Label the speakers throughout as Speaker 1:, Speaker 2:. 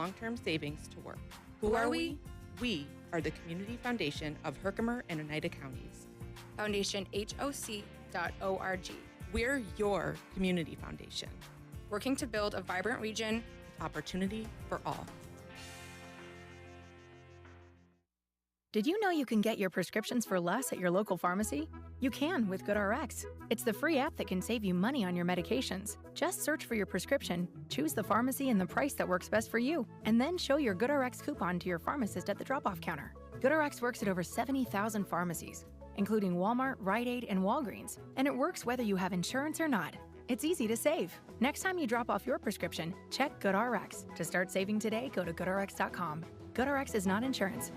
Speaker 1: long-term savings to work. Who are we? We are the Community Foundation of Herkimer and Oneida Counties.
Speaker 2: FoundationHOC.org.
Speaker 1: We're your community foundation.
Speaker 2: Working to build a vibrant region
Speaker 1: with opportunity for all.
Speaker 3: Did you know you can get your prescriptions for less at your local pharmacy? You can with GoodRx. It's the free app that can save you money on your medications. Just search for your prescription, choose the pharmacy and the price that works best for you, and then show your GoodRx coupon to your pharmacist at the drop-off counter. GoodRx works at over 70,000 pharmacies, including Walmart, Rite Aid, and Walgreens, and it works whether you have insurance or not. It's easy to save. Next time you drop off your prescription, check GoodRx. To start saving today, go to GoodRx.com. GoodRx is not insurance.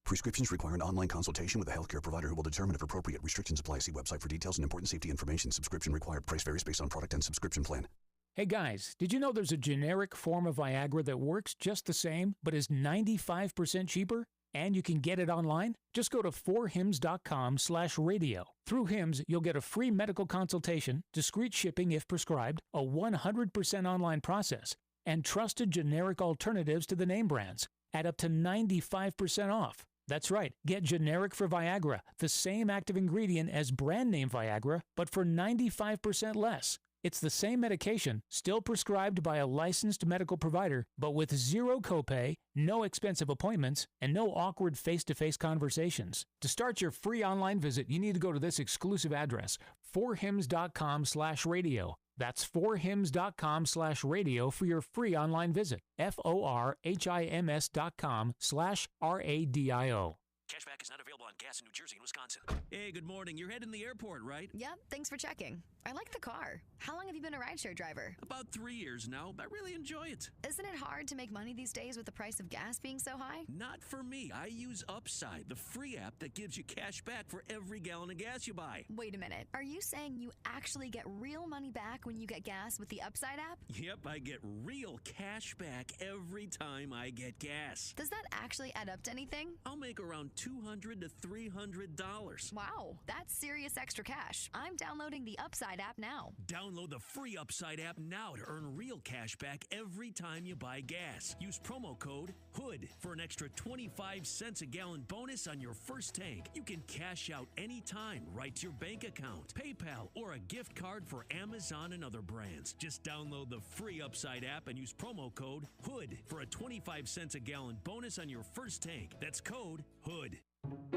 Speaker 4: Prescriptions require an online consultation with a healthcare provider who will determine if appropriate. Restrictions apply. See website for details and important safety information. Subscription required. Price varies based on product and subscription plan.
Speaker 5: Hey guys, did you know there's a generic form of Viagra that works just the same, but is 95% cheaper? And you can get it online? Just go to 4hims.com/radio. Through Hims, you'll get a free medical consultation, discreet shipping if prescribed, a 100% online process, and trusted generic alternatives to the name brands at up to 95% off. That's right. Get generic for Viagra, the same active ingredient as brand name Viagra, but for 95% less. It's the same medication, still prescribed by a licensed medical provider, but with zero copay, no expensive appointments, and no awkward face-to-face conversations. To start your free online visit, you need to go to this exclusive address, 4hims.com/radio. That's 4hims.com/radio for your free online visit. FORHIMS.com/RADIO.
Speaker 6: Cashback is not available on gas in New Jersey and Wisconsin. Hey, good morning. You're heading to the airport, right?
Speaker 7: Yep, thanks for checking. I like the car. How long have you been a rideshare driver?
Speaker 6: About 3 years now. I really enjoy it.
Speaker 7: Isn't it hard to make money these days with the price of gas being so high?
Speaker 6: Not for me. I use Upside, the free app that gives you cash back for every gallon of gas you buy.
Speaker 7: Wait a minute. Are you saying you actually get real money back when you get gas with the Upside app?
Speaker 6: Yep, I get real cash back every time I get gas.
Speaker 7: Does that actually add up to anything?
Speaker 6: I'll make around $200 to $300.
Speaker 7: Wow, that's serious extra cash. I'm downloading the Upside app now.
Speaker 6: Download the free Upside app now to earn real cash back every time you buy gas. Use promo code HOOD for an extra 25 cents a gallon bonus on your first tank. You can cash out anytime right to your bank account, PayPal, or a gift card for Amazon and other brands. Just download the free Upside app and use promo code HOOD for a 25 cents a gallon bonus on your first tank. That's code HOOD.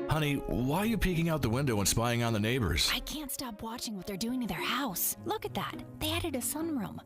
Speaker 8: Honey, why are you peeking out the window and spying on the neighbors?
Speaker 9: I can't stop watching what they're doing to their house. Look at that. They added a sunroom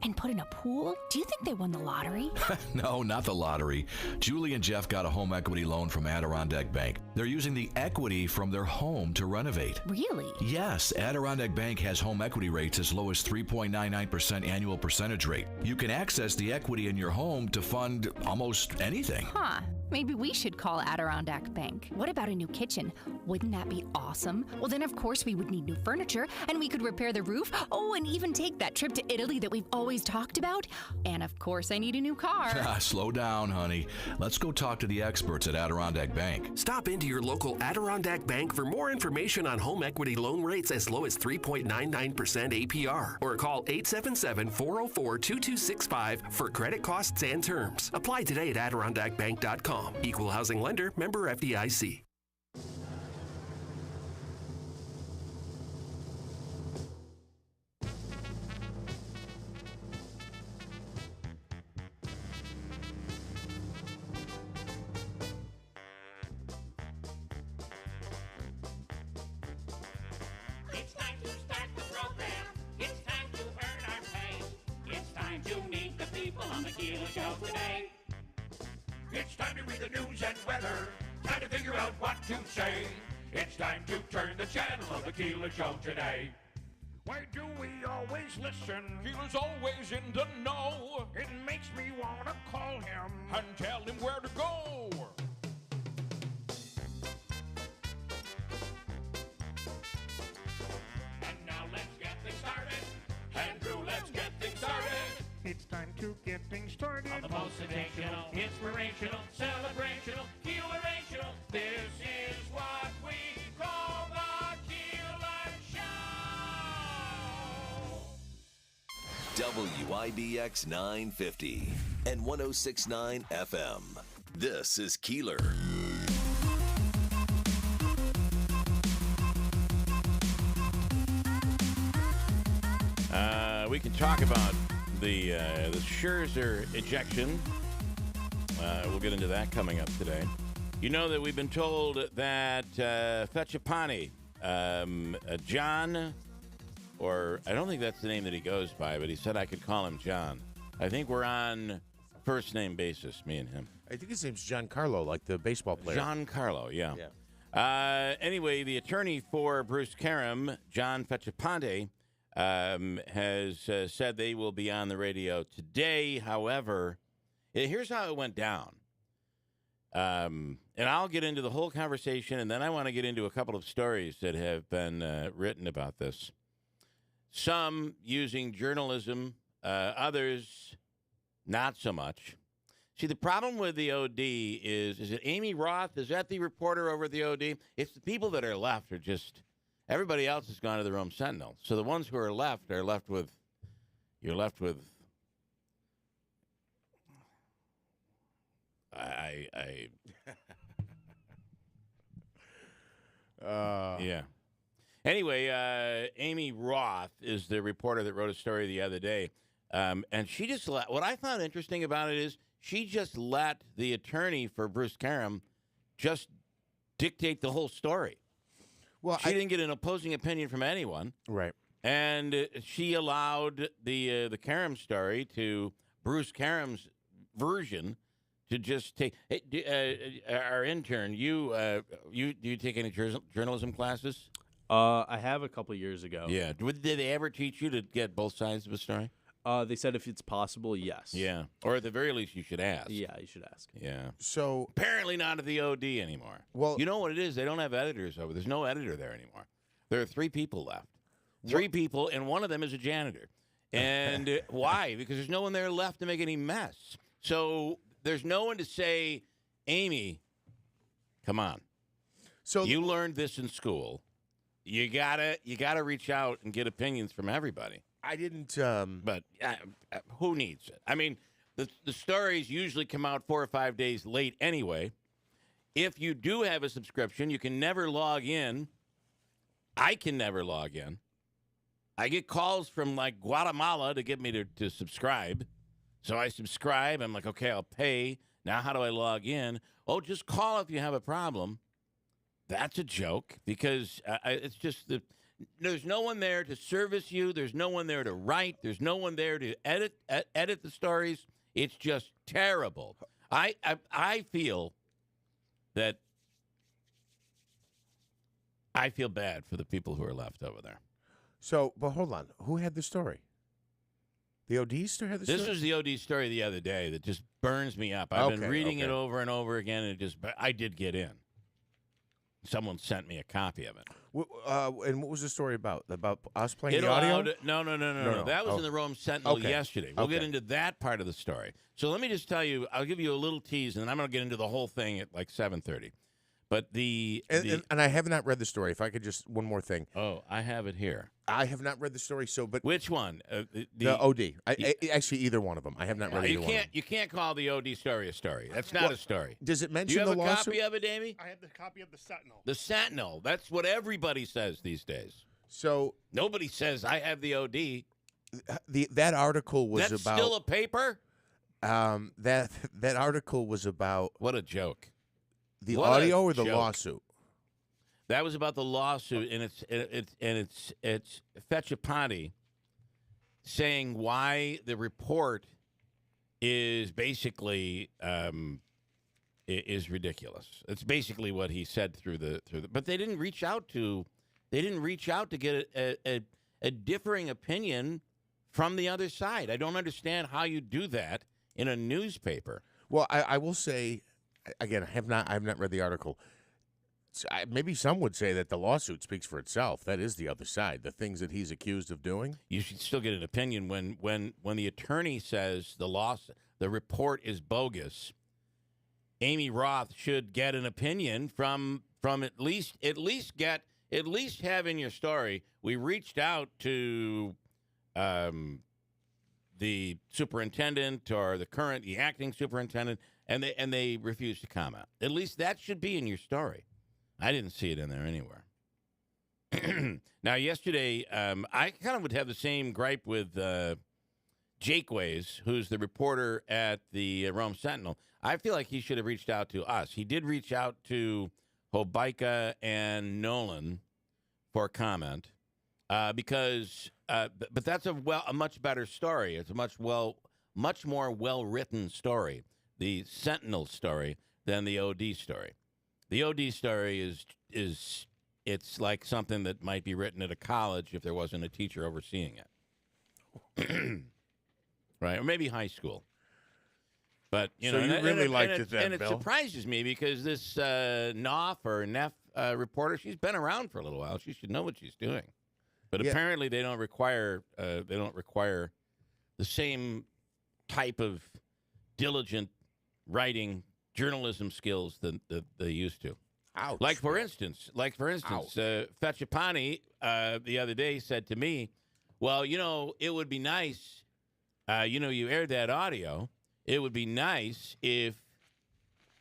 Speaker 9: and put in a pool. Do you think they won the lottery?
Speaker 8: No, not the lottery. Julie and Jeff got a home equity loan from Adirondack Bank. They're using the equity from their home to renovate.
Speaker 9: Really?
Speaker 8: Yes, Adirondack Bank has home equity rates as low as 3.99% annual percentage rate. You can access the equity in your home to fund almost anything.
Speaker 9: Huh. Maybe we should call Adirondack Bank. What about a new kitchen? Wouldn't that be awesome? Well, then of course we would need new furniture, and we could repair the roof. Oh, and even take that trip to Italy that we've always talked about. And of course I need a new car.
Speaker 8: Slow down, honey. Let's go talk to the experts at Adirondack Bank.
Speaker 10: Stop into your local Adirondack Bank for more information on home equity loan rates as low as 3.99% APR. Or call 877-404-2265 for credit costs and terms. Apply today at AdirondackBank.com. Equal housing lender, member FDIC.
Speaker 11: It's time to start the program. It's time to earn our pay. It's time to meet the people on the Keeler Show today. It's time to read the news and weather. Time to figure out what to say. It's time to turn the channel of the Keeler Show today. Why do we always listen? Keeler's always in the know. It makes me want to call him and tell him where to go. And now let's get things started. Andrew, let's get things started.
Speaker 12: It's time to get things started.
Speaker 11: On the most sensational, inspirational, celebrational, Keelerational. This is what we call the Keeler Show.
Speaker 13: WIBX 950, and 106.9 FM. This is Keeler.
Speaker 14: We can talk about the Scherzer ejection. We'll get into that coming up today. You know that we've been told that Fetchapani, John, or I don't think that's the name that he goes by, but he said I could call him John. I think we're on first name basis, me and him.
Speaker 15: I think his name's Giancarlo, like the baseball player.
Speaker 14: Giancarlo, yeah. Anyway, the attorney for Bruce Karam, John Fetchapani, has said they will be on the radio today. However, here's how it went down. And I'll get into the whole conversation, and then I want to get into a couple of stories that have been written about this. Some using journalism, others not so much. See, the problem with the OD is it Amy Roth? Is that the reporter over at the OD? It's the people that are left are just... Everybody else has gone to the Rome Sentinel. So the ones who are left with, you're left with, yeah. Anyway, Amy Roth is the reporter that wrote a story the other day. And she just what I found interesting about it is she just let the attorney for Bruce Karam just dictate the whole story. Well, she didn't get an opposing opinion from anyone,
Speaker 15: right?
Speaker 14: And she allowed the Karam story to Bruce Karam's version to just take. Hey, our intern, do you take any journalism classes?
Speaker 16: I have a couple years ago.
Speaker 14: Yeah. Did they ever teach you to get both sides of a story?
Speaker 16: They said if it's possible, yes.
Speaker 14: Yeah. Or at the very least, you should ask.
Speaker 16: Yeah, you should ask.
Speaker 14: Yeah.
Speaker 15: So
Speaker 14: apparently not at the OD anymore.
Speaker 15: Well,
Speaker 14: you know what it is? They don't have editors over. There's no editor there anymore. There are 3 people left. 3 people, and one of them is a janitor. And why? Because there's no one there left to make any mess. So there's no one to say, Amy, come on. So you learned this in school. You gotta reach out and get opinions from everybody.
Speaker 15: I didn't,
Speaker 14: but who needs it? I mean, the stories usually come out 4 or 5 days late anyway. If you do have a subscription, you can never log in. I can never log in. I get calls from, like, Guatemala to get me to subscribe. So I subscribe. I'm like, okay, I'll pay. Now how do I log in? Oh, just call if you have a problem. That's a joke because it's just the... There's no one there to service you. There's no one there to write. There's no one there to edit the stories. It's just terrible. I feel that I feel bad for the people who are left over there.
Speaker 15: So, but hold on. Who had the story? The OD story had the story?
Speaker 14: This was the OD story the other day that just burns me up. I've been reading it over and over again, and I did get in. Someone sent me a copy of it.
Speaker 15: And what was the story about? About us playing the audio?
Speaker 14: No. That was in the Rome Sentinel yesterday. We'll get into that part of the story. So let me just tell you, I'll give you a little tease, and then I'm going to get into the whole thing at like 7:30. But and
Speaker 15: I have not read the story. If I could just, one more thing.
Speaker 14: Oh, I have it here.
Speaker 15: I have not read the story, but...
Speaker 14: Which one?
Speaker 15: The OD. Actually, either one of them. I have not read either one of them.
Speaker 14: You can't call the OD story a story. That's not a story.
Speaker 15: Does it mention
Speaker 14: the lawsuit?
Speaker 15: Do
Speaker 14: you have a copy of it, Davey?
Speaker 12: I have the copy of the Sentinel.
Speaker 14: The Sentinel. That's what everybody says these days.
Speaker 15: So...
Speaker 14: Nobody says, I have the OD.
Speaker 15: That article was
Speaker 14: That's
Speaker 15: about...
Speaker 14: still a paper?
Speaker 15: That article was about...
Speaker 14: What a joke.
Speaker 15: The audio or the lawsuit?
Speaker 14: That was about the lawsuit, and it's Fetchapani saying why the report is basically is ridiculous. It's basically what he said through the. But they didn't reach out to get a differing opinion from the other side. I don't understand how you do that in a newspaper.
Speaker 15: Well, I will say, again, I have not read the article. Maybe some would say that the lawsuit speaks for itself. That is the other side. The things that he's accused of doing.
Speaker 14: You should still get an opinion when the attorney says the report is bogus. Amy Roth should get an opinion from at least have in your story. We reached out to the superintendent or the acting superintendent, and they refuse to comment. At least that should be in your story. I didn't see it in there anywhere. Now, yesterday, I kind of would have the same gripe with Jake Ways, who's the reporter at the Rome Sentinel. I feel like he should have reached out to us. He did reach out to Hobeika and Nolan for comment because, but that's a much better story. It's a much more well-written story, the Sentinel story, than the OD story. The OD story is it's like something that might be written at a college if there wasn't a teacher overseeing it. Right, or maybe high school. But, you know,
Speaker 15: you really liked it then,
Speaker 14: and it
Speaker 15: Bill?
Speaker 14: surprises me because this Knopf or Neff reporter, she's been around for a little while. She should know what she's doing. But apparently they don't require the same type of diligent writing journalism skills that they used to.
Speaker 15: Ouch.
Speaker 14: Like for instance, Fetchapani the other day said to me, "Well, you know, it would be nice. You aired that audio. It would be nice if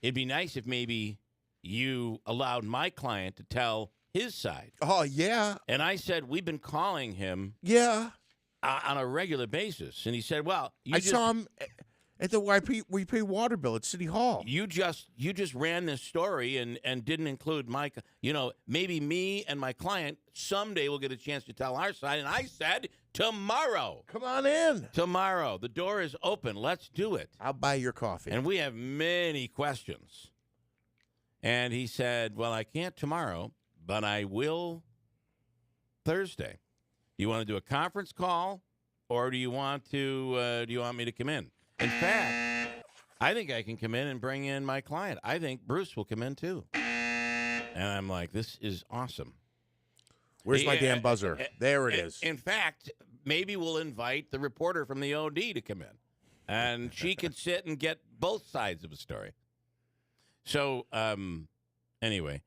Speaker 14: maybe you allowed my client to tell his side."
Speaker 15: Oh, yeah.
Speaker 14: And I said, "We've been calling him on a regular basis." And he said, "Well,
Speaker 15: I saw him at the YP water bill at City Hall.
Speaker 14: You just ran this story and didn't include my, maybe me and my client someday will get a chance to tell our side." And I said, tomorrow.
Speaker 15: Come on in.
Speaker 14: Tomorrow. The door is open. Let's do it.
Speaker 15: I'll buy your coffee.
Speaker 14: And we have many questions. And he said, "Well, I can't tomorrow, but I will Thursday. Do you want to do a conference call, or do you want me to come in?" In fact, I think I can come in and bring in my client. I think Bruce will come in too. And I'm like, this is awesome.
Speaker 15: Where's my damn buzzer? There it is.
Speaker 14: In fact, maybe we'll invite the reporter from the OD to come in, and she could sit and get both sides of the story. So, anyway,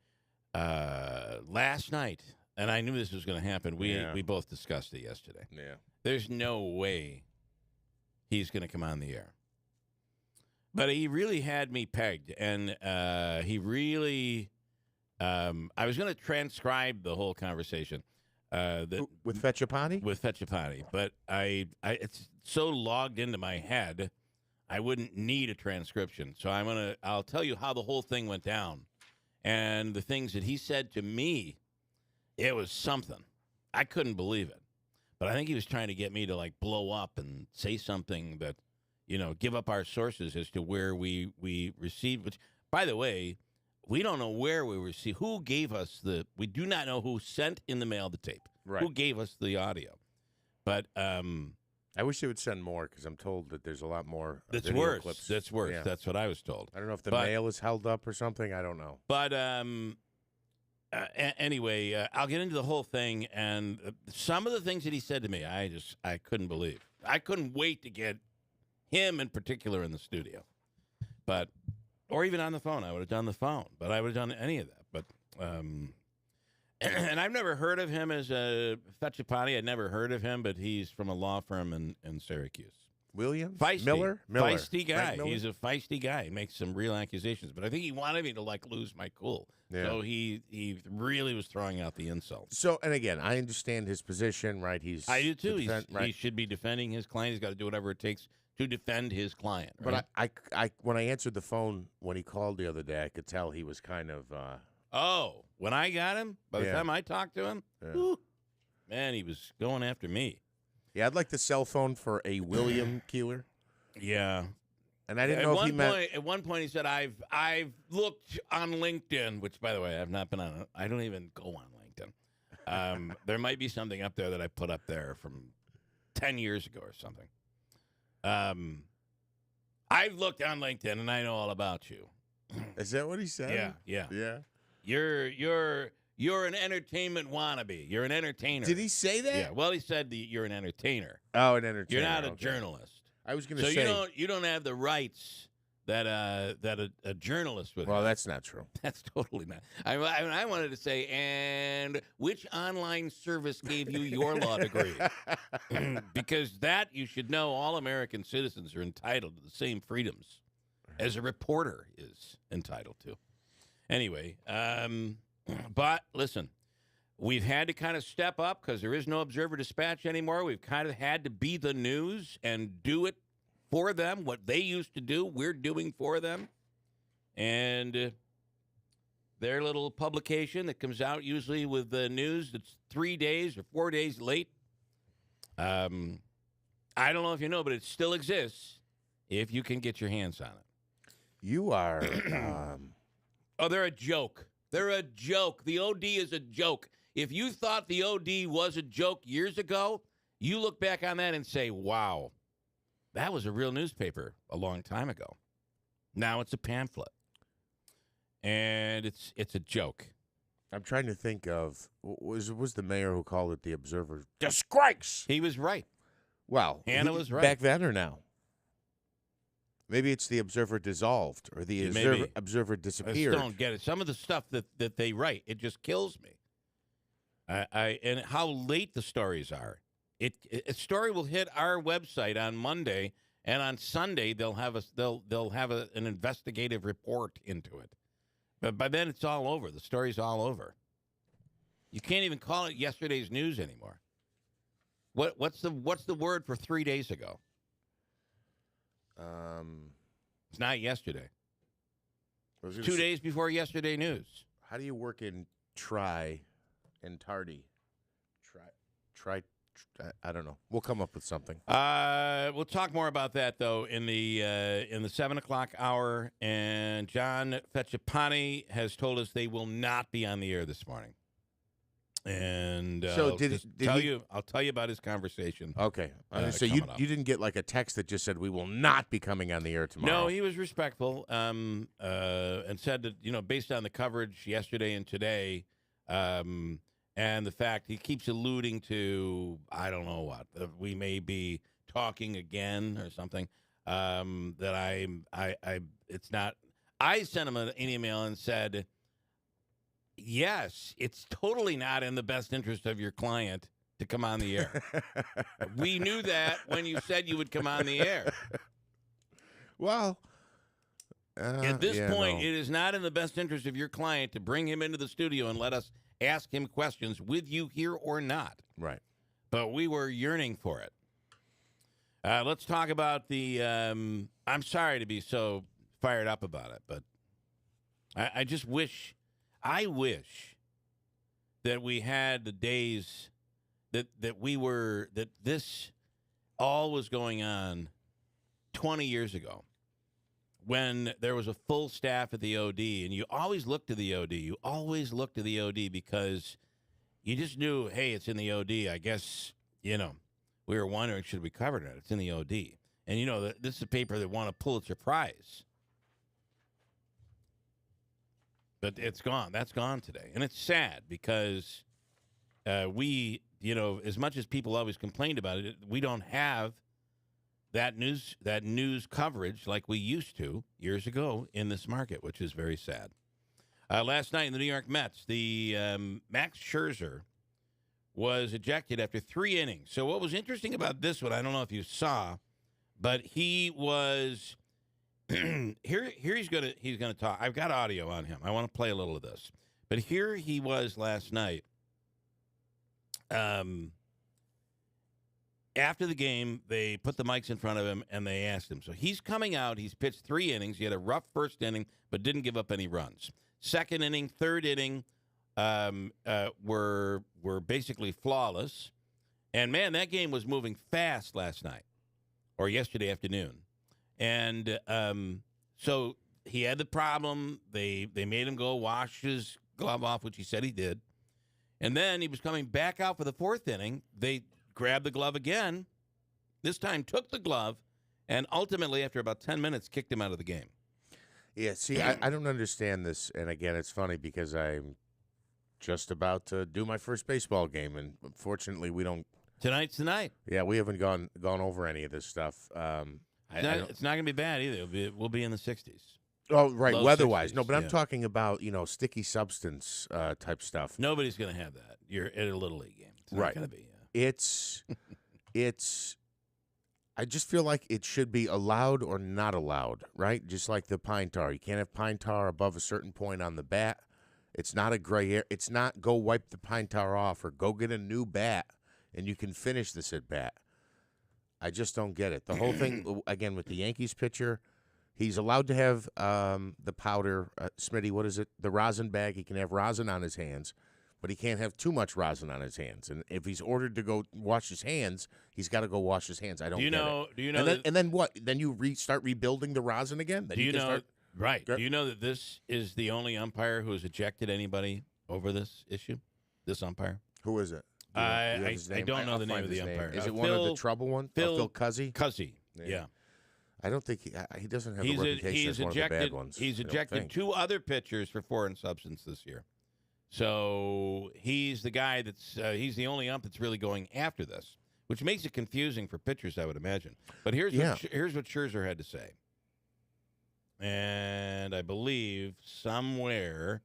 Speaker 14: last night, and I knew this was going to happen. We both discussed it yesterday.
Speaker 15: Yeah.
Speaker 14: There's no way he's going to come on the air. But he really had me pegged, and he really I was going to transcribe the whole conversation.
Speaker 15: With Fetchapani?
Speaker 14: With Fetchapani. But it's so logged into my head, I wouldn't need a transcription. So I'll tell you how the whole thing went down. And the things that he said to me, it was something. I couldn't believe it. But I think he was trying to get me to, like, blow up and say something that, give up our sources as to where we received. Which, by the way, we don't know where we received. Who gave us we do not know who sent in the mail the tape.
Speaker 15: Right.
Speaker 14: Who gave us the audio. But
Speaker 15: I wish they would send more because I'm told that there's a lot more
Speaker 14: that's
Speaker 15: video
Speaker 14: worse.
Speaker 15: clips.
Speaker 14: That's worse.
Speaker 15: Yeah.
Speaker 14: That's what I was told.
Speaker 15: I don't know if the mail is held up or something. I don't know.
Speaker 14: But anyway, I'll get into the whole thing, and some of the things that he said to me, I couldn't believe. I couldn't wait to get him in particular in the studio, or even on the phone. I would have done the phone, but I would have done any of that. But and I've never heard of him as a Fetchapani. I'd never heard of him, but he's from a law firm in Syracuse.
Speaker 15: Williams?
Speaker 14: Feisty.
Speaker 15: Miller?
Speaker 14: Feisty guy.
Speaker 15: Miller?
Speaker 14: He's a feisty guy. He makes some real accusations. But I think he wanted me to, lose my cool.
Speaker 15: Yeah.
Speaker 14: So he really was throwing out the insults.
Speaker 15: So, and again, I understand his position, right? I
Speaker 14: do, too. He should be defending his client. He's got to do whatever it takes to defend his client. Right?
Speaker 15: But I when I answered the phone when he called the other day, I could tell he was kind of...
Speaker 14: when I got him, by the time I talked to him, man, he was going after me.
Speaker 15: Yeah, I'd like the cell phone for a William Keeler.
Speaker 14: Yeah.
Speaker 15: And I didn't know if he meant...
Speaker 14: At one point, he said, I've looked on LinkedIn, which, by the way, I've not been on. I don't even go on LinkedIn. There might be something up there that I put up there from 10 years ago or something. I've looked on LinkedIn, and I know all about you.
Speaker 15: Is that what he said?
Speaker 14: Yeah. You're an entertainment wannabe. You're an entertainer.
Speaker 15: Did he say that?
Speaker 14: Yeah. Well, he said you're an entertainer.
Speaker 15: Oh, an entertainer.
Speaker 14: You're not a journalist.
Speaker 15: I was going to say.
Speaker 14: So you don't have the rights that a journalist would.
Speaker 15: Well,
Speaker 14: have.
Speaker 15: that's not true.
Speaker 14: That's totally not. I wanted to say, and which online service gave you your law degree? Because that you should know, all American citizens are entitled to the same freedoms as a reporter is entitled to. Anyway, but listen, we've had to kind of step up because there is no Observer Dispatch anymore. We've kind of had to be the news and do it for them. What they used to do, we're doing for them. And their little publication that comes out usually with the news that's 3 days or 4 days late. I don't know if you know, but it still exists if you can get your hands on it.
Speaker 15: You are.
Speaker 14: Oh, they're a joke. They're a joke. The OD is a joke. If you thought the OD was a joke years ago, you look back on that and say, wow, that was a real newspaper a long time ago. Now it's a pamphlet. And it's a joke.
Speaker 15: I'm trying to think of, was the mayor who called it the Observer disgrace?
Speaker 14: He was right.
Speaker 15: Well,
Speaker 14: Hannah was right.
Speaker 15: Back then or now? Maybe it's the Observer dissolved or the Observer disappeared.
Speaker 14: I still don't get it. Some of the stuff that they write, it just kills me. And how late the stories are. A story will hit our website on Monday, and on Sunday they'll have an investigative report into it. But by then it's all over. The story's all over. You can't even call it yesterday's news anymore. What's the word for 3 days ago? It's not yesterday. 2 days before yesterday news.
Speaker 15: How do you work in try and tardy? Try. I don't know. We'll come up with something.
Speaker 14: We'll talk more about that though in the 7 o'clock hour. And John Fetchapani has told us they will not be on the air this morning. And
Speaker 15: so
Speaker 14: I'll tell you about his conversation.
Speaker 15: Okay. So you didn't get like a text that just said we will not be coming on the air tomorrow.
Speaker 14: No, he was respectful and said that based on the coverage yesterday and today, and the fact he keeps alluding to I don't know what we may be talking again or something. It's not. I sent him an email and said, yes, it's totally not in the best interest of your client to come on the air. We knew that when you said you would come on the air.
Speaker 15: Well,
Speaker 14: at this point, it is not in the best interest of your client to bring him into the studio and let us ask him questions with you here or not.
Speaker 15: Right.
Speaker 14: But we were yearning for it. Let's talk about the I'm sorry to be so fired up about it, but I just wish... I wish that we had the days that this all was going on 20 years ago when there was a full staff at the OD, and you always looked to the OD. You always looked to the OD because you just knew, hey, it's in the OD. I guess, we were wondering, should we cover it? It's in the OD. And, this is a paper that won a Pulitzer Prize. But it's gone. That's gone today. And it's sad because we, as much as people always complained about it, we don't have that news coverage like we used to years ago in this market, which is very sad. Last night in the New York Mets, the Max Scherzer was ejected after 3 innings. So what was interesting about this one, I don't know if you saw, but he was... here he's gonna talk. I've got audio on him. I want to play a little of this. But here he was last night. After the game, they put the mics in front of him and they asked him. So he's coming out. He's pitched 3 innings. He had a rough first inning, but didn't give up any runs. Second inning, third inning were basically flawless. And man, that game was moving fast last night or yesterday afternoon. And so he had the problem. They made him go wash his glove off, which he said he did. And then he was coming back out for the 4th inning. They grabbed the glove again, this time took the glove, and ultimately, after about 10 minutes, kicked him out of the game.
Speaker 15: Yeah, see, I don't understand this. And again, it's funny because I'm just about to do my first baseball game. And fortunately, we don't.
Speaker 14: Tonight's the night.
Speaker 15: Yeah, we haven't gone over any of this stuff.
Speaker 14: It's not going to be bad either. We'll be in the 60s.
Speaker 15: Oh, right,
Speaker 14: Low
Speaker 15: weather-wise.
Speaker 14: 60s,
Speaker 15: No, but I'm
Speaker 14: yeah.
Speaker 15: talking about, sticky substance type stuff.
Speaker 14: Nobody's going to have that. You're at a Little League game. It's not
Speaker 15: Right.
Speaker 14: going to be.
Speaker 15: It's I just feel like it should be allowed or not allowed, right? Just like the pine tar. You can't have pine tar above a certain point on the bat. It's not a gray area. It's not go wipe the pine tar off or go get a new bat and you can finish this at bat. I just don't get it. The whole thing, again, with the Yankees pitcher, he's allowed to have the powder. Smitty, what is it? The rosin bag. He can have rosin on his hands, but he can't have too much rosin on his hands. And if he's ordered to go wash his hands, he's got to go wash his hands. I don't get it.
Speaker 14: Do you know?
Speaker 15: And then what? Then you start rebuilding the rosin again? Then
Speaker 14: Do you
Speaker 15: can
Speaker 14: know?
Speaker 15: start-
Speaker 14: Right. Do you know that this is the only umpire who has ejected anybody over this issue? This umpire?
Speaker 15: Who is it?
Speaker 14: I don't know the name of the umpire.
Speaker 15: Is it one of the trouble ones? Phil Cuzzy?
Speaker 14: Cuzzy, yeah.
Speaker 15: I don't think he doesn't have a
Speaker 14: He's
Speaker 15: reputation as one of the bad ones.
Speaker 14: He's
Speaker 15: I don't
Speaker 14: ejected
Speaker 15: think.
Speaker 14: 2 other pitchers for foreign substance this year. So he's the guy he's the only ump that's really going after this, which makes it confusing for pitchers, I would imagine. But here's what Scherzer had to say. And I believe somewhere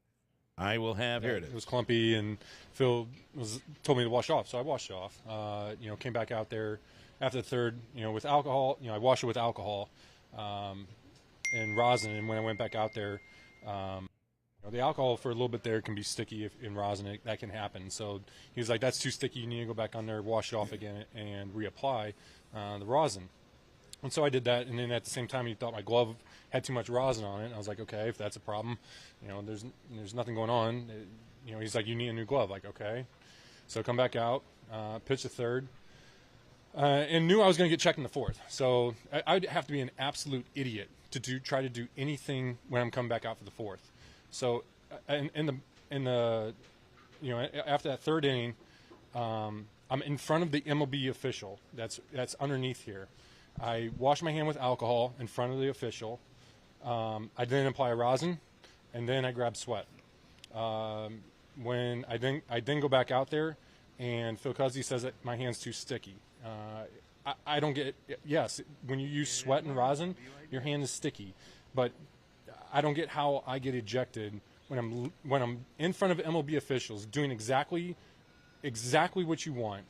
Speaker 14: I will have here it is.
Speaker 17: It was clumpy, and Phil told me to wash it off, so I washed it off. Came back out there after the third, with alcohol. I washed it with alcohol and rosin, and when I went back out there, the alcohol for a little bit there can be sticky in rosin. That can happen. So he was like, "That's too sticky. You need to go back on there, wash it off again, and reapply the rosin." And so I did that, and then at the same time, he thought my glove had too much rosin on it. And I was like, okay, if that's a problem, there's nothing going on. He's like, you need a new glove. Like, okay. So come back out, pitch the third, and knew I was going to get checked in the fourth. So I'd have to be an absolute idiot to try to do anything when I'm coming back out for the fourth. So after that third inning, I'm in front of the MLB official that's underneath here. I wash my hand with alcohol in front of the official. I then apply rosin, and then I grab sweat. When I then go back out there, and Phil Cuzzy says that my hand's too sticky. I don't get it. Yes, when you use sweat and rosin, your hand is sticky, but I don't get how I get ejected when I'm in front of MLB officials doing exactly what you want,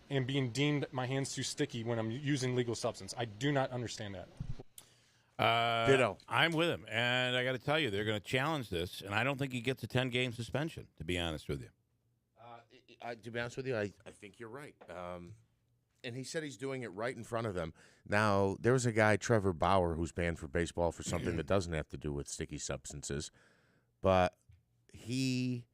Speaker 17: and being deemed my hand's too sticky when I'm using legal substance. I do not understand that.
Speaker 15: Ditto.
Speaker 14: I'm with him, and I got to tell you, they're going to challenge this, and I don't think he gets a 10-game suspension, to be honest with you.
Speaker 15: To be honest with you, I think you're right. And he said he's doing it right in front of them. Now, there was a guy, Trevor Bauer, who's banned for baseball for something that doesn't have to do with sticky substances, but he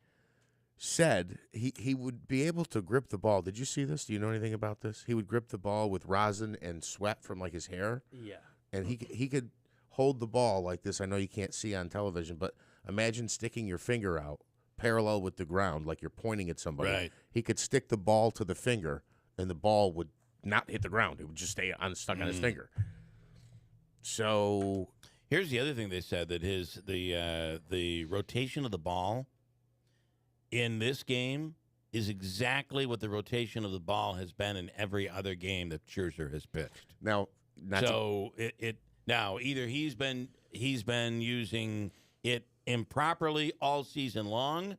Speaker 15: said he would be able to grip the ball. Did you see this? Do you know anything about this? He would grip the ball with rosin and sweat from like his hair.
Speaker 16: Yeah.
Speaker 15: And he could hold the ball like this. I know you can't see on television, but imagine sticking your finger out parallel with the ground like you're pointing at somebody.
Speaker 14: Right.
Speaker 15: He could stick the ball to the finger, and the ball would not hit the ground. It would just stay stuck on his finger. So
Speaker 14: here's the other thing they said, that the rotation of the ball in this game is exactly what the rotation of the ball has been in every other game that Scherzer has pitched.
Speaker 15: Now,
Speaker 14: now either he's been using it improperly all season long,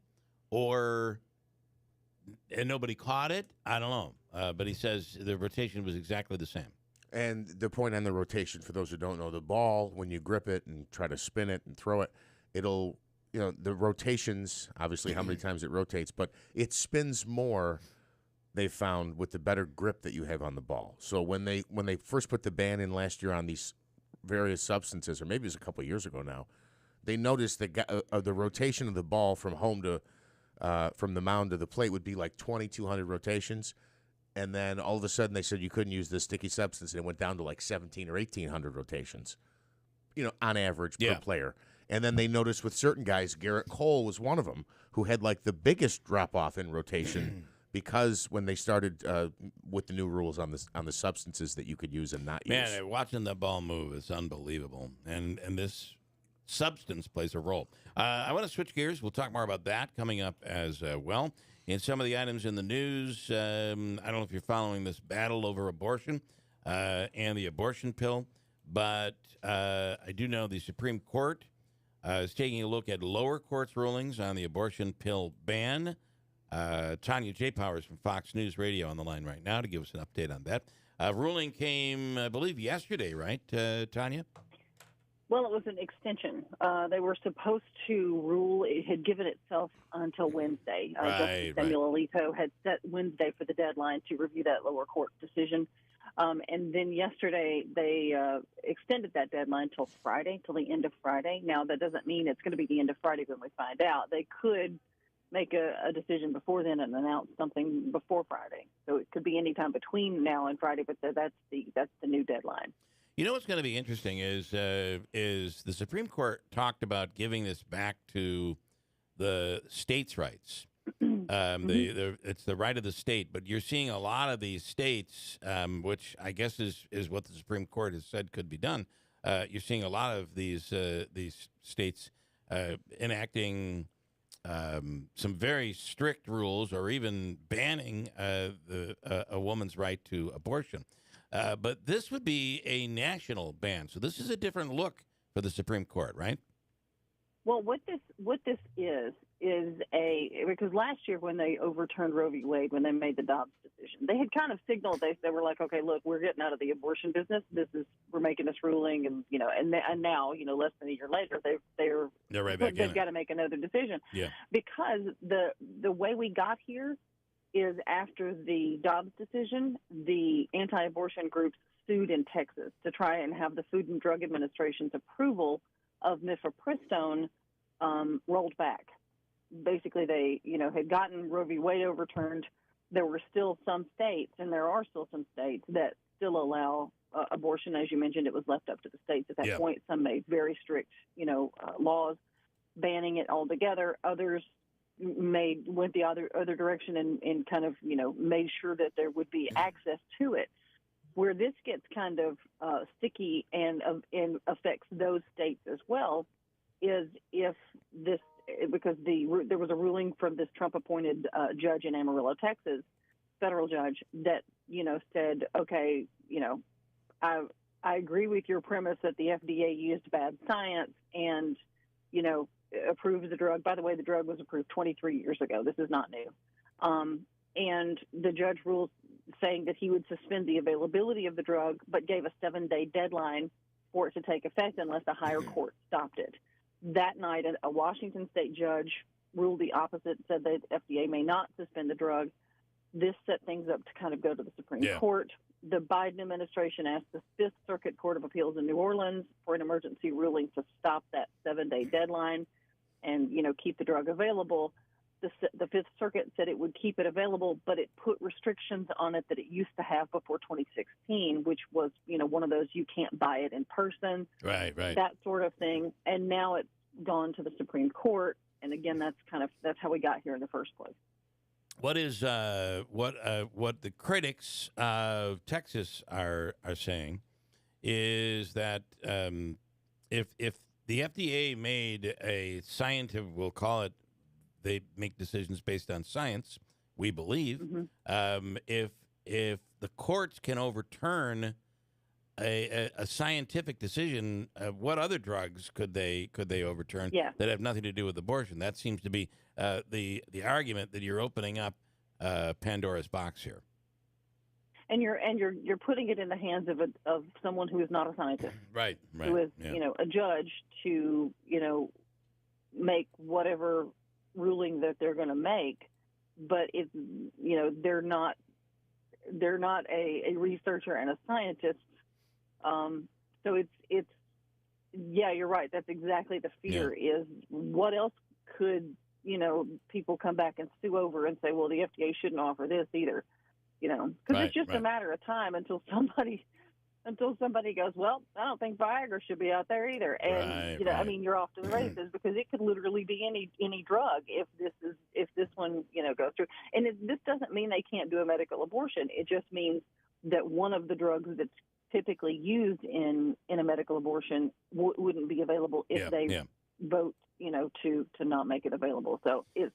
Speaker 14: and nobody caught it. I don't know, but he says the rotation was exactly the same.
Speaker 15: And the point on the rotation, for those who don't know, the ball, when you grip it and try to spin it and throw it, it'll, the rotations, obviously how many times it rotates, but it spins more, they've found, with the better grip that you have on the ball. So when they first put the ban in last year on these various substances, or maybe it was a couple of years ago now, they noticed that the rotation of the ball from home to from the mound to the plate would be like 2,200 rotations. And then all of a sudden they said you couldn't use this sticky substance, and it went down to like 1,700 or 1,800 rotations, on average per player. And then they noticed with certain guys, Garrett Cole was one of them, who had like the biggest drop-off in rotation because when they started with the new rules on the substances that you could use and not use.
Speaker 14: Man, watching the ball move is unbelievable. And this substance plays a role. I want to switch gears. We'll talk more about that coming up as well. In some of the items in the news, I don't know if you're following this battle over abortion and the abortion pill, but I do know the Supreme Court is taking a look at lower courts' rulings on the abortion pill ban. Tanya J. Powers from Fox News Radio on the line right now to give us an update on that. Ruling came, I believe, yesterday, right, Tanya?
Speaker 18: Well, it was an extension. They were supposed to rule. It had given itself until Wednesday. Justice Samuel Alito had set Wednesday for the deadline to review that lower court decision. And then yesterday, they extended that deadline till Friday, till the end of Friday. Now, that doesn't mean it's going to be the end of Friday when we find out. They could make a decision before then and announce something before Friday. So it could be any time between now and Friday, but that's the new deadline.
Speaker 14: You know what's going to be interesting is the Supreme Court talked about giving this back to the states' rights. It's the right of the state, but you're seeing a lot of these states, which I guess is what the Supreme Court has said could be done. You're seeing a lot of these states enacting some very strict rules, or even banning a woman's right to abortion. But this would be a national ban, so this is a different look for the Supreme Court, right?
Speaker 18: Well, what this is because last year when they overturned Roe v. Wade, when they made the Dobbs decision, they had kind of signaled they were like, okay, look, we're getting out of the abortion business. We're making this ruling, and and now less than a year later they're
Speaker 14: right back in.
Speaker 18: They've got to make another decision.
Speaker 14: Yeah, because
Speaker 18: the way we got here is after the Dobbs decision, the anti-abortion groups sued in Texas to try and have the Food and Drug Administration's approval of mifepristone rolled back. Basically, they had gotten Roe v. Wade overturned. There were still some states, and there are still some states that still allow abortion. As you mentioned, it was left up to the states at that point. Some made very strict, laws banning it altogether. Others went the other direction and kind of made sure that there would be access to it. Where this gets kind of sticky and affects those states as well is if this, because there was a ruling from this Trump-appointed judge in Amarillo, Texas, federal judge, that said, okay, I agree with your premise that the FDA used bad science and approved the drug. By the way, the drug was approved 23 years ago. This is not new. And the judge ruled saying that he would suspend the availability of the drug, but gave a 7-day deadline for it to take effect unless a higher court stopped it. That night, a Washington state judge ruled the opposite, said that FDA may not suspend the drug. This set things up to kind of go to the Supreme Court. The Biden administration asked the Fifth Circuit Court of Appeals in New Orleans for an emergency ruling to stop that 7-day deadline and, keep the drug available. The Fifth Circuit said it would keep it available, but it put restrictions on it that it used to have before 2016, which was, one of those you can't buy it in person,
Speaker 14: right,
Speaker 18: that sort of thing. And now it's gone to the Supreme Court, and again, that's how we got here in the first place.
Speaker 14: What is what the critics of Texas are saying is that if the FDA made a scientific, we'll call it, they make decisions based on science, we believe. If the courts can overturn a scientific decision, what other drugs could they overturn that have nothing to do with abortion? That seems to be the argument that you're opening up Pandora's box here.
Speaker 18: And you're putting it in the hands of someone who is not a scientist,
Speaker 14: right?
Speaker 18: Who is a judge to make whatever ruling that they're going to make, but it's they're not a researcher and a scientist. So it's you're right. That's exactly the fear is what else could people come back and sue over and say, well, the FDA shouldn't offer this either, because it's just a matter of time until somebody goes, well, I don't think Viagra should be out there either. And, I mean, you're off to the races because it could literally be any drug if this one, goes through. And this doesn't mean they can't do a medical abortion. It just means that one of the drugs that's typically used in a medical abortion wouldn't be available if they vote, to not make it available. So it's,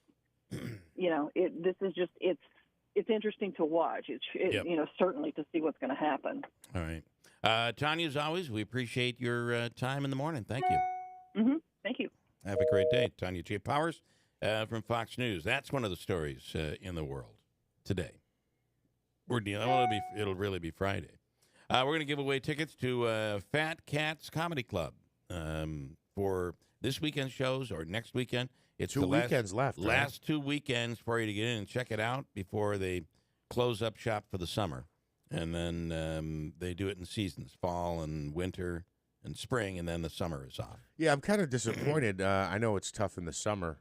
Speaker 18: this is just, it's interesting to watch. It's certainly to see what's going to happen.
Speaker 14: All right. Tanya, as always, we appreciate your time in the morning. Thank you.
Speaker 18: Thank you.
Speaker 14: Have a great day. Tanya J. Powers from Fox News. That's one of the stories in the world today. We're dealing. Well, it'll really be Friday. We're going to give away tickets to Fat Cats Comedy Club for this weekend's shows or next weekend. It's
Speaker 15: two weekends left. Right?
Speaker 14: Last 2 weekends for you to get in and check it out before they close up shop for the summer. And then they do it in seasons, fall and winter and spring, and then the summer is off.
Speaker 15: Yeah, I'm kind of disappointed. I know it's tough in the summer,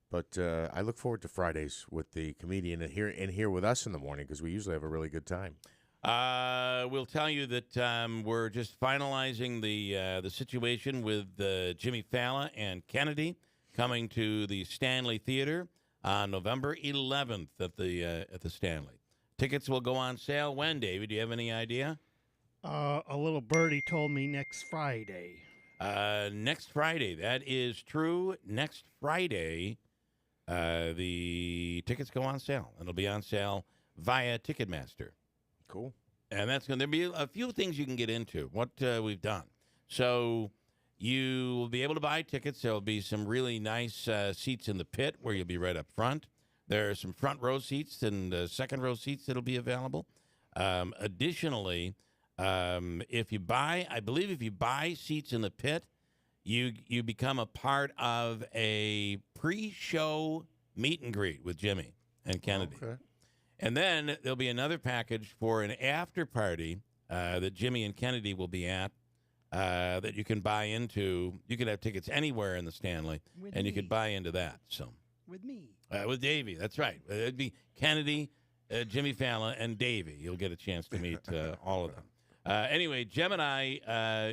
Speaker 15: but I look forward to Fridays with the comedian and here with us in the morning because we usually have a really good time.
Speaker 14: We'll tell you that we're just finalizing the situation with Jimmy Fallon and Kennedy coming to the Stanley Theater on November 11th at the Stanley. Tickets will go on sale when, David? Do you have any idea?
Speaker 19: A little birdie told me next Friday.
Speaker 14: Next Friday. That is true. Next Friday, the tickets go on sale. It'll be on sale via Ticketmaster.
Speaker 15: Cool.
Speaker 14: And that's going to be a few things you can get into, what we've done. So you will be able to buy tickets. There will be some really nice seats in the pit where you'll be right up front. There are some front row seats and second row seats that will be available. Additionally, if you buy seats in the pit, you become a part of a pre-show meet and greet with Jimmy and Kennedy.
Speaker 15: Okay.
Speaker 14: And then there'll be another package for an after party that Jimmy and Kennedy will be at that you can buy into. You can have tickets anywhere in the Stanley, and you could buy into that. So
Speaker 19: with me.
Speaker 14: With Davey, that's right. It'd be Kennedy, Jimmy Fallon, and Davey. You'll get a chance to meet all of them. Anyway, Gemini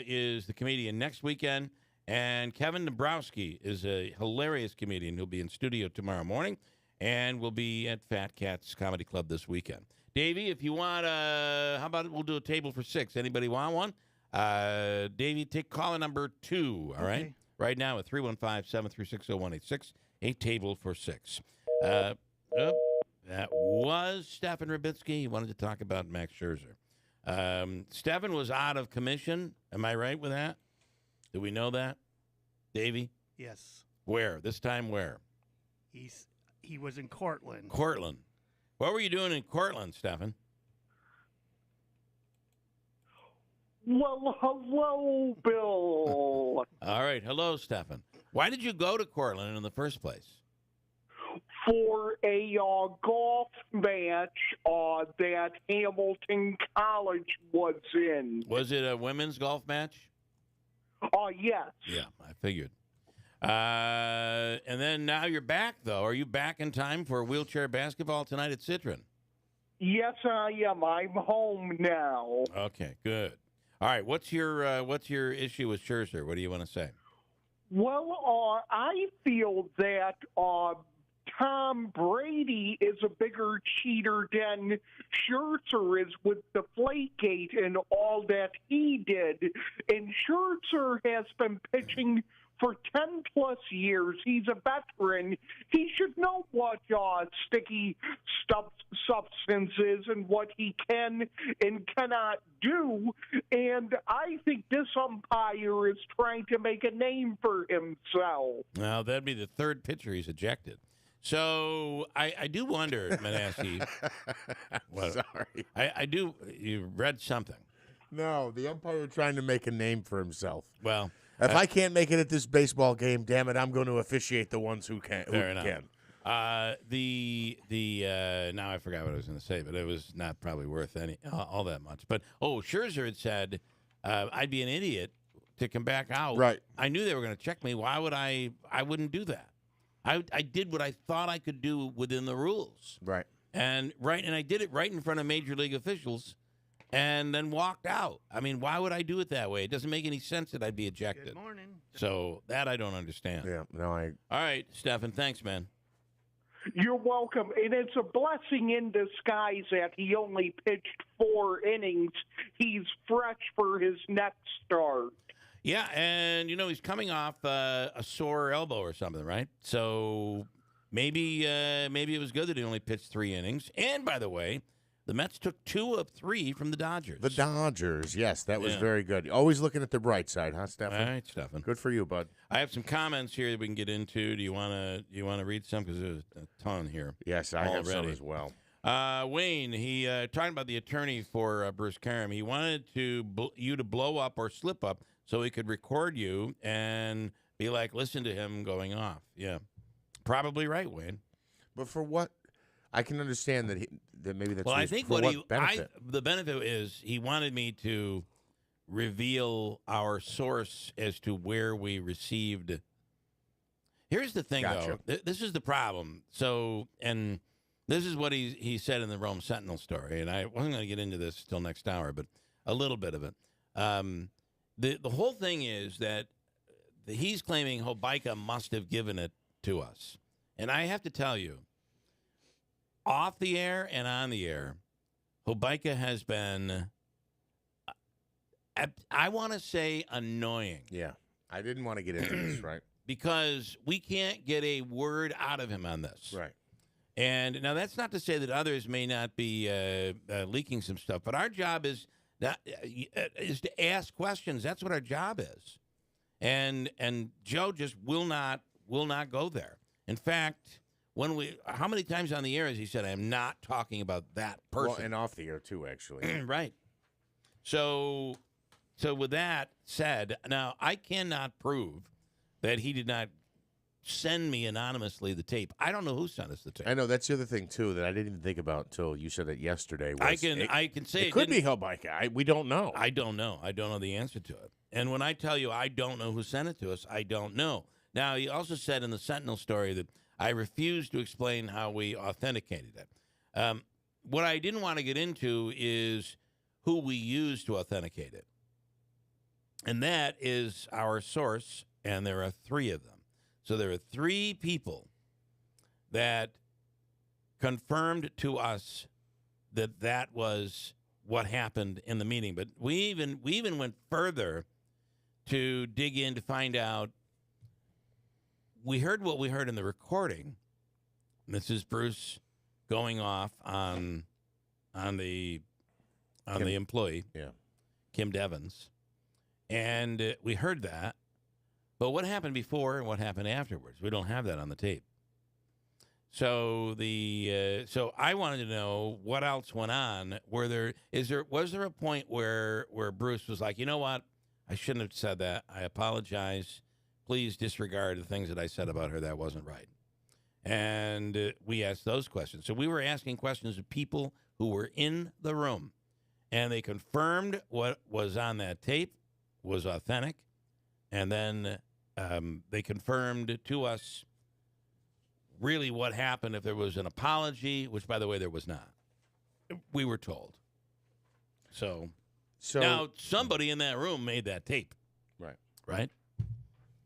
Speaker 14: is the comedian next weekend, and Kevin Dabrowski is a hilarious comedian who'll be in studio tomorrow morning and will be at Fat Cats Comedy Club this weekend. Davey, if you want, how about we'll do a table for 6? Anybody want one? Davey, take caller number 2, all right? Right now at 315-736-0186, a table for 6. That was Stefan Rabitsky. He wanted to talk about Max Scherzer. Stefan was out of commission. Am I right with that? Do we know that, Davey?
Speaker 19: Yes.
Speaker 14: Where? This time where?
Speaker 19: He was in Cortland.
Speaker 14: Cortland. What were you doing in Cortland, Stefan?
Speaker 20: Well, hello, Bill.
Speaker 14: All right. Hello, Stefan. Why did you go to Cortland in the first place?
Speaker 20: For a golf match that Hamilton College was in.
Speaker 14: Was it a women's golf match?
Speaker 20: Yes.
Speaker 14: Yeah, I figured. And then now you're back, though. Are you back in time for wheelchair basketball tonight at Citron?
Speaker 20: Yes, I am. I'm home now.
Speaker 14: Okay, good. All right, what's your issue with Scherzer? What do you want to say?
Speaker 20: Well, I feel that Tom Brady is a bigger cheater than Scherzer is with the Deflategate and all that he did. And Scherzer has been pitching for 10-plus years. He's a veteran. He should know what sticky substance is and what he can and cannot do. And I think this umpire is trying to make a name for himself.
Speaker 14: Now, that'd be the third pitcher he's ejected. So I do wonder, Manasseh.
Speaker 15: Sorry.
Speaker 14: I do. You read something.
Speaker 15: No, the umpire trying to make a name for himself.
Speaker 14: Well,
Speaker 15: if I can't make it at this baseball game, damn it, I'm going to officiate the ones who can.
Speaker 14: Fair enough. Now I forgot what I was going to say, but it was not probably worth all that much. But Scherzer had said I'd be an idiot to come back out.
Speaker 15: Right.
Speaker 14: I knew they were going to check me. Why would I wouldn't do that. I did what I thought I could do within the rules.
Speaker 15: Right.
Speaker 14: And I did it right in front of major league officials. And then walked out. I mean, why would I do it that way? It doesn't make any sense that I'd be ejected.
Speaker 19: Good morning.
Speaker 14: So that I don't understand.
Speaker 15: Yeah, no,
Speaker 14: All right, Stefan, thanks, man.
Speaker 20: You're welcome. And it's a blessing in disguise that he only pitched 4 innings. He's fresh for his next start.
Speaker 14: Yeah, and, he's coming off a sore elbow or something, right? So maybe it was good that he only pitched 3 innings. And, by the way, The Mets took 2 of 3 from the Dodgers.
Speaker 15: The Dodgers, yes, that was
Speaker 14: Yeah.
Speaker 15: very good. Always looking at the bright side, huh, Stefan?
Speaker 14: All right, Stefan.
Speaker 15: Good for you, bud.
Speaker 14: I have some comments here that we can get into. Do you want to read some? Because there's a ton here.
Speaker 15: Yes, I have some
Speaker 14: already.
Speaker 15: as well.
Speaker 14: Wayne, he talking about the attorney for Bruce Karam. He wanted you to blow up or slip up so he could record you and be like, listen to him going off. Yeah, probably right, Wayne.
Speaker 15: But for what? I can understand that maybe that's
Speaker 14: Well, I think
Speaker 15: for
Speaker 14: what
Speaker 15: benefit.
Speaker 14: the benefit is he wanted me to reveal our source as to where we received. Here's the thing,
Speaker 15: Gotcha.
Speaker 14: though. This is the problem. So, and this is what he said in the Rome Sentinel story, and I wasn't going to get into this till next hour, but a little bit of it. The whole thing is that he's claiming Hobeika must have given it to us, and I have to tell you, off the air and on the air, Hobeika has been, I want to say, annoying.
Speaker 15: Yeah, I didn't want to get into this, right?
Speaker 14: Because we can't get a word out of him on this.
Speaker 15: Right.
Speaker 14: And now that's not to say that others may not be leaking some stuff, but our job is to ask questions. That's what our job is. And Joe just will not go there. In fact, how many times on the air has he said, I am not talking about that person?
Speaker 15: Well, and off the air too, actually.
Speaker 14: Right. So with that said, now I cannot prove that he did not send me anonymously the tape. I don't know who sent us the tape.
Speaker 15: I know that's the other thing too that I didn't even think about until you said it yesterday.
Speaker 14: I can say
Speaker 15: it could be Hobeika. We don't know.
Speaker 14: I don't know. I don't know the answer to it. And when I tell you I don't know who sent it to us, I don't know. Now, he also said in the Sentinel story that I refused to explain how we authenticated it. What I didn't want to get into is who we used to authenticate it. And that is our source, and there are 3 of them. So there are 3 people that confirmed to us that was what happened in the meeting. But we even went further to dig in to find out. We heard what we heard in the recording. This is Bruce going off on the employee, Kim Devins, and we heard that. But what happened before and what happened afterwards? We don't have that on the tape. So so I wanted to know what else went on. Was there a point where Bruce was like, you know what, I shouldn't have said that. I apologize. Please disregard the things that I said about her. That wasn't right. And we asked those questions. So we were asking questions of people who were in the room, and they confirmed what was on that tape was authentic. And then they confirmed to us really what happened, if there was an apology, which, by the way, there was not. We were told. So now somebody in that room made that tape.
Speaker 15: Right.
Speaker 14: Right?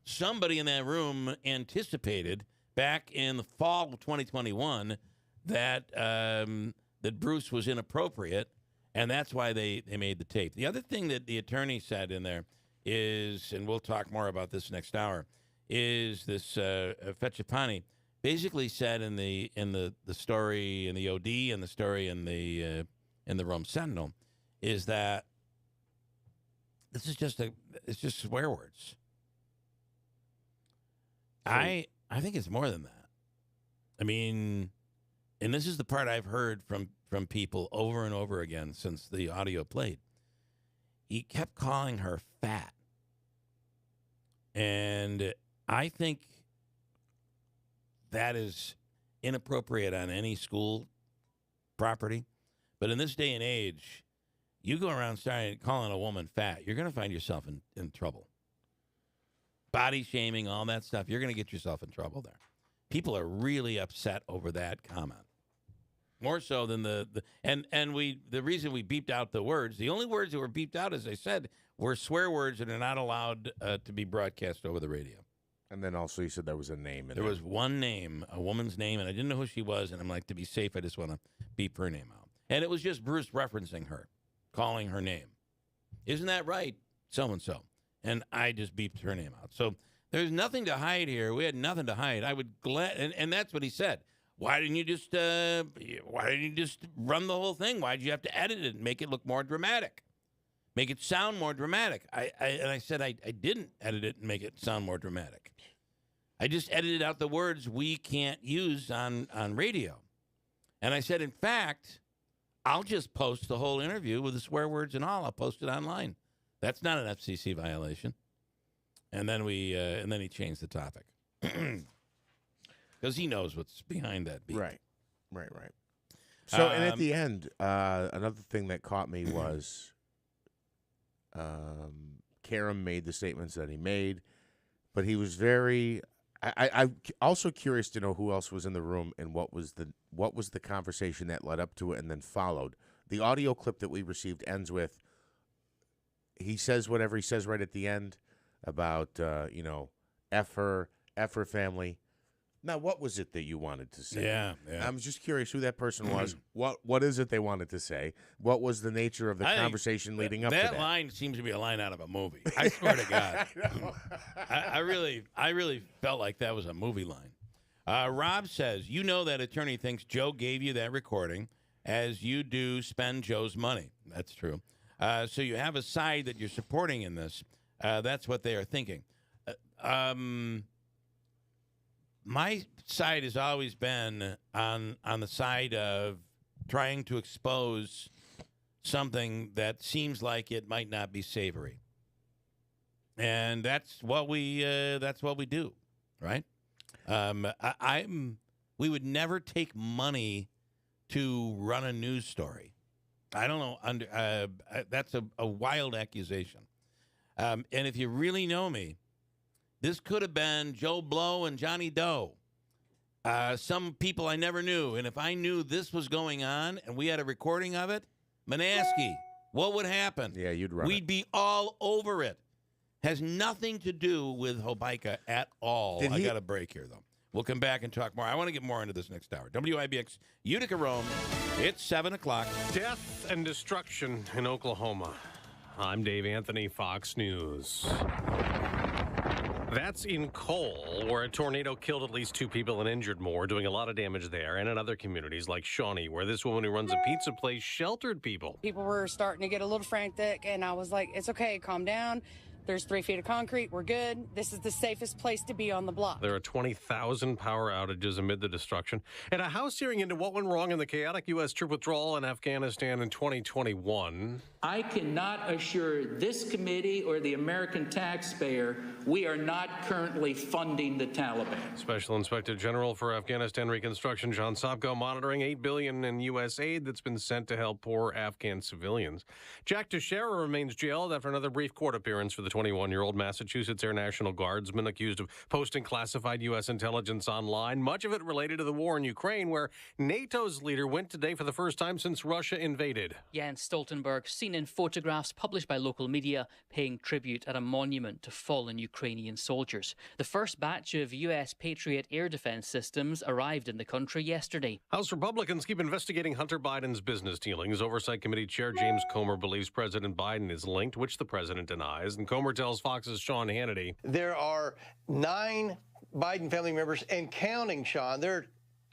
Speaker 14: Somebody in that room anticipated back in the fall of 2021 that that Bruce was inappropriate, and that's why they made the tape. The other thing that the attorney said in there is, and we'll talk more about this next hour, is this Fetchapani basically said in the story in the OD and the story in the Rome Sentinel is that this is it's just swear words. I think it's more than that. I mean, and this is the part I've heard from people over and over again since the audio played. He kept calling her fat. And I think that is inappropriate on any school property. But in this day and age, you go around calling a woman fat, you're going to find yourself in trouble. Body shaming, all that stuff, you're going to get yourself in trouble there. People are really upset over that comment. More so than the reason we beeped out the words, the only words that were beeped out, as I said, were swear words that are not allowed to be broadcast over the radio.
Speaker 15: And then also you said there was a name.
Speaker 14: There was one name, a woman's name, and I didn't know who she was, and I'm like, to be safe, I just want to beep her name out. And it was just Bruce referencing her, calling her name. Isn't that right? So-and-so. And I just beeped her name out. So there's nothing to hide here. We had nothing to hide. I would and that's what he said. Why didn't you just run the whole thing? Why did you have to edit it and make it look more dramatic? Make it sound more dramatic. I said I didn't edit it and make it sound more dramatic. I just edited out the words we can't use on radio. And I said, in fact, I'll just post the whole interview with the swear words and all. I'll post it online. That's not an FCC violation. And then he changed the topic. Because he knows what's behind that beat.
Speaker 15: Right. So, and at the end, another thing that caught me was Karam made the statements that he made, but he was very... I'm also curious to know who else was in the room and what was the conversation that led up to it and then followed. The audio clip that we received ends with, he says whatever he says right at the end about, F her family. Now, what was it that you wanted to say?
Speaker 14: Yeah.
Speaker 15: I'm just curious who that person was. What is it they wanted to say? What was the nature of the conversation leading up to that?
Speaker 14: That line seems to be a line out of a movie. I swear to God. I really felt like that was a movie line. Rob says, you know that attorney thinks Joe gave you that recording as you do spend Joe's money. That's true. So you have a side that you're supporting in this. That's what they are thinking. My side has always been on the side of trying to expose something that seems like it might not be savory, and that's what we do, right? We would never take money to run a news story. I don't know. That's a wild accusation, and if you really know me. This could have been Joe Blow and Johnny Doe, some people I never knew. And if I knew this was going on and we had a recording of it, Manaski, what would happen?
Speaker 15: Yeah, you'd run
Speaker 14: We'd be all over it. Has nothing to do with Hobica at all. I got a break here, though. We'll come back and talk more. I want to get more into this next hour. WIBX, Utica, Rome. It's 7 o'clock.
Speaker 21: Death and destruction in Oklahoma. I'm Dave Anthony, Fox News. That's in Cole, where a tornado killed at least 2 people and injured more, doing a lot of damage there, and in other communities like Shawnee, where this woman who runs a pizza place sheltered people.
Speaker 2: People were starting to get a little frantic, and I was like, it's okay, calm down. There's 3 feet of concrete. We're good. This is the safest place to be on the block.
Speaker 21: There are 20,000 power outages amid the destruction. And a House hearing into what went wrong in the chaotic U.S. troop withdrawal in Afghanistan in 2021.
Speaker 22: I cannot assure this committee or the American taxpayer we are not currently funding the Taliban.
Speaker 21: Special Inspector General for Afghanistan Reconstruction John Sopko monitoring $8 billion in U.S. aid that's been sent to help poor Afghan civilians. Jack Teixeira remains jailed after another brief court appearance for the 21-year-old Massachusetts Air National Guardsman accused of posting classified U.S. intelligence online, much of it related to the war in Ukraine, where NATO's leader went today for the first time since Russia invaded.
Speaker 23: Jens Stoltenberg, seen in photographs published by local media, paying tribute at a monument to fallen Ukrainian soldiers. The first batch of U.S. Patriot air defense systems arrived in the country yesterday.
Speaker 21: House Republicans keep investigating Hunter Biden's business dealings. Oversight Committee Chair James Comer believes President Biden is linked, which the president denies, and Comer tells Fox's Sean Hannity.
Speaker 24: There are 9 Biden family members and counting, Sean. There are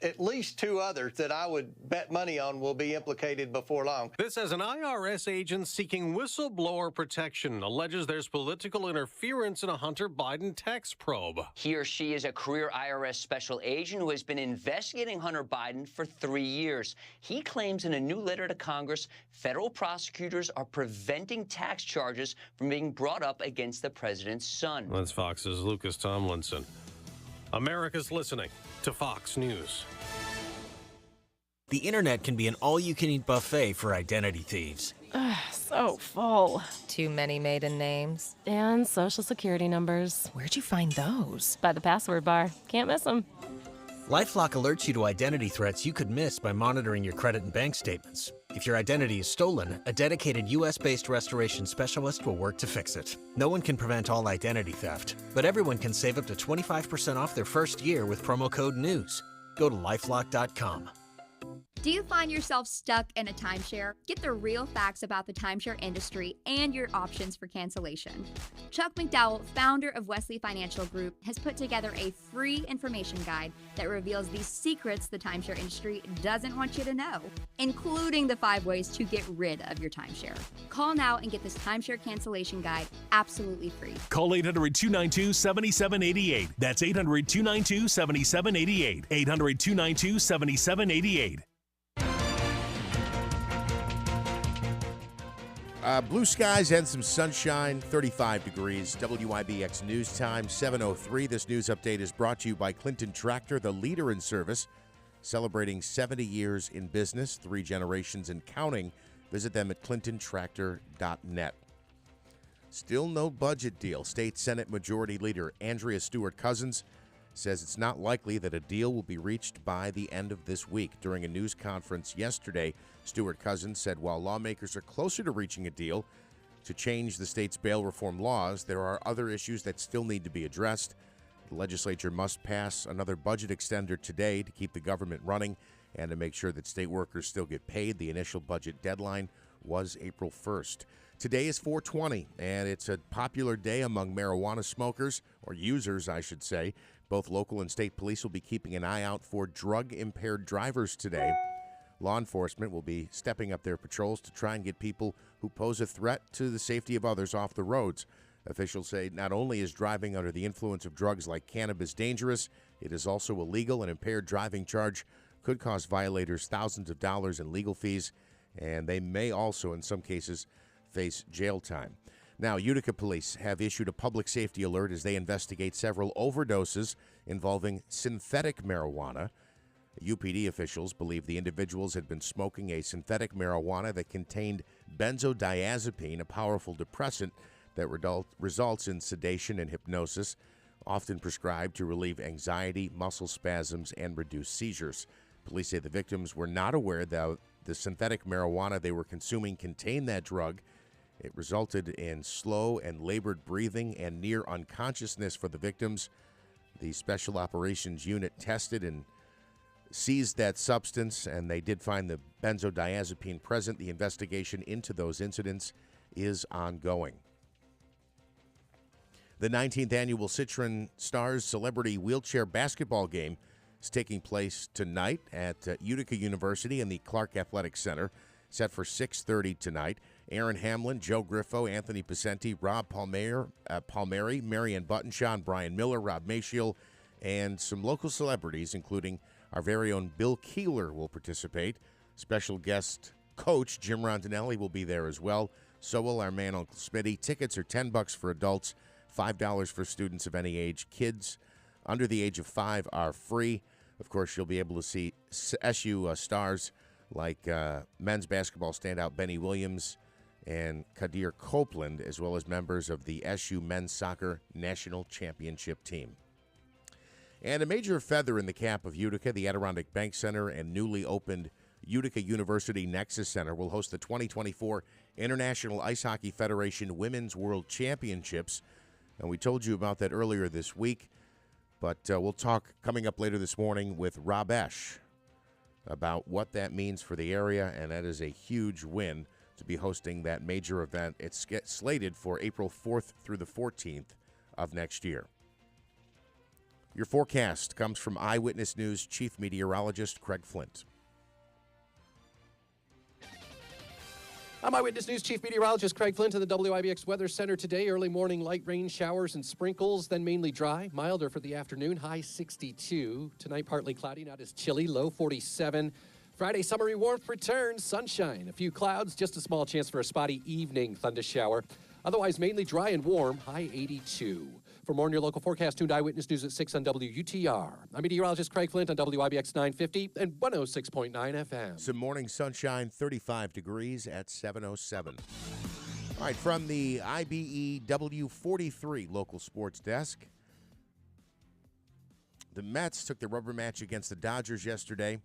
Speaker 24: at least 2 others that I would bet money on will be implicated before long.
Speaker 21: This as an IRS agent seeking whistleblower protection alleges there's political interference in a Hunter Biden tax probe.
Speaker 25: He or she is a career IRS special agent who has been investigating Hunter Biden for 3 years. He claims in a new letter to Congress, federal prosecutors are preventing tax charges from being brought up against the president's son.
Speaker 21: That's Fox's Lucas Tomlinson. America's listening to Fox News.
Speaker 26: The internet can be an all-you-can-eat buffet for identity thieves.
Speaker 27: So full.
Speaker 28: Too many maiden names.
Speaker 27: And social security numbers.
Speaker 28: Where'd you find those?
Speaker 27: By the password bar. Can't miss them.
Speaker 26: LifeLock alerts you to identity threats you could miss by monitoring your credit and bank statements. If your identity is stolen, a dedicated U.S.-based restoration specialist will work to fix it. No one can prevent all identity theft, but everyone can save up to 25% off their first year with promo code NEWS. Go to LifeLock.com.
Speaker 1: Do you find yourself stuck in a timeshare? Get the real facts about the timeshare industry and your options for cancellation. Chuck McDowell, founder of Wesley Financial Group, has put together a free information guide that reveals the secrets the timeshare industry doesn't want you to know, including the 5 ways to get rid of your timeshare. Call now and get this timeshare cancellation guide absolutely free.
Speaker 3: Call 800-292-7788. That's 800-292-7788. 800-292-7788.
Speaker 15: Blue skies and some sunshine, 35 degrees. WIBX News Time, 7:03. This news update is brought to you by Clinton Tractor, the leader in service, celebrating 70 years in business, 3 generations and counting. Visit them at clintontractor.net. Still no budget deal. State Senate Majority Leader Andrea Stewart-Cousins says it's not likely that a deal will be reached by the end of this week. During a news conference yesterday, Stewart-Cousins said while lawmakers are closer to reaching a deal to change the state's bail reform laws, there are other issues that still need to be addressed. The legislature must pass another budget extender today to keep the government running and to make sure that state workers still get paid. The initial budget deadline was April 1st. Today is 420, and it's a popular day among marijuana smokers, or users, I should say. Both local and state police will be keeping an eye out for drug-impaired drivers today. Law enforcement will be stepping up their patrols to try and get people who pose a threat to the safety of others off the roads. Officials say not only is driving under the influence of drugs like cannabis dangerous, it is also illegal. An impaired driving charge could cost violators thousands of dollars in legal fees, and they may also, in some cases, face jail time. Now, Utica police have issued a public safety alert as they investigate several overdoses involving synthetic marijuana. UPD officials believe the individuals had been smoking a synthetic marijuana that contained benzodiazepine, a powerful depressant that results in sedation and hypnosis, often prescribed to relieve anxiety, muscle spasms, and reduce seizures. Police say the victims were not aware that the synthetic marijuana they were consuming contained that drug. It resulted in slow and labored breathing and near unconsciousness for the victims. The Special Operations Unit tested and seized that substance, and they did find the benzodiazepine present. The investigation into those incidents is ongoing. The 19th annual Citron Stars Celebrity Wheelchair Basketball Game is taking place tonight at Utica University and the Clark Athletic Center, set for 6:30 tonight. Aaron Hamlin, Joe Griffo, Anthony Pacenti, Rob Palmieri, Marianne Buttonshaw, Brian Miller, Rob Maciel, and some local celebrities, including our very own Bill Keeler, will participate. Special guest coach Jim Rondinelli will be there as well. So will our man Uncle Smitty. Tickets are $10 for adults, $5 for students of any age. Kids under the age of 5 are free. Of course, you'll be able to see SU stars like men's basketball standout Benny Williams and Kadir Copeland, as well as members of the SU men's soccer national championship team. And a major feather in the cap of Utica, the Adirondack Bank Center and newly opened Utica University Nexus Center will host the 2024 International Ice Hockey Federation Women's World Championships. And we told you about that earlier this week, but we'll talk coming up later this morning with Rob Esch about what that means for the area, and that is a huge win to be hosting that major event. It's slated for April 4th through the 14th of next year. Your forecast comes from Eyewitness News Chief Meteorologist Craig Flint.
Speaker 4: I'm Eyewitness News Chief Meteorologist Craig Flint in the WIBX Weather Center today. Early morning light rain showers and sprinkles, then mainly dry. Milder for the afternoon, high 62. Tonight partly cloudy, not as chilly, low 47. Friday, summery warmth returns, sunshine. A few clouds, just a small chance for a spotty evening thunder shower. Otherwise, mainly dry and warm, high 82. For more on your local forecast, tuned Eyewitness News at 6 on WUTR. I'm meteorologist Craig Flint on WIBX 950 and 106.9 FM.
Speaker 15: Some morning sunshine, 35 degrees at 7:07. All right, from the IBEW 43 local sports desk, the Mets took the rubber match against the Dodgers yesterday.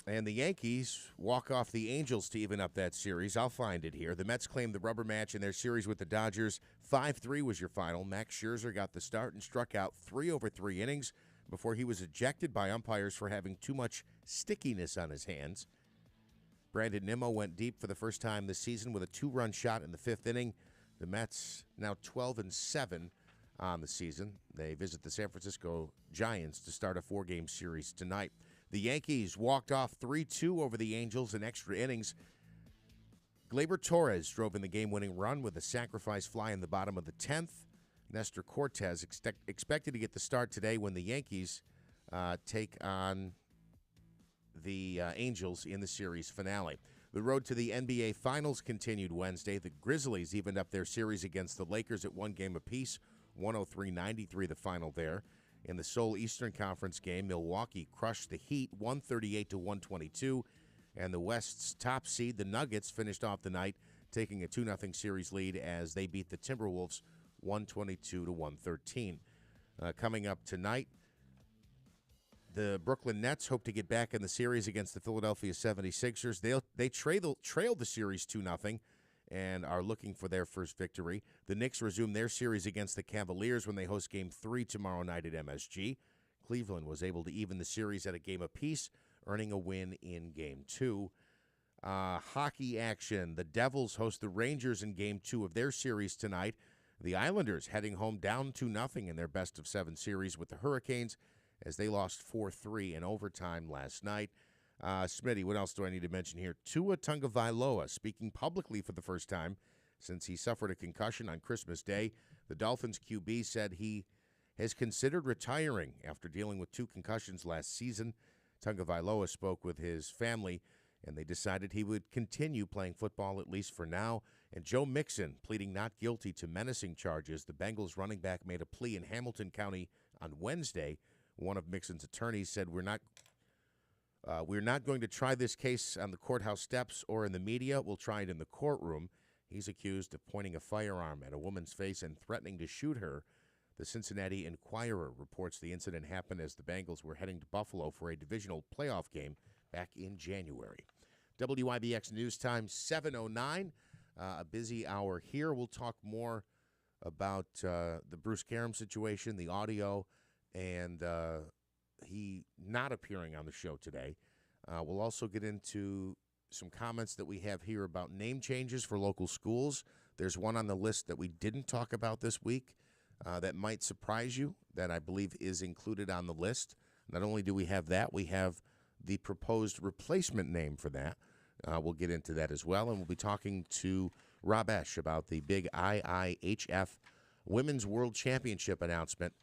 Speaker 15: And the Yankees walk off the Angels to even up that series. I'll find it here. The Mets claimed the rubber match in their series with the Dodgers. 5-3 was your final. Max Scherzer got the start and struck out 3 over 3 innings before he was ejected by umpires for having too much stickiness on his hands. Brandon Nimmo went deep for the first time this season with a 2-run shot in the 5th inning. The Mets now 12-7 on the season. They visit the San Francisco Giants to start a 4-game series tonight. The Yankees walked off 3-2 over the Angels in extra innings. Gleyber Torres drove in the game-winning run with a sacrifice fly in the bottom of the 10th. Nestor Cortez expected to get the start today when the Yankees take on the Angels in the series finale. The road to the NBA Finals continued Wednesday. The Grizzlies evened up their series against the Lakers at 1 game apiece, 103-93 the final there. In the Seoul Eastern Conference game, Milwaukee crushed the Heat 138-122, and the West's top seed, the Nuggets, finished off the night taking a 2-0 series lead as they beat the Timberwolves 122-113. Coming up tonight, the Brooklyn Nets hope to get back in the series against the Philadelphia 76ers. They trailed the series 2-0 and are looking for their first victory. The Knicks resume their series against the Cavaliers when they host Game 3 tomorrow night at MSG. Cleveland was able to even the series at a game apiece, earning a win in Game 2. Hockey action. The Devils host the Rangers in Game 2 of their series tonight. The Islanders heading home down 2-0 in their best-of-7 series with the Hurricanes as they lost 4-3 in overtime last night. Smitty, what else do I need to mention here? Tua Tagovailoa speaking publicly for the first time since he suffered a concussion on Christmas Day. The Dolphins QB said he has considered retiring after dealing with 2 concussions last season. Tagovailoa spoke with his family, and they decided he would continue playing football at least for now. And Joe Mixon pleading not guilty to menacing charges. The Bengals running back made a plea in Hamilton County on Wednesday. One of Mixon's attorneys said, we're not going to try this case on the courthouse steps or in the media. We'll try it in the courtroom. He's accused of pointing a firearm at a woman's face and threatening to shoot her. The Cincinnati Enquirer reports the incident happened as the Bengals were heading to Buffalo for a divisional playoff game back in January. WIBX News Time, 7:09. A busy hour here. We'll talk more about the Bruce Karam situation, the audio, and he not appearing on the show today. We'll also get into some comments that we have here about name changes for local schools. There's one on the list that we didn't talk about this week that might surprise you, that I believe is included on the list. Not only do we have that, we have the proposed replacement name for that. We'll get into that as well, and we'll be talking to Rob Esch about the big IIHF Women's World Championship announcement.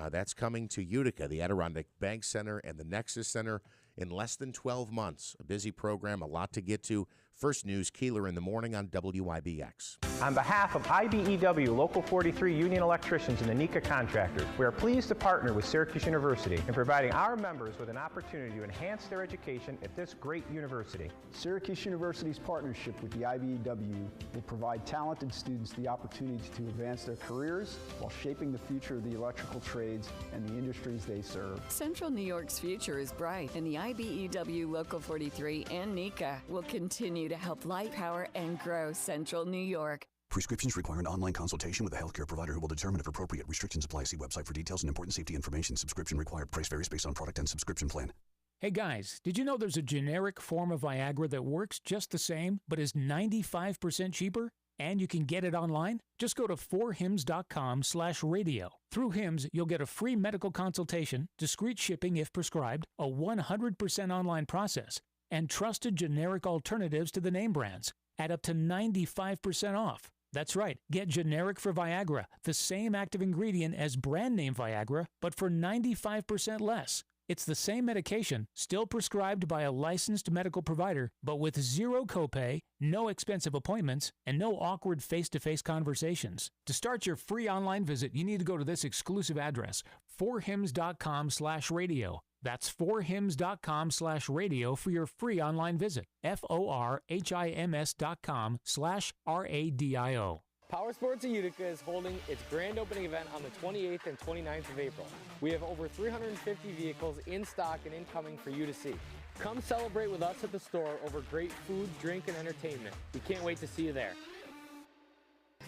Speaker 15: That's coming to Utica, the Adirondack Bank Center and the Nexus Center in less than 12 months. A busy program, a lot to get to. First News, Keeler in the morning on WIBX.
Speaker 3: On behalf of IBEW Local 43 Union Electricians and the NECA Contractors, we are pleased to partner with Syracuse University in providing our members with an opportunity to enhance their education at this great university.
Speaker 5: Syracuse University's partnership with the IBEW will provide talented students the opportunity to advance their careers while shaping the future of the electrical trades and the industries they serve.
Speaker 6: Central New York's future is bright, and the IBEW Local 43 and NECA will continue to help light, power, and grow Central New York.
Speaker 7: Prescriptions require an online consultation with a healthcare provider who will determine if appropriate. Restrictions apply. See website for details and important safety information. Subscription required. Price varies based on product and subscription plan.
Speaker 8: Hey guys, did you know there's a generic form of Viagra that works just the same, but is 95% cheaper? And you can get it online? Just go to 4hims.com/radio. Through Hims, you'll get a free medical consultation, discreet shipping if prescribed, a 100% online process, and trusted generic alternatives to the name brands at up to 95% off. That's right, get generic for Viagra, the same active ingredient as brand name Viagra, but for 95% less. It's the same medication, still prescribed by a licensed medical provider, but with zero copay, no expensive appointments, and no awkward face-to-face conversations. To start your free online visit, you need to go to this exclusive address, 4hims.com/radio. That's 4hims.com/radio for your free online visit. FORHIMS.com/RADIO.
Speaker 9: Power Sports of Utica is holding its grand opening event on the 28th and 29th of April. We have over 350 vehicles in stock and incoming for you to see. Come celebrate with us at the store over great food, drink, and entertainment. We can't wait to see you there.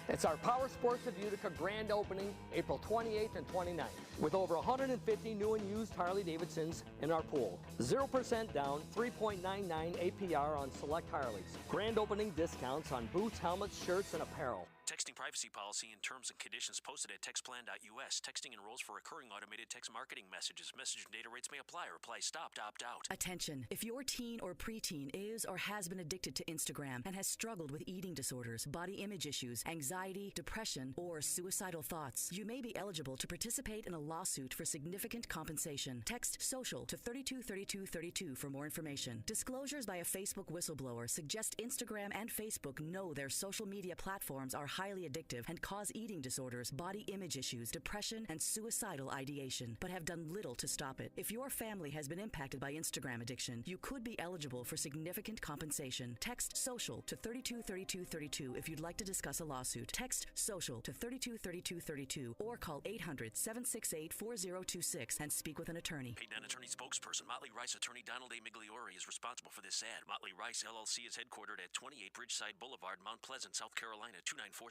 Speaker 10: It's our Power Sports of Utica grand opening April 28th and 29th with over 150 new and used Harley-Davidsons in our pool. 0% down, 3.99 APR on select Harleys. Grand opening discounts on boots, helmets, shirts, and apparel.
Speaker 11: Texting privacy policy and terms and conditions posted at textplan.us. Texting enrolls for recurring automated text marketing messages. Message and data rates may apply. Reply stopped, opt out.
Speaker 12: Attention. If your teen or preteen is or has been addicted to Instagram and has struggled with eating disorders, body image issues, anxiety, depression, or suicidal thoughts, you may be eligible to participate in a lawsuit for significant compensation. Text SOCIAL to 323232 for more information. Disclosures by a Facebook whistleblower suggest Instagram and Facebook know their social media platforms are highly addictive and cause eating disorders, body image issues, depression, and suicidal ideation, but have done little to stop it. If your family has been impacted by Instagram addiction, you could be eligible for significant compensation. Text SOCIAL to 323232 if you'd like to discuss a lawsuit. Text SOCIAL to 323232 or call 800-768-4026 and speak with an attorney.
Speaker 11: Paid non-attorney spokesperson Motley Rice attorney Donald A. Migliore is responsible for this ad. Motley Rice LLC is headquartered at 28 Bridgeside Boulevard, Mount Pleasant, South Carolina 29464.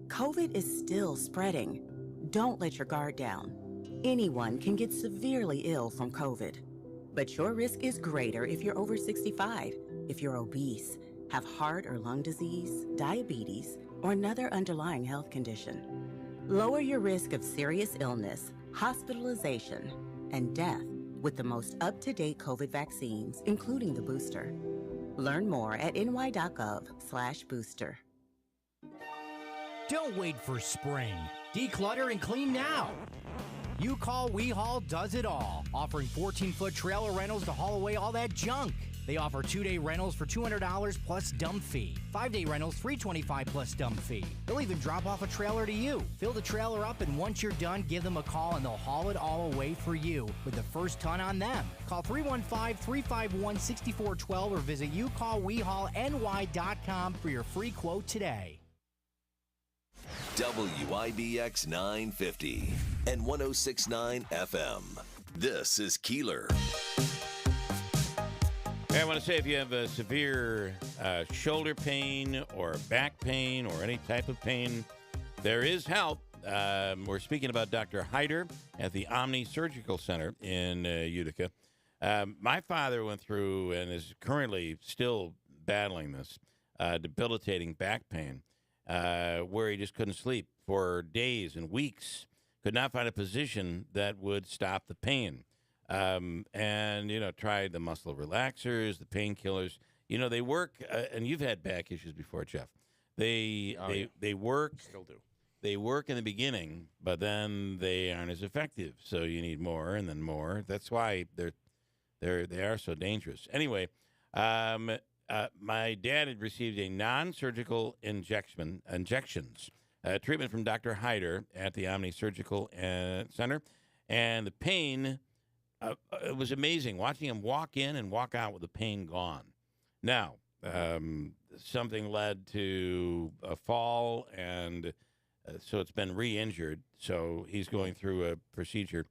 Speaker 13: COVID is still spreading. Don't let your guard down. Anyone can get severely ill from COVID. But your risk is greater if you're over 65, if you're obese, have heart or lung disease, diabetes, or another underlying health condition. Lower your risk of serious illness, hospitalization, and death with the most up-to-date COVID vaccines, including the booster. Learn more at ny.gov/booster.
Speaker 16: Don't wait for spring. Declutter and clean now. You Call, We Haul does it all, offering 14-foot trailer rentals to haul away all that junk. They offer 2-day rentals for $200 plus dump fee. 5-day rentals, $325 plus dump fee. They'll even drop off a trailer to you. Fill the trailer up, and once you're done, give them a call, and they'll haul it all away for you with the first ton on them. Call 315-351-6412 or visit YouCallWeHaulNY.com for your free quote today.
Speaker 17: WIBX 950 and 106.9 FM. This is Keeler.
Speaker 14: Hey, I want to say if you have a severe shoulder pain or back pain or any type of pain, there is help. We're speaking about Dr. Hyder at the Omni Surgical Center in Utica. My father went through and is currently still battling this debilitating back pain. Where he just couldn't sleep for days and weeks, could not find a position that would stop the pain. And, tried the muscle relaxers, the painkillers. They work, and you've had back issues before, Jeff. They work.
Speaker 15: Still do.
Speaker 14: They work in the beginning, but then they aren't as effective. So you need more and then more. That's why they are so dangerous. Anyway, my dad had received a non-surgical injections treatment from Dr. Hyder at the Omni Surgical Center, and the pain it was amazing watching him walk in and walk out with the pain gone. Now, something led to a fall, and so it's been re-injured. So he's going through a procedure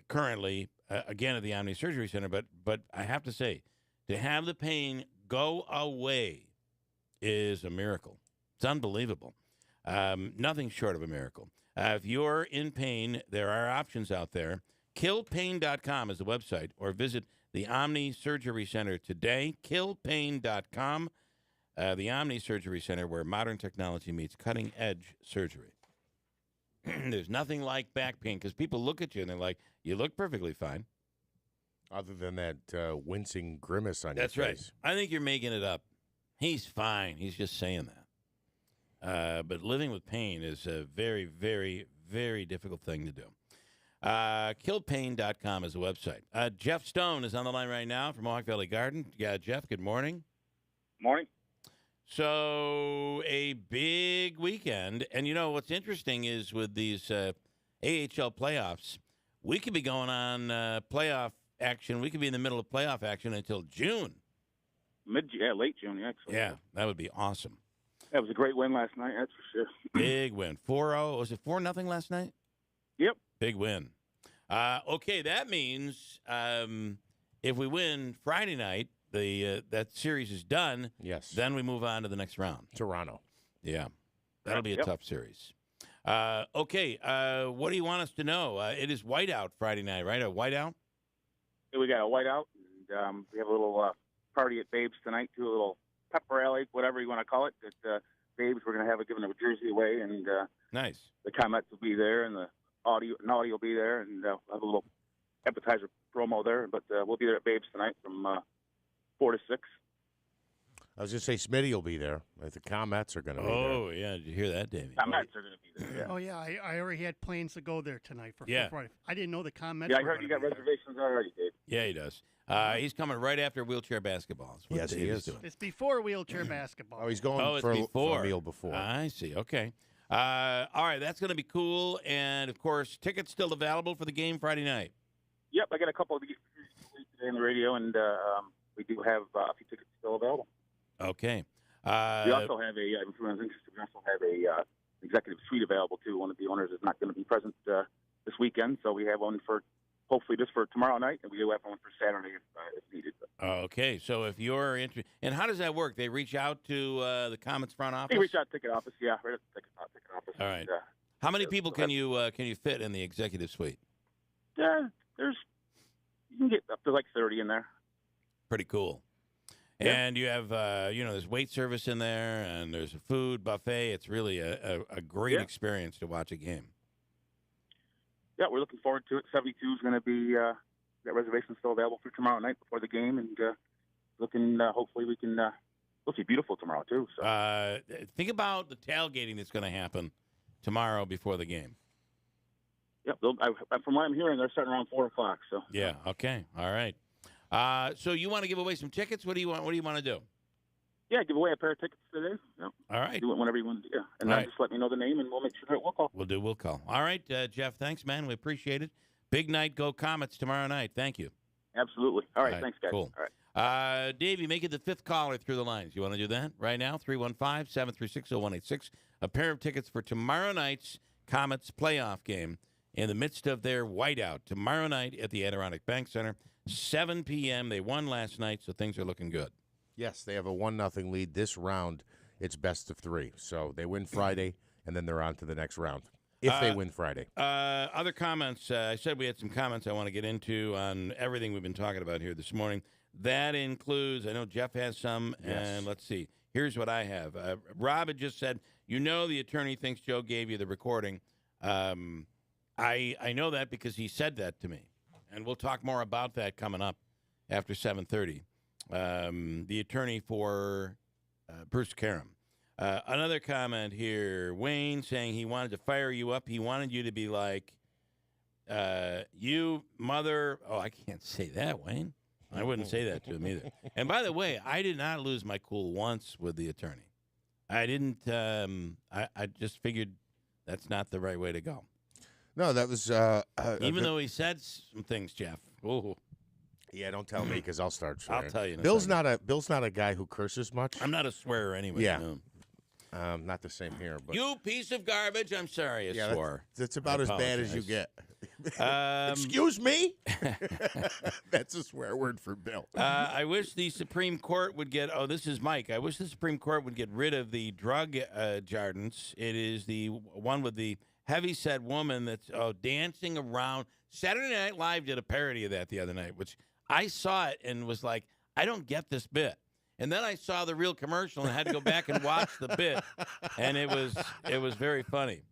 Speaker 14: currently again at the Omni Surgery Center. But I have to say, to have the pain go away is a miracle. It's unbelievable. Nothing short of a miracle. If you're in pain, there are options out there. KillPain.com is the website, or visit the Omni Surgery Center today. KillPain.com, the Omni Surgery Center, where modern technology meets cutting-edge surgery. There's nothing like back pain, because people look at you and they're like, you look perfectly fine.
Speaker 15: Other than that wincing grimace on
Speaker 14: That's
Speaker 15: your
Speaker 14: right.
Speaker 15: face.
Speaker 14: I think you're making it up. He's fine. He's just saying that. But living with pain is a very, very, very difficult thing to do. KillPain.com is the website. Jeff Stone is on the line right now from Mohawk Valley Garden. Yeah, Jeff, good morning.
Speaker 18: Morning.
Speaker 14: So, a big weekend. And what's interesting is with these AHL playoffs, we could be going on playoff action. We could be in the middle of playoff action until June.
Speaker 18: Late June, actually.
Speaker 14: Yeah, that would be awesome.
Speaker 18: That was a great win last night, that's for sure.
Speaker 14: Big win. 4-0. Was it 4-0 last night?
Speaker 18: Yep.
Speaker 14: Big win. Okay, that means if we win Friday night, that series is done, then we move on to the next round.
Speaker 15: Toronto.
Speaker 14: Yeah. That'll be a tough series. Okay. What do you want us to know? It is whiteout Friday night, right? A whiteout?
Speaker 18: Yeah, we got a whiteout. And, we have a little party at Babe's tonight, too, a little pepper rally, whatever you want to call it. At Babe's, we're going to have a giving a jersey away, and
Speaker 14: nice.
Speaker 18: The Comets will be there, and the audio will be there, and we'll have a little appetizer promo there. But we'll be there at Babe's tonight from 4 to 6.
Speaker 15: I was going to say Smitty will be there. The Comets are going to be there.
Speaker 14: Oh, yeah. Did you hear that, Davey?
Speaker 18: Comets are going to be there, yeah.
Speaker 2: Oh, yeah. I already had plans to go there tonight for Friday. I didn't know the Comets
Speaker 18: Yeah, I
Speaker 2: were
Speaker 18: heard you
Speaker 2: gonna
Speaker 18: got
Speaker 2: be there.
Speaker 18: reservations already, Dave.
Speaker 14: Yeah, he does. He's coming right after wheelchair basketball. That's what
Speaker 15: Yes, he
Speaker 14: Dave
Speaker 15: is.
Speaker 14: doing.
Speaker 2: It's before wheelchair basketball.
Speaker 15: Oh, he's going
Speaker 14: it's
Speaker 15: for a
Speaker 14: before.
Speaker 15: meal before.
Speaker 14: I see. Okay. All right. That's going to be cool. And, of course, tickets still available for the game Friday night.
Speaker 18: Yep, I got a couple of these today on the radio, and we do have a few tickets still available.
Speaker 14: Okay.
Speaker 18: We also have if anyone's interested, we also have a executive suite available too. One of the owners is not going to be present this weekend, so we have one for hopefully just for tomorrow night, and we do have one for Saturday if needed.
Speaker 14: Okay. So if you're interested, and how does that work? They reach out to the Comets front office?
Speaker 18: They reach out to ticket office, yeah, right at the ticket office.
Speaker 14: All right.
Speaker 18: And,
Speaker 14: how many people can you fit in the executive suite?
Speaker 18: you can get up to like 30 in there.
Speaker 14: Pretty cool.
Speaker 18: Yeah.
Speaker 14: And you have, there's wait service in there, and there's a food buffet. It's really a great experience to watch a game.
Speaker 18: Yeah, we're looking forward to it. 72 is going to be got reservations still available for tomorrow night before the game, and looking hopefully we can. It'll be beautiful tomorrow too. So.
Speaker 14: Think about the tailgating that's going to happen tomorrow before the game.
Speaker 18: Yep. From what I'm hearing, they're starting around 4 o'clock. So.
Speaker 14: Yeah. Okay. All right. So you want to give away some tickets? What do you want? What do you want to do?
Speaker 18: Yeah, give away a pair of tickets today. Yep.
Speaker 14: All right.
Speaker 18: Do it whenever you want to. Yeah, and
Speaker 14: All
Speaker 18: then just let me know the name, and we'll make sure we'll call.
Speaker 14: We'll call. All right, Jeff. Thanks, man. We appreciate it. Big night. Go Comets tomorrow night. Thank you.
Speaker 18: Absolutely. All right. Thanks, guys.
Speaker 14: Cool.
Speaker 18: All right.
Speaker 14: Davey, make it the fifth caller through the lines. You want to do that right now? 315-736-0186. A pair of tickets for tomorrow night's Comets playoff game in the midst of their whiteout tomorrow night at the Adirondack Bank Center, 7 p.m. They won last night, so things are looking good.
Speaker 15: Yes, they have a 1-0 lead. This round, it's best of 3. So they win Friday, and then they're on to the next round, if they win Friday.
Speaker 14: Other comments. I said we had some comments I want to get into on everything we've been talking about here this morning. That includes, I know Jeff has some, and let's see. Here's what I have. Rob had just said, the attorney thinks Joe gave you the recording. I know that because he said that to me, and we'll talk more about that coming up after 7:30. The attorney for Bruce Karam. Another comment here. Wayne saying he wanted to fire you up. He wanted you to be like, you mother. Oh, I can't say that, Wayne. I wouldn't say that to him either. And by the way, I did not lose my cool once with the attorney. I didn't. I just figured that's not the right way to go.
Speaker 15: No, that was
Speaker 14: even though he said some things, Jeff. Ooh.
Speaker 15: Yeah, don't tell me because I'll start swearing.
Speaker 14: I'll tell you.
Speaker 15: Bill's not a guy who curses much.
Speaker 14: I'm not a swearer anyway.
Speaker 15: Yeah,
Speaker 14: no.
Speaker 15: not the same here. But
Speaker 14: you piece of garbage. I'm sorry, I swore.
Speaker 15: That's about as bad as you get.
Speaker 14: Excuse
Speaker 15: me. That's a swear word for Bill.
Speaker 14: I wish the Supreme Court would get. Oh, this is Mike. I wish the Supreme Court would get rid of the drug jardins. It is the one with the heavy-set woman that's dancing around. Saturday Night Live did a parody of that the other night, which I saw it and was like, I don't get this bit. And then I saw the real commercial and had to go back and watch the bit, and it was very funny.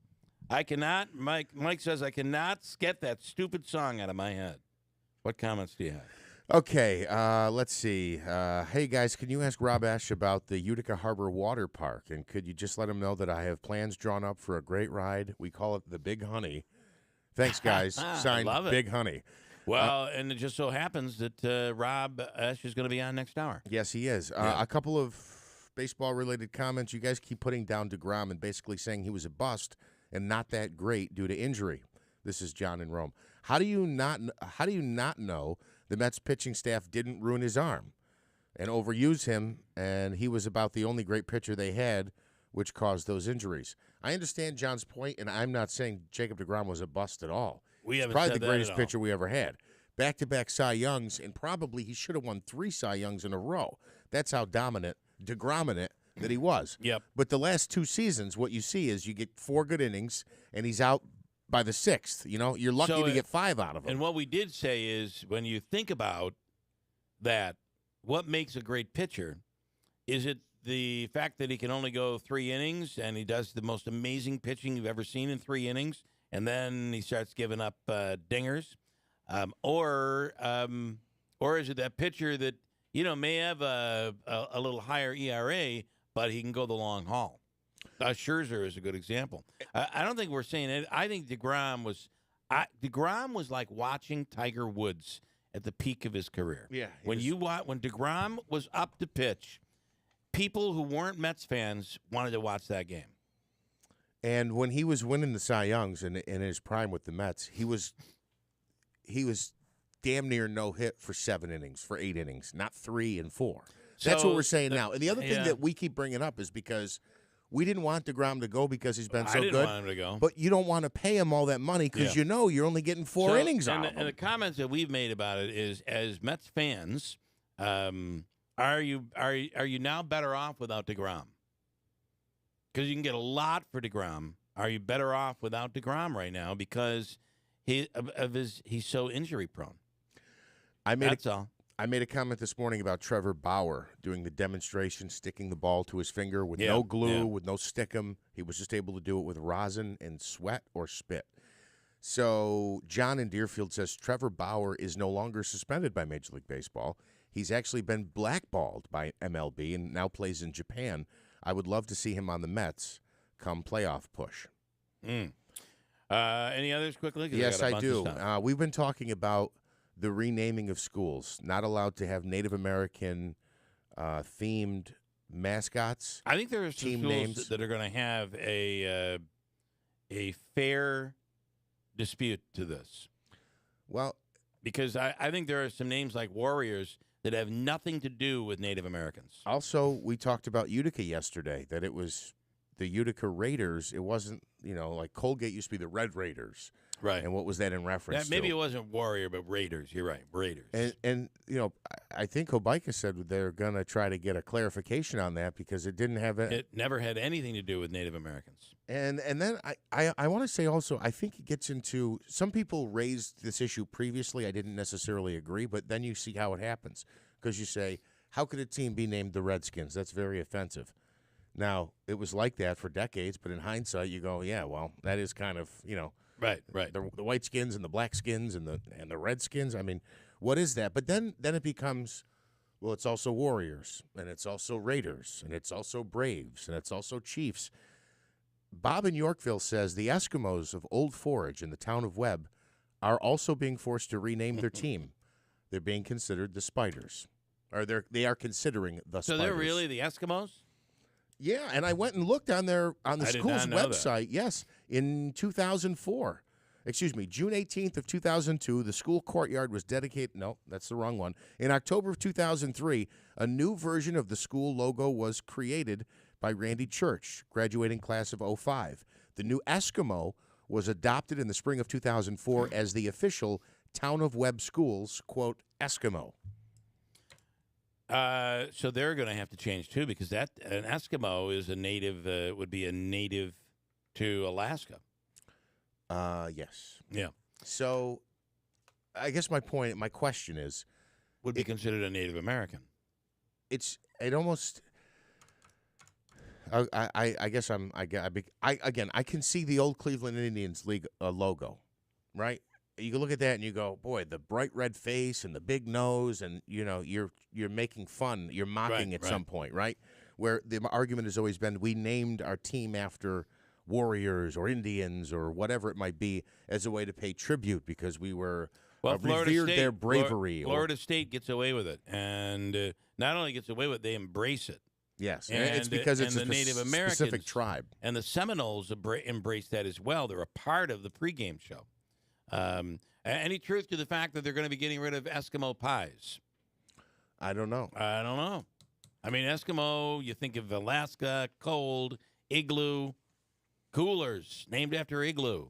Speaker 14: I cannot. Mike says I cannot get that stupid song out of my head. What comments do you have?
Speaker 15: Okay, let's see. Hey, guys, can you ask Rob Ash about the Utica Harbor Water Park? And could you just let him know that I have plans drawn up for a great ride? We call it the Big Honey. Thanks, guys. Signed,
Speaker 14: love it.
Speaker 15: Big Honey.
Speaker 14: Well, and it just so happens that Rob Ash is going to be on next hour.
Speaker 15: Yes, he is. A couple of baseball-related comments. You guys keep putting down DeGrom and basically saying he was a bust and not that great due to injury. This is John in Rome. How do you not know the Mets pitching staff didn't ruin his arm and overuse him, and he was about the only great pitcher they had, which caused those injuries? I understand John's point, and I'm not saying Jacob DeGrom was a bust at all.
Speaker 14: We
Speaker 15: He's
Speaker 14: haven't
Speaker 15: probably
Speaker 14: said
Speaker 15: the
Speaker 14: that
Speaker 15: greatest
Speaker 14: at all.
Speaker 15: pitcher we ever had. back-to-back Cy Youngs, and probably he should have won 3 Cy Youngs in a row. That's how dominant, DeGrominant that he was.
Speaker 14: Yep.
Speaker 15: But the last 2 seasons, what you see is you get 4 good innings, and he's out by the 6th. You know, you're lucky to get 5 out of him.
Speaker 14: And what we did say is, when you think about that, what makes a great pitcher? Is it the fact that he can only go 3 innings and he does the most amazing pitching you've ever seen in 3 innings, and then he starts giving up dingers? Or is it that pitcher that, may have a little higher ERA, but he can go the long haul? Scherzer is a good example. I don't think we're saying it. I think DeGrom was like watching Tiger Woods at the peak of his career.
Speaker 15: Yeah.
Speaker 14: When DeGrom was up to pitch, people who weren't Mets fans wanted to watch that game.
Speaker 15: And when he was winning the Cy Youngs in his prime with the Mets, he was damn near no hit for 7 innings, for 8 innings, not 3 and 4. That's what we're saying now. And the other thing that we keep bringing up is because we didn't want DeGrom to go because he's been so
Speaker 14: I didn't
Speaker 15: good.
Speaker 14: want him to go.
Speaker 15: But you don't want to pay him all that money because you're only getting 4 innings out of him.
Speaker 14: And the comments that we've made about it is, as Mets fans, are you now better off without DeGrom? Because you can get a lot for DeGrom. Are you better off without DeGrom right now because he's so injury prone? That's all.
Speaker 15: I made a comment this morning about Trevor Bauer doing the demonstration, sticking the ball to his finger with no glue, with no stickum. He was just able to do it with rosin and sweat or spit. So John in Deerfield says Trevor Bauer is no longer suspended by Major League Baseball. He's actually been blackballed by MLB and now plays in Japan. I would love to see him on the Mets come playoff push.
Speaker 14: Any others quickly?
Speaker 15: Yes, I do. We've been talking about the renaming of schools, not allowed to have Native American themed mascots.
Speaker 14: I think there are some
Speaker 15: team
Speaker 14: schools
Speaker 15: names
Speaker 14: that are going to have a fair dispute to this.
Speaker 15: Well,
Speaker 14: because I think there are some names like Warriors that have nothing to do with Native Americans.
Speaker 15: Also, we talked about Utica yesterday, that it was the Utica Raiders. It wasn't, like Colgate used to be the Red Raiders.
Speaker 14: Right.
Speaker 15: And what was that in reference to?
Speaker 14: Maybe it wasn't Warrior, but Raiders. You're right, Raiders.
Speaker 15: And I think Hobica said they're going to try to get a clarification on that because it didn't have
Speaker 14: It never had anything to do with Native Americans.
Speaker 15: And then I want to say also, I think it gets into, some people raised this issue previously. I didn't necessarily agree, but then you see how it happens. Because you say, how could a team be named the Redskins? That's very offensive. Now, it was like that for decades, but in hindsight, you go, yeah, well, that is kind of,
Speaker 14: Right.
Speaker 15: The white skins and the black skins and the red skins. I mean, what is that? But then it becomes, well, it's also Warriors, and it's also Raiders, and it's also Braves, and it's also Chiefs. Bob in Yorkville says the Eskimos of Old Forge in the town of Webb are also being forced to rename their team. They're being considered the Spiders. Or they are considering the Spiders.
Speaker 14: So they're really the Eskimos?
Speaker 15: Yeah, and I went and looked on the school's website.
Speaker 14: That.
Speaker 15: Yes, in 2004. Excuse me, June 18th of 2002, the school courtyard was dedicated. No, that's the wrong one. In October of 2003, a new version of the school logo was created by Randy Church, graduating class of 05. The new Eskimo was adopted in the spring of 2004 as the official Town of Webb Schools, quote, Eskimo.
Speaker 14: So they're going to have to change, too, because an Eskimo is a native, would be a native to Alaska.
Speaker 15: Yes.
Speaker 14: Yeah.
Speaker 15: So I guess my question is.
Speaker 14: Would be considered a Native American.
Speaker 15: I guess I can see the old Cleveland Indians League logo, right? You can look at that and you go, boy, the bright red face and the big nose, and you're making fun, you're mocking at some point, right? Where the argument has always been, we named our team after Warriors or Indians or whatever it might be as a way to pay tribute because we were revered their bravery.
Speaker 14: Florida State gets away with it, and not only gets away with it, they embrace it.
Speaker 15: Yes, and it's because it's
Speaker 14: the Native Americans,
Speaker 15: specific tribe.
Speaker 14: And the Seminoles embrace that as well. They're a part of the pregame show. Any truth to the fact that they're going to be getting rid of Eskimo pies?
Speaker 15: I don't know.
Speaker 14: I mean, Eskimo, you think of Alaska, cold, igloo, coolers named after igloo,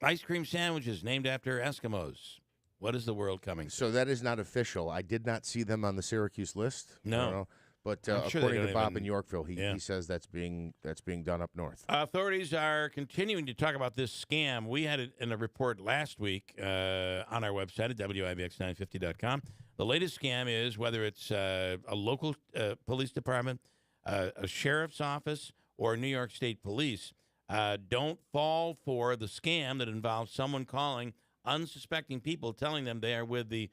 Speaker 14: ice cream sandwiches named after Eskimos. What is the world coming to?
Speaker 15: So that is not official. I did not see them on the Syracuse list.
Speaker 14: No.
Speaker 15: I don't know. But
Speaker 14: I'm sure
Speaker 15: according
Speaker 14: they
Speaker 15: to
Speaker 14: don't
Speaker 15: Bob
Speaker 14: even-
Speaker 15: in Yorkville, he
Speaker 14: Yeah.
Speaker 15: says that's being done up north.
Speaker 14: Authorities are continuing to talk about this scam. We had it in a report last week on our website at WIBX950.com. The latest scam is whether it's a local police department, a sheriff's office, or New York State Police. Don't fall for the scam that involves someone calling unsuspecting people, telling them they are with the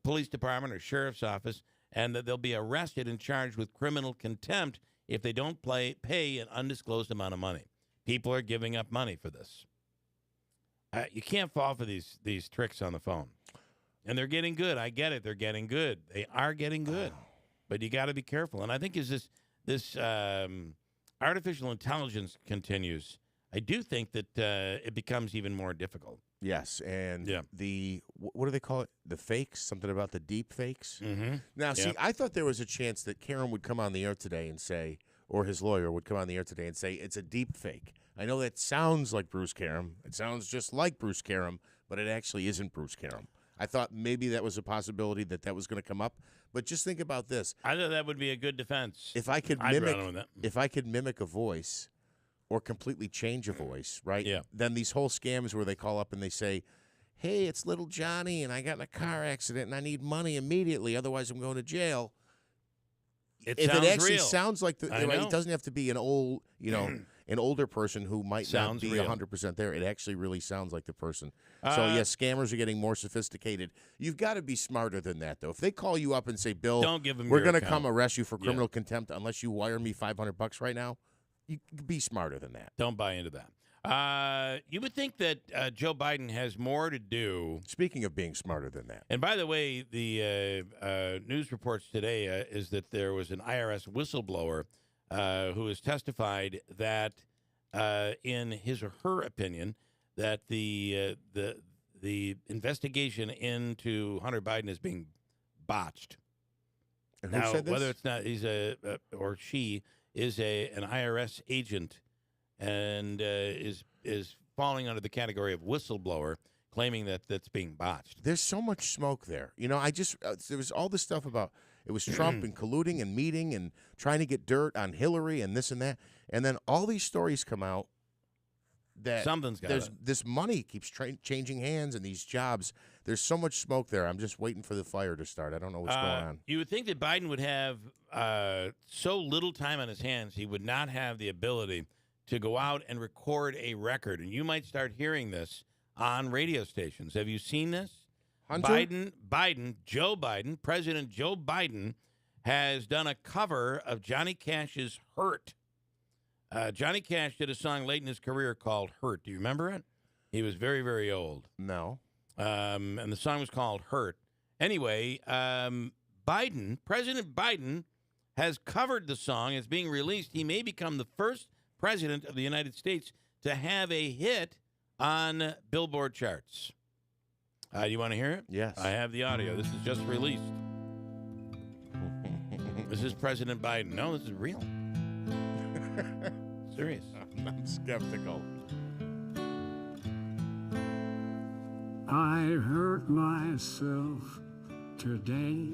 Speaker 14: police department or sheriff's office, and that they'll be arrested and charged with criminal contempt if they don't pay an undisclosed amount of money. People are giving up money for this. You can't fall for these tricks on the phone. And they're getting good. I get it. They're getting good. They are getting good. But you got to be careful. And I think as this artificial intelligence continues, I do think that it becomes even more difficult.
Speaker 15: Yes, and what do they call it? The fakes? Something about the deep fakes?
Speaker 14: Mm-hmm.
Speaker 15: Now, see, I thought there was a chance that Karen would come on the air today and say, or his lawyer would come on the air today and say, it's a deep fake. I know that sounds like Bruce Karam. It sounds just like Bruce Karam, but it actually isn't Bruce Karam. I thought maybe that was a possibility that was going to come up. But just think about this.
Speaker 14: I thought that would be a good defense.
Speaker 15: If I could mimic a voice or completely change a voice, right?
Speaker 14: Yeah.
Speaker 15: Then these whole scams where they call up and they say, hey, it's little Johnny, and I got in a car accident, and I need money immediately, otherwise I'm going to jail. If it actually sounds like it doesn't have to be an old, an older person who might not be 100% there. It actually really sounds like the person. So, yes, scammers are getting more sophisticated. You've got to be smarter than that, though. If they call you up and say, Bill,
Speaker 14: don't give them
Speaker 15: we're
Speaker 14: your
Speaker 15: going to
Speaker 14: account.
Speaker 15: come arrest you for criminal contempt unless you wire me $500 right now, you be smarter than that.
Speaker 14: Don't buy into that. You would think that Joe Biden has more to do.
Speaker 15: Speaking of being smarter than that.
Speaker 14: And by the way, the news reports today is that there was an IRS whistleblower who has testified that, in his or her opinion, that the investigation into Hunter Biden is being botched.
Speaker 15: And
Speaker 14: now,
Speaker 15: who said this?
Speaker 14: whether it's not he's or she is an IRS agent and is falling under the category of whistleblower, claiming that that's being botched.
Speaker 15: There's so much smoke there. There was all this stuff about it was Trump and colluding and meeting and trying to get dirt on Hillary and this and that. And then all these stories come out that this money keeps changing hands and these jobs. There's so much smoke there. I'm just waiting for the fire to start. I don't know what's going on.
Speaker 14: You would think that Biden would have so little time on his hands, he would not have the ability to go out and record a record. And you might start hearing this on radio stations. Have you seen this?
Speaker 15: Hunter?
Speaker 14: President Joe Biden has done a cover of Johnny Cash's Hurt. Johnny Cash did a song late in his career called Hurt. Do you remember it? He was very, very old.
Speaker 15: No.
Speaker 14: And the song was called Hurt. Anyway, President Biden has covered the song. It's being released. He may become the first president of the United States to have a hit on Billboard charts. You want to hear it?
Speaker 15: Yes.
Speaker 14: I have the audio. This is just released. This is President Biden. No, this is real. Serious.
Speaker 15: I'm skeptical.
Speaker 19: I hurt myself today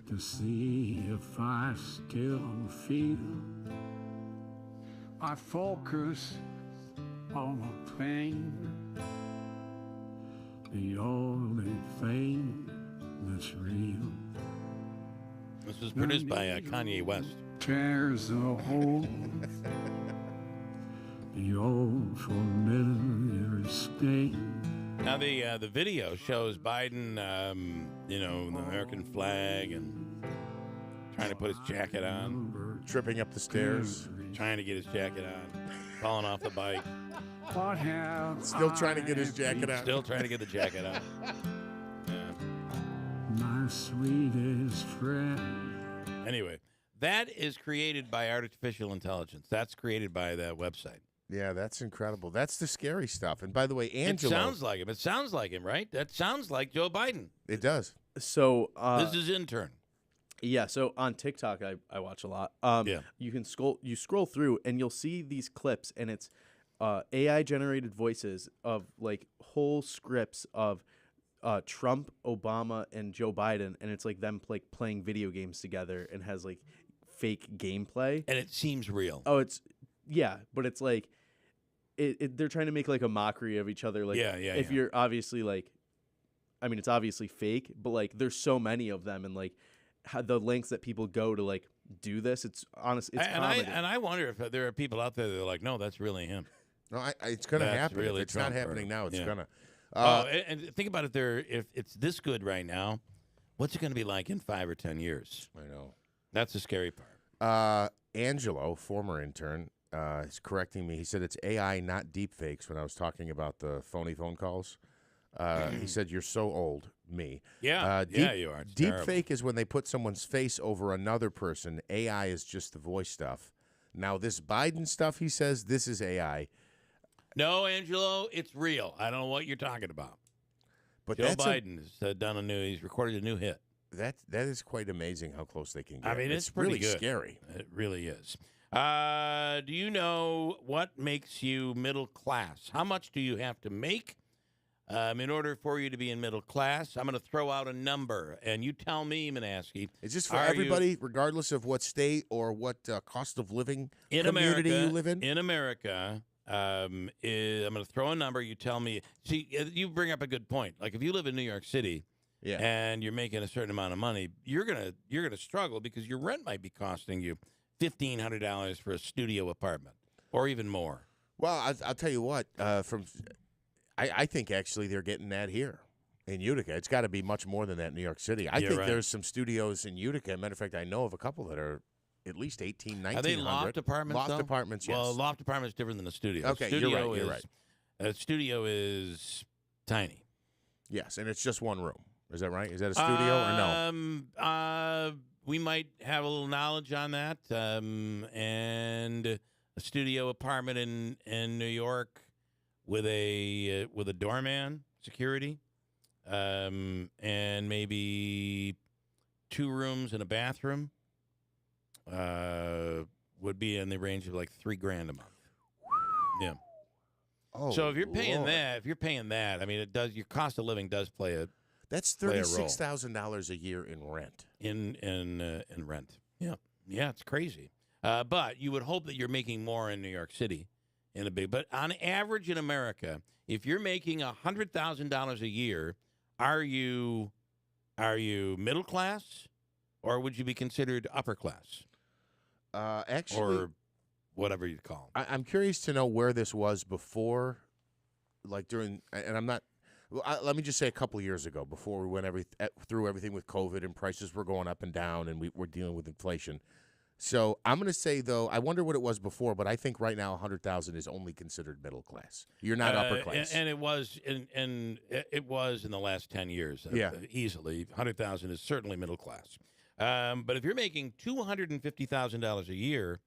Speaker 19: to see if I still feel. I focus on the pain, the only thing that's real.
Speaker 14: This was produced by Kanye West.
Speaker 19: Tears a hole, the old familiar stain.
Speaker 14: Now the video shows Biden, the American flag and trying to put his jacket on,
Speaker 15: tripping up the stairs,
Speaker 14: trying to get his jacket on, falling off the bike.
Speaker 19: What have
Speaker 15: Still trying to get his jacket on.
Speaker 14: Still trying to get the jacket on.
Speaker 19: My sweetest friend.
Speaker 14: Anyway, that is created by artificial intelligence. That's created by that website.
Speaker 15: Yeah, that's incredible. That's the scary stuff. And by the way, Angelo.
Speaker 14: It sounds like him. It sounds like him, right? That sounds like Joe Biden.
Speaker 15: It does.
Speaker 20: So
Speaker 14: this is intern.
Speaker 20: Yeah, so on TikTok I watch a lot.
Speaker 14: Yeah.
Speaker 20: You scroll through and you'll see these clips, and it's AI generated voices of like whole scripts of Trump, Obama, and Joe Biden, and it's like them like playing video games together, and has like fake gameplay,
Speaker 14: and it seems real.
Speaker 20: Oh, but it's like they're trying to make like a mockery of each other. Like, if you're obviously like, I mean, it's obviously fake, but like there's so many of them, and like how the lengths that people go to like do this. It's honest. It's comedy.
Speaker 14: I wonder if there are people out there that are like, no, that's really him.
Speaker 15: No, it's going to happen.
Speaker 14: Really
Speaker 15: if it's not
Speaker 14: Trump
Speaker 15: happening now, it's going to.
Speaker 14: And think about it. If it's this good right now, what's it going to be like in 5 or 10 years?
Speaker 15: I know.
Speaker 14: That's the scary part.
Speaker 15: Angelo, former intern, is correcting me. He said it's AI, not deep fakes, when I was talking about the phony phone calls. He said, you're so old, me.
Speaker 14: Yeah, you are. It's
Speaker 15: Deep
Speaker 14: terrible.
Speaker 15: fake is when they put someone's face over another person. AI is just the voice stuff. Now, this Biden stuff, he says, this is AI.
Speaker 14: No, Angelo, it's real. I don't know what you're talking about.
Speaker 15: But
Speaker 14: Joe Biden has done he's recorded a new hit.
Speaker 15: That is quite amazing how close they can get.
Speaker 14: I mean, it's
Speaker 15: really
Speaker 14: pretty good.
Speaker 15: Scary.
Speaker 14: It really is. Do you know what makes you middle class? How much do you have to make in order for you to be in middle class? I'm going to throw out a number, and you tell me, Manaski.
Speaker 15: Is this for everybody, regardless of what state or what cost of living community you live in?
Speaker 14: In America, I'm going to throw a number. You tell me. See, you bring up a good point. Like if you live in New York City, and you're making a certain amount of money, you're gonna struggle because your rent might be costing you $1,500 for a studio apartment, or even more.
Speaker 15: Well, I'll tell you what. I think actually they're getting that here in Utica. It's got to be much more than that in New York City. I think there's some studios in Utica. Matter of fact, I know of a couple that are at least 1,800, 1,900.
Speaker 14: Are they loft apartments?
Speaker 15: Loft
Speaker 14: though?
Speaker 15: apartments, yes.
Speaker 14: Well, a loft apartment is different than a studio.
Speaker 15: Okay,
Speaker 14: studio
Speaker 15: you're right.
Speaker 14: A studio is tiny.
Speaker 15: Yes, and it's just one room. Is that right? Is that a studio or no?
Speaker 14: We might have a little knowledge on that. And a studio apartment in New York with a doorman, security, and maybe 2 rooms and a bathroom would be in the range of like $3,000 a month. Yeah.
Speaker 15: Oh,
Speaker 14: so if you're paying
Speaker 15: Lord.
Speaker 14: that, I mean, it does. Your cost of living does play a.
Speaker 15: That's $36,000 a year in rent.
Speaker 14: In rent. Yeah, it's crazy. But you would hope that you're making more in New York City, But on average in America, if you're making $100,000 a year, are you middle class, or would you be considered upper class?
Speaker 15: Actually,
Speaker 14: or whatever you'd call
Speaker 15: them. I'm curious to know where this was before, like during, and I'm not. Let me just say a couple of years ago, before we went through everything with COVID and prices were going up and down and we're dealing with inflation. So I'm going to say, though, I wonder what it was before, but I think right now 100,000 is only considered middle class. You're not upper class.
Speaker 14: And it was it was in the last 10 years. Easily. 100,000 is certainly middle class. But if you're making $250,000 a year,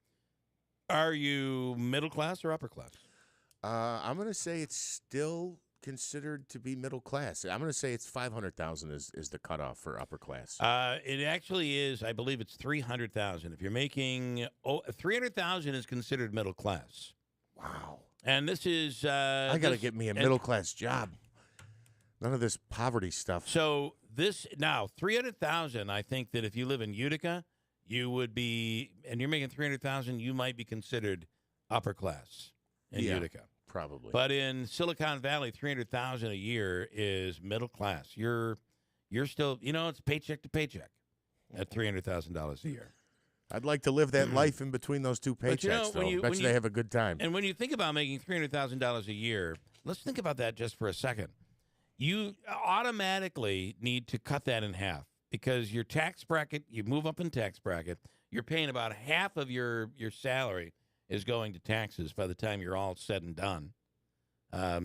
Speaker 14: are you middle class or upper class?
Speaker 15: I'm going to say it's still considered to be middle class. I'm going to say it's 500,000 is the cutoff for upper class.
Speaker 14: It actually is. I believe it's 300,000. If you're making 300,000 is considered middle class.
Speaker 15: Wow.
Speaker 14: And this is
Speaker 15: I got to get me a middle class job. None of this poverty stuff.
Speaker 14: So this now 300,000. I think that if you live in Utica, you would be, and you're making 300,000, you might be considered upper class in Utica.
Speaker 15: Probably.
Speaker 14: But in Silicon Valley, 300,000 a year is middle class. You're still, it's paycheck to paycheck at $300,000 a year.
Speaker 15: I'd like to live that life in between those two paychecks, though. Bet you they have a good time.
Speaker 14: And when you think about making $300,000 a year, let's think about that just for a second. You automatically need to cut that in half because your tax bracket, you move up in tax bracket, you're paying about half of your salary is going to taxes by the time you're all said and done.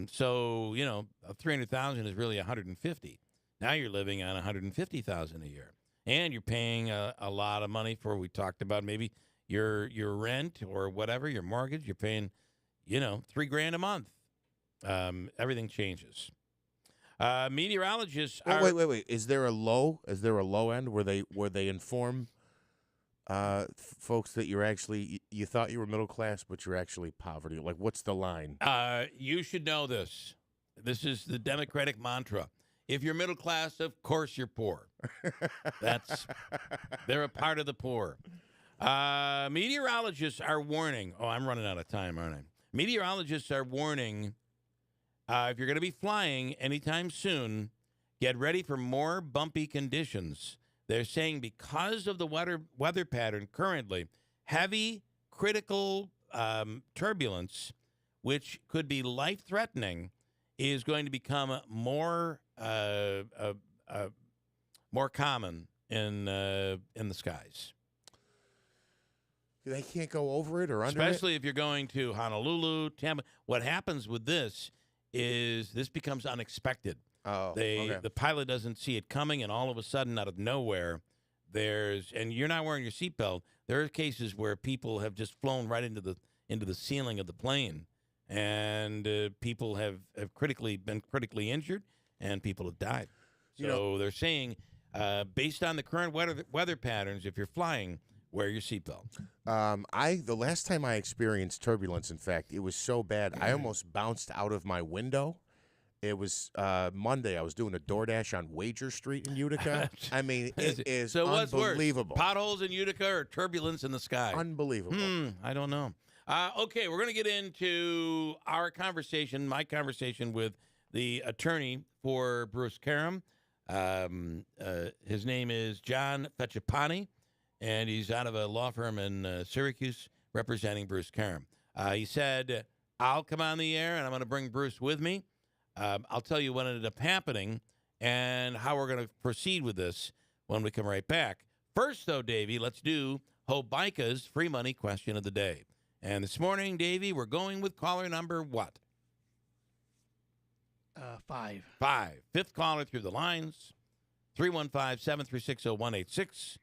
Speaker 14: So, 300,000 is really 150. Now you're living on 150,000 a year. And you're paying a lot of money for, we talked about maybe your rent or whatever, your mortgage. You're paying, $3,000 a month. Everything changes. Meteorologists are...
Speaker 15: Wait. Is there a low end where they inform folks that you're actually you thought you were middle class, but you're actually poverty? Like, what's the line?
Speaker 14: You should know this. This is the Democratic mantra. If you're middle class, of course you're poor. They're a part of the poor. Meteorologists are warning. Oh, I'm running out of time, aren't I? Meteorologists are warning if you're going to be flying anytime soon, get ready for more bumpy conditions. They're saying because of the weather pattern currently, heavy critical turbulence, which could be life-threatening, is going to become more common in the skies.
Speaker 15: They can't go over it or under
Speaker 14: Especially if you're going to Honolulu, Tampa. What happens with this is this becomes unexpected. The pilot doesn't see it coming, and all of a sudden, out of nowhere, and you're not wearing your seatbelt. There are cases where people have just flown right into the ceiling of the plane, and people have been critically injured, and people have died. So they're saying, based on the current weather patterns, if you're flying, wear your seatbelt.
Speaker 15: The last time I experienced turbulence, in fact, it was so bad I almost bounced out of my window. It was Monday. I was doing a DoorDash on Wager Street in Utica. I mean, it is
Speaker 14: so what's
Speaker 15: unbelievable.
Speaker 14: Worse, potholes in Utica or turbulence in the sky?
Speaker 15: Unbelievable.
Speaker 14: I don't know. Okay, we're going to get into my conversation with the attorney for Bruce Karam. His name is John Fetchapani, and he's out of a law firm in Syracuse representing Bruce Karam. He said, I'll come on the air, and I'm going to bring Bruce with me. I'll tell you what ended up happening and how we're going to proceed with this when we come right back. First, though, Davey, let's do Hobica's free money question of the day. And this morning, Davey, we're going with caller number what?
Speaker 2: 5.
Speaker 14: 5. Fifth caller through the lines, 315-736-0186.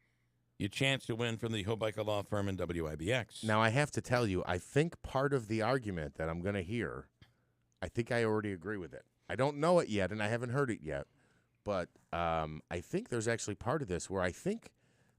Speaker 14: Your chance to win from the Hobica Law Firm in WIBX.
Speaker 15: Now, I have to tell you, I think part of the argument that I'm going to hear, I think I already agree with it. I don't know it yet, and I haven't heard it yet, but I think there's actually part of this where I think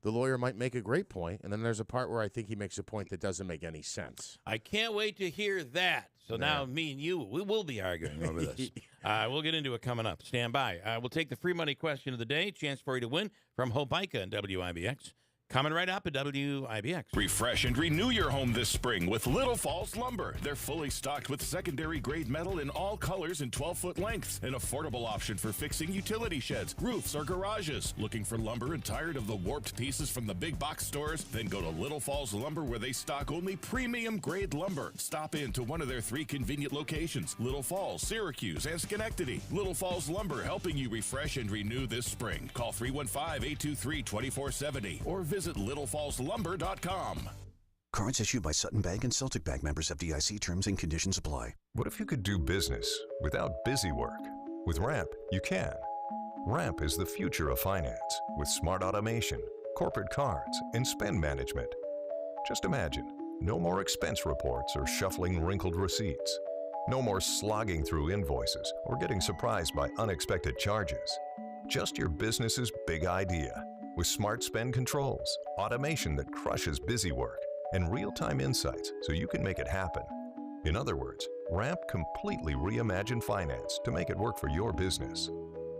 Speaker 15: the lawyer might make a great point, and then there's a part where I think he makes a point that doesn't make any sense.
Speaker 14: I can't wait to hear that. So now me and you, we will be arguing over this. We'll get into it coming up. Stand by. We'll take the free money question of the day. Chance for you to win from Hobica and WIBX. Coming right up at WIBX.
Speaker 21: Refresh and renew your home this spring with Little Falls Lumber. They're fully stocked with secondary grade metal in all colors and 12-foot lengths. An affordable option for fixing utility sheds, roofs, or garages. Looking for lumber and tired of the warped pieces from the big box stores? Then go to Little Falls Lumber, where they stock only premium grade lumber. Stop in to one of their 3 convenient locations: Little Falls, Syracuse, and Schenectady. Little Falls Lumber, helping you refresh and renew this spring. Call 315-823-2470 or visit littlefallslumber.com.
Speaker 7: Cards issued by Sutton Bank and Celtic Bank, members FDIC. Terms and conditions apply.
Speaker 22: What if you could do business without busy work? With Ramp, you can. Ramp is the future of finance with smart automation, corporate cards, and spend management. Just imagine, no more expense reports or shuffling wrinkled receipts. No more slogging through invoices or getting surprised by unexpected charges. Just your business's big idea. With smart spend controls, automation that crushes busy work, and real-time insights so you can make it happen. In other words, Ramp completely reimagined finance to make it work for your business.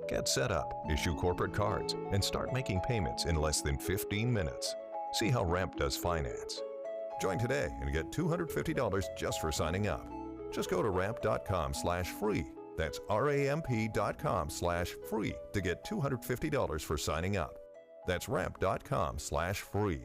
Speaker 22: Get set up, issue corporate cards, and start making payments in less than 15 minutes. See how Ramp does finance. Join today and get $250 just for signing up. Just go to ramp.com/free. That's ramp.com/free to get $250 for signing up. That's ramp.com/free.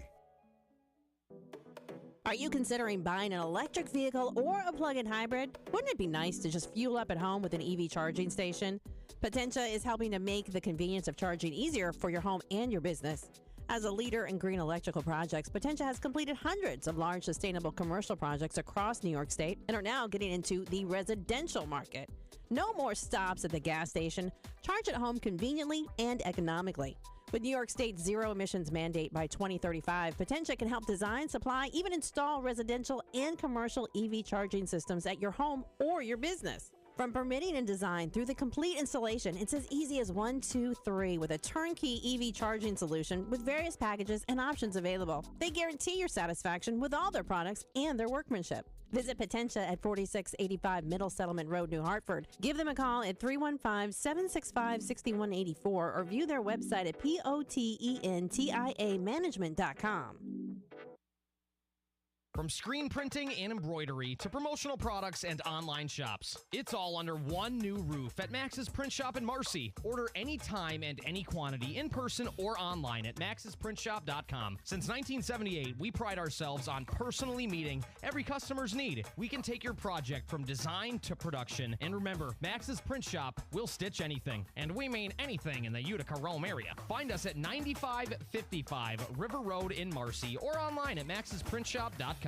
Speaker 23: Are you considering buying an electric vehicle or a plug-in hybrid? Wouldn't it be nice to just fuel up at home with an EV charging station? Potentia is helping to make the convenience of charging easier for your home and your business. As a leader in green electrical projects, Potentia has completed hundreds of large sustainable commercial projects across New York State and are now getting into the residential market. No more stops at the gas station. Charge at home conveniently and economically. With New York State's zero emissions mandate by 2035, Potentia can help design, supply, even install residential and commercial EV charging systems at your home or your business. From permitting and design through the complete installation, it's as easy as 1, 2, 3 with a turnkey EV charging solution with various packages and options available. They guarantee your satisfaction with all their products and their workmanship. Visit Potentia at 4685 Middle Settlement Road, New Hartford. Give them a call at 315-765-6184 or view their website at potentiamanagement.com.
Speaker 1: From screen printing and embroidery to promotional products and online shops, it's all under one new roof at Max's Print Shop in Marcy. Order anytime and any quantity in person or online at maxsprintshop.com. Since 1978, we pride ourselves on personally meeting every customer's need. We can take your project from design to production. And remember, Max's Print Shop will stitch anything. And we mean anything in the Utica-Rome area. Find us at 9555 River Road in Marcy or online at maxsprintshop.com.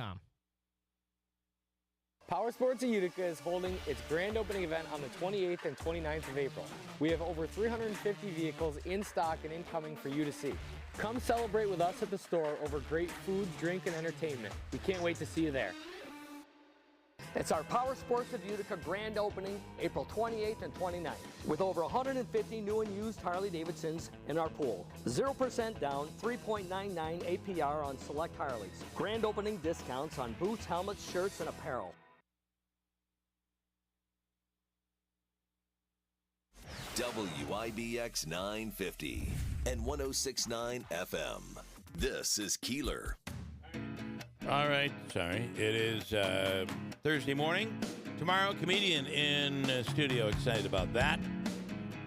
Speaker 9: Power Sports of Utica is holding its grand opening event on the 28th and 29th of April. We have over 350 vehicles in stock and incoming for you to see. Come celebrate with us at the store over great food, drink, and entertainment. We can't wait to see you there.
Speaker 10: It's our Power Sports of Utica grand opening, April 28th and 29th, with over 150 new and used Harley-Davidsons in our pool. 0% down, 3.99 APR on select Harleys. Grand opening discounts on boots, helmets, shirts, and apparel.
Speaker 17: WIBX 950 and 106.9 FM. This is Keeler.
Speaker 14: All right, sorry. It is Thursday morning. Tomorrow, comedian in studio. Excited about that.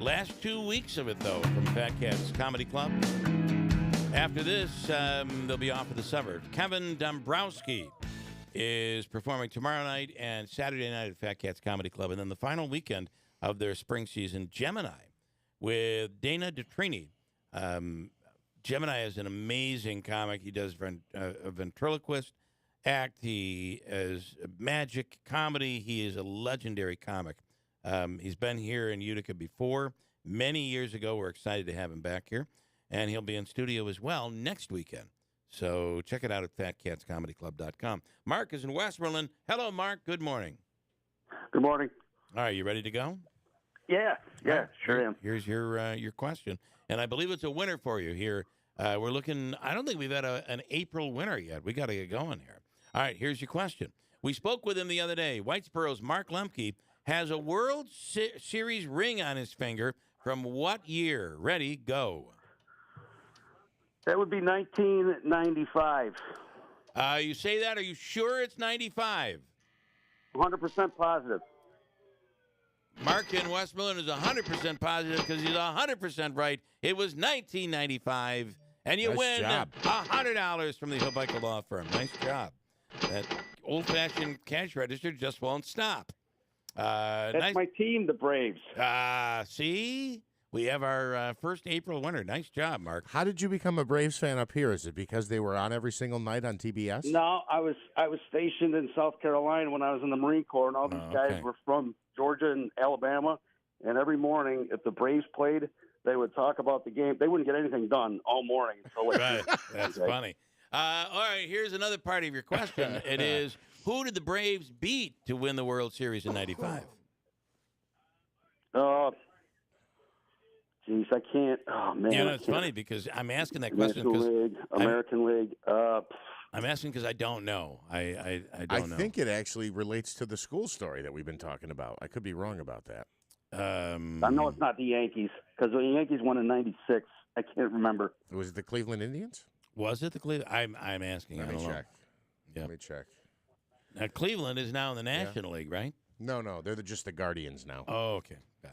Speaker 14: Last 2 weeks of it, though, from Fat Cats Comedy Club. After this, they'll be off for the summer. Kevin Dombrowski is performing tomorrow night and Saturday night at Fat Cats Comedy Club. And then the final weekend of their spring season, Gemini, with Dana Detrini. Gemini is an amazing comic. He does a ventriloquist act. He is magic comedy. He is a legendary comic. He's been here in Utica before. Many years ago, we're excited to have him back here. And he'll be in studio as well next weekend. So check it out at fatcatscomedyclub.com. Mark is in Westmoreland. Hello, Mark. Good morning.
Speaker 3: Good morning.
Speaker 14: All right, you ready to go?
Speaker 3: Yeah, sure am.
Speaker 14: Here's your question, and I believe it's a winner for you here. We're looking. I don't think we've had an April winner yet. We got to get going here. All right, here's your question. We spoke with him the other day. Whitesboro's Mark Lemke has a World Series ring on his finger from what year? Ready, go.
Speaker 3: That would be 1995.
Speaker 14: You say that? Are you sure it's 95?
Speaker 3: 100% positive.
Speaker 14: Mark in Westmoreland is 100% positive because he's 100% right. It was 1995, and you win $100 from the Hobica Law Firm. Nice job. That old-fashioned cash register just won't stop.
Speaker 3: That's my team, the Braves.
Speaker 14: See? We have our first April winner. Nice job, Mark.
Speaker 15: How did you become a Braves fan up here? Is it because they were on every single night on TBS?
Speaker 3: No, I was stationed in South Carolina when I was in the Marine Corps, and all these guys were from Georgia and Alabama. And every morning, if the Braves played, they would talk about the game. They wouldn't get anything done all morning.
Speaker 14: Right. That's funny. All right, here's another part of your question. It is, who did the Braves beat to win the World Series in 95?
Speaker 3: Geez, I can't. Oh, man.
Speaker 14: You know, it's funny because I'm asking that question because
Speaker 3: American League.
Speaker 14: I'm asking because I don't know. I don't know.
Speaker 15: I think it actually relates to the school story that we've been talking about. I could be wrong about that.
Speaker 3: I know it's not the Yankees because the Yankees won in '96. I can't remember.
Speaker 15: Was it the Cleveland Indians?
Speaker 14: Was it the Cleveland? I'm asking.
Speaker 15: Let me check.
Speaker 14: Yeah.
Speaker 15: Let me check.
Speaker 14: Now, Cleveland is now in the National League, right?
Speaker 15: No, they're just the Guardians now.
Speaker 14: Oh, okay. Got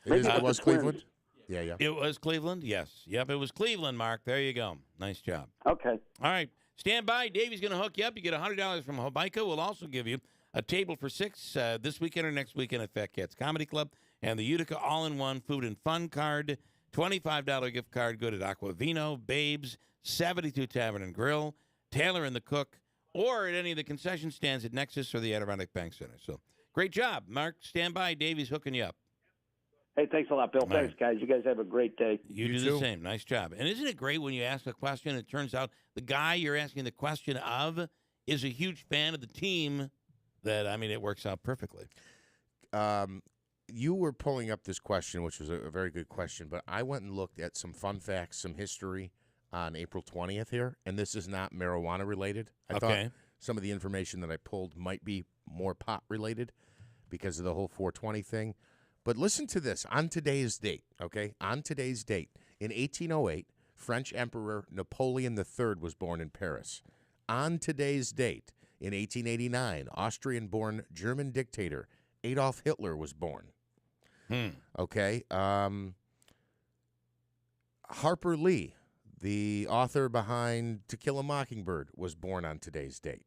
Speaker 15: it. It was Cleveland? Yeah.
Speaker 14: It was Cleveland? Yes. Yep, it was Cleveland, Mark. There you go. Nice job.
Speaker 3: Okay.
Speaker 14: All right. Stand by. Davey's going to hook you up. You get $100 from Hobica. We'll also give you a table for six this weekend or next weekend at Fat Cats Comedy Club and the Utica All-in-One Food and Fun card, $25 gift card good at Aquavino, Babes, 72 Tavern and Grill, Taylor and the Cook, or at any of the concession stands at Nexus or the Adirondack Bank Center. So great job, Mark. Stand by. Davey's hooking you up.
Speaker 3: Hey, thanks a lot, Bill. Thanks, guys. You guys have a great day.
Speaker 14: You do the same. Nice job. And isn't it great when you ask a question, it turns out the guy you're asking the question of is a huge fan of the team that, it works out perfectly.
Speaker 15: you were pulling up this question, which was a very good question, but I went and looked at some fun facts, some history on April 20th here, and this is not marijuana related. I thought some of the information that I pulled might be more pot related because of the whole 420 thing. But listen to this. On today's date, okay? On today's date, in 1808, French Emperor Napoleon III was born in Paris. On today's date, in 1889, Austrian-born German dictator Adolf Hitler was born. Okay. Harper Lee, the author behind To Kill a Mockingbird, was born on today's date.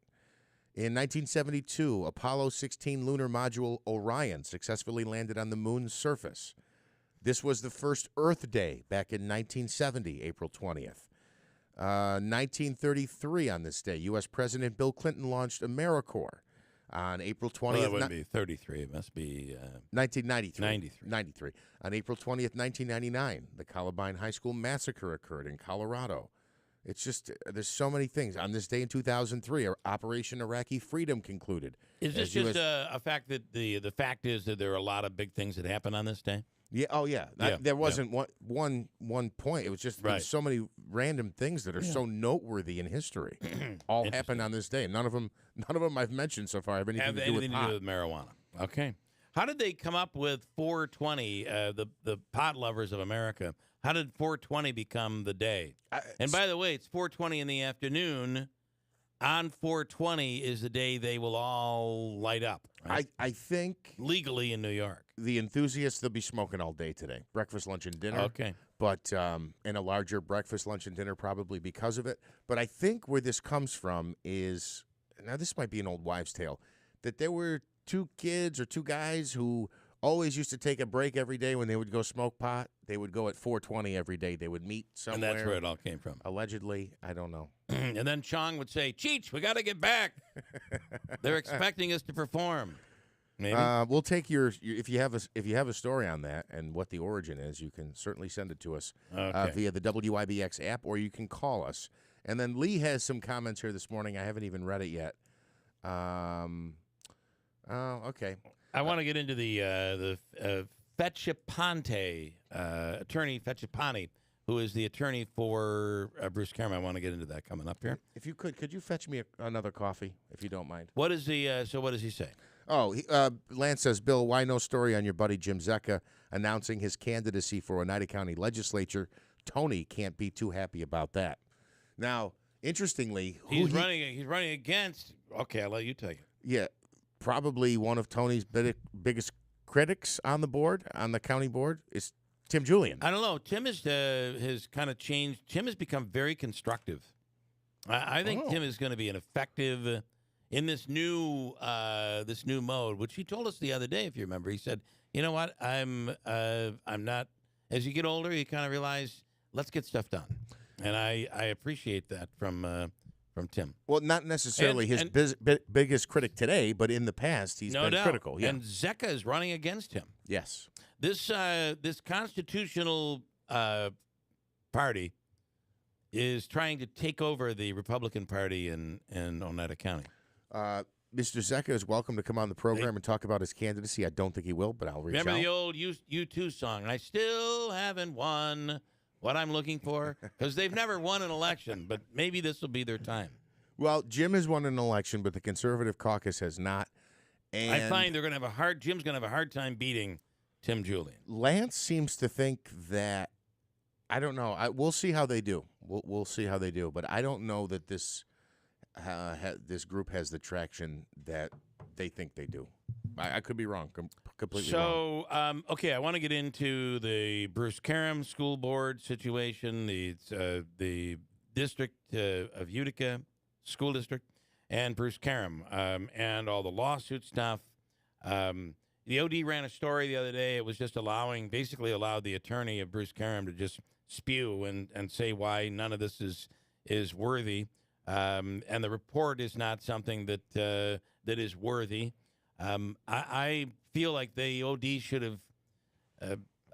Speaker 15: In 1972, Apollo 16 lunar module Orion successfully landed on the moon's surface. This was the first Earth Day back in 1970, April 20th. 1933 on this day, U.S. President Bill Clinton launched AmeriCorps. On April 20th...
Speaker 14: Well, that wouldn't be 33. It must be...
Speaker 15: 1993. 93. On April 20th, 1999, the Columbine High School massacre occurred in Colorado. It's just, there's so many things. On this day in 2003, Operation Iraqi Freedom concluded.
Speaker 14: Is this just a fact that the fact is that there are a lot of big things that happen on this day?
Speaker 15: Yeah. Oh, yeah. There wasn't one point. It was just there's so many random things that are so noteworthy in history. All happened on this day. None of them I've mentioned so far have anything to do with
Speaker 14: marijuana. Okay. How did they come up with 420? The pot lovers of America. How did 420 become the day? And by the way, it's 420 in the afternoon. On 420 is the day they will all light up. Right?
Speaker 15: I think
Speaker 14: legally in New York.
Speaker 15: The enthusiasts, they'll be smoking all day today. Breakfast, lunch, and dinner.
Speaker 14: Okay.
Speaker 15: But and a larger breakfast, lunch, and dinner probably because of it. But I think where this comes from is, now this might be an old wives' tale, that there were two kids or two guys who always used to take a break every day when they would go smoke pot. They would go at 420 every day. They would meet somewhere.
Speaker 14: And that's where it all came from.
Speaker 15: Allegedly. I don't know.
Speaker 14: And then Chong would say, Cheech, we got to get back. They're expecting us to perform. Maybe.
Speaker 15: We'll take your if you have a story on that and what the origin is, you can certainly send it to us via the WIBX app, or you can call us. And then Lee has some comments here this morning. I haven't even read it yet. Okay.
Speaker 14: I want to get into the Fetchapante, attorney Fetchapani, who is the attorney for Bruce Cameron. I want to get into that coming up here.
Speaker 15: If you could you fetch me another coffee, if you don't mind?
Speaker 14: What is the? So what does he say?
Speaker 15: Oh, Lance says, Bill, why no story on your buddy Jim Zecca announcing his candidacy for Oneida County Legislature? Tony can't be too happy about that. Now, interestingly,
Speaker 14: he's running against. Okay, I'll let you take it.
Speaker 15: Yeah, probably one of Tony's biggest critics on the board, on the county board, is Tim Julian.
Speaker 14: I don't know. Tim has kind of changed. Tim has become very constructive. I think Tim is going to be an effective in this new mode, which he told us the other day. If you remember, he said, "You know what? I'm not." As you get older, you kind of realize, let's get stuff done, and I appreciate that from Tim.
Speaker 15: Well, not necessarily his biggest critic today, but in the past, he's been critical. Yeah.
Speaker 14: And Zecca is running against him.
Speaker 15: Yes.
Speaker 14: This constitutional party is trying to take over the Republican Party in Oneida County.
Speaker 15: Mr. Zecca is welcome to come on the program and talk about his candidacy. I don't think he will, but I'll reach out.
Speaker 14: Remember the old U2 song, I still haven't won what I'm looking for? Because they've never won an election, but maybe this will be their time.
Speaker 15: Well, Jim has won an election, but the Conservative caucus has not. And
Speaker 14: I find Jim's going to have a hard time beating Tim Julian.
Speaker 15: Lance seems to think that, I don't know. We'll see how they do. We'll see how they do, but I don't know that this group has the traction that they think they do. I could be wrong, completely wrong.
Speaker 14: So, okay, I want to get into the Bruce Karam school board situation, the district of Utica school district, and Bruce Karam, and all the lawsuit stuff. The OD ran a story the other day. It was just basically allowed the attorney of Bruce Karam to just spew and say why none of this is worthy. And the report is not something that is worthy. I feel like the OD should have.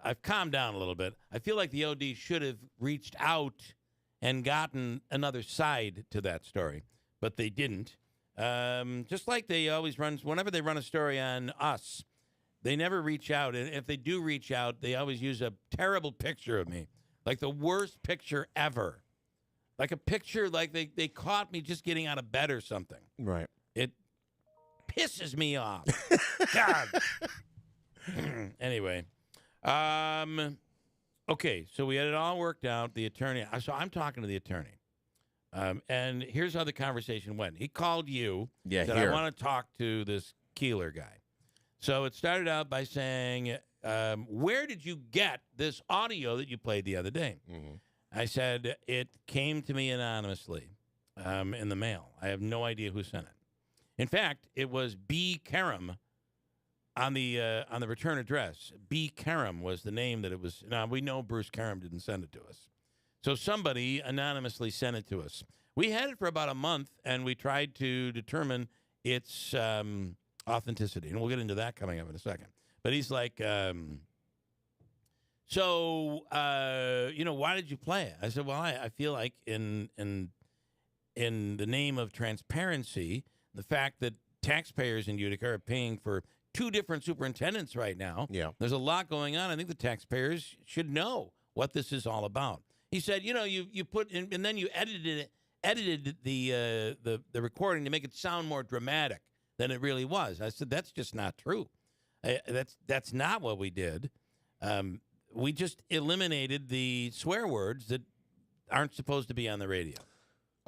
Speaker 14: I've calmed down a little bit. I feel like the OD should have reached out and gotten another side to that story, but they didn't. Just like they always run whenever they run a story on us, They never reach out. And if they do reach out, they always use a terrible picture of me, like the worst picture ever. Like a picture like they caught me just getting out of bed or something.
Speaker 15: Right.
Speaker 14: It pisses me off. God. Anyway. Okay, so we had it all worked out. The attorney. So I'm talking to the attorney. And here's how the conversation went. He called you.
Speaker 15: Yeah,
Speaker 14: said,
Speaker 15: here.
Speaker 14: I want to talk to this Keeler guy. So it started out by saying, where did you get this audio that you played the other day?
Speaker 15: Mm-hmm.
Speaker 14: I said, it came to me anonymously in the mail. I have no idea who sent it. In fact, it was B. Karam on the return address. B. Karam was the name that it was. Now, we know Bruce Karam didn't send it to us. So somebody anonymously sent it to us. We had it for about a month, and we tried to determine its authenticity. And we'll get into that coming up in a second. But he's like, why did you play it? I said, well, I feel like in the name of transparency, the fact that taxpayers in Utica are paying for 2 different superintendents right now.
Speaker 15: Yeah.
Speaker 14: There's a lot going on. I think the taxpayers should know what this is all about. He said, you put in, and then you edited the recording to make it sound more dramatic than it really was. I said, that's just not true. That's not what we did. We just eliminated the swear words that aren't supposed to be on the radio.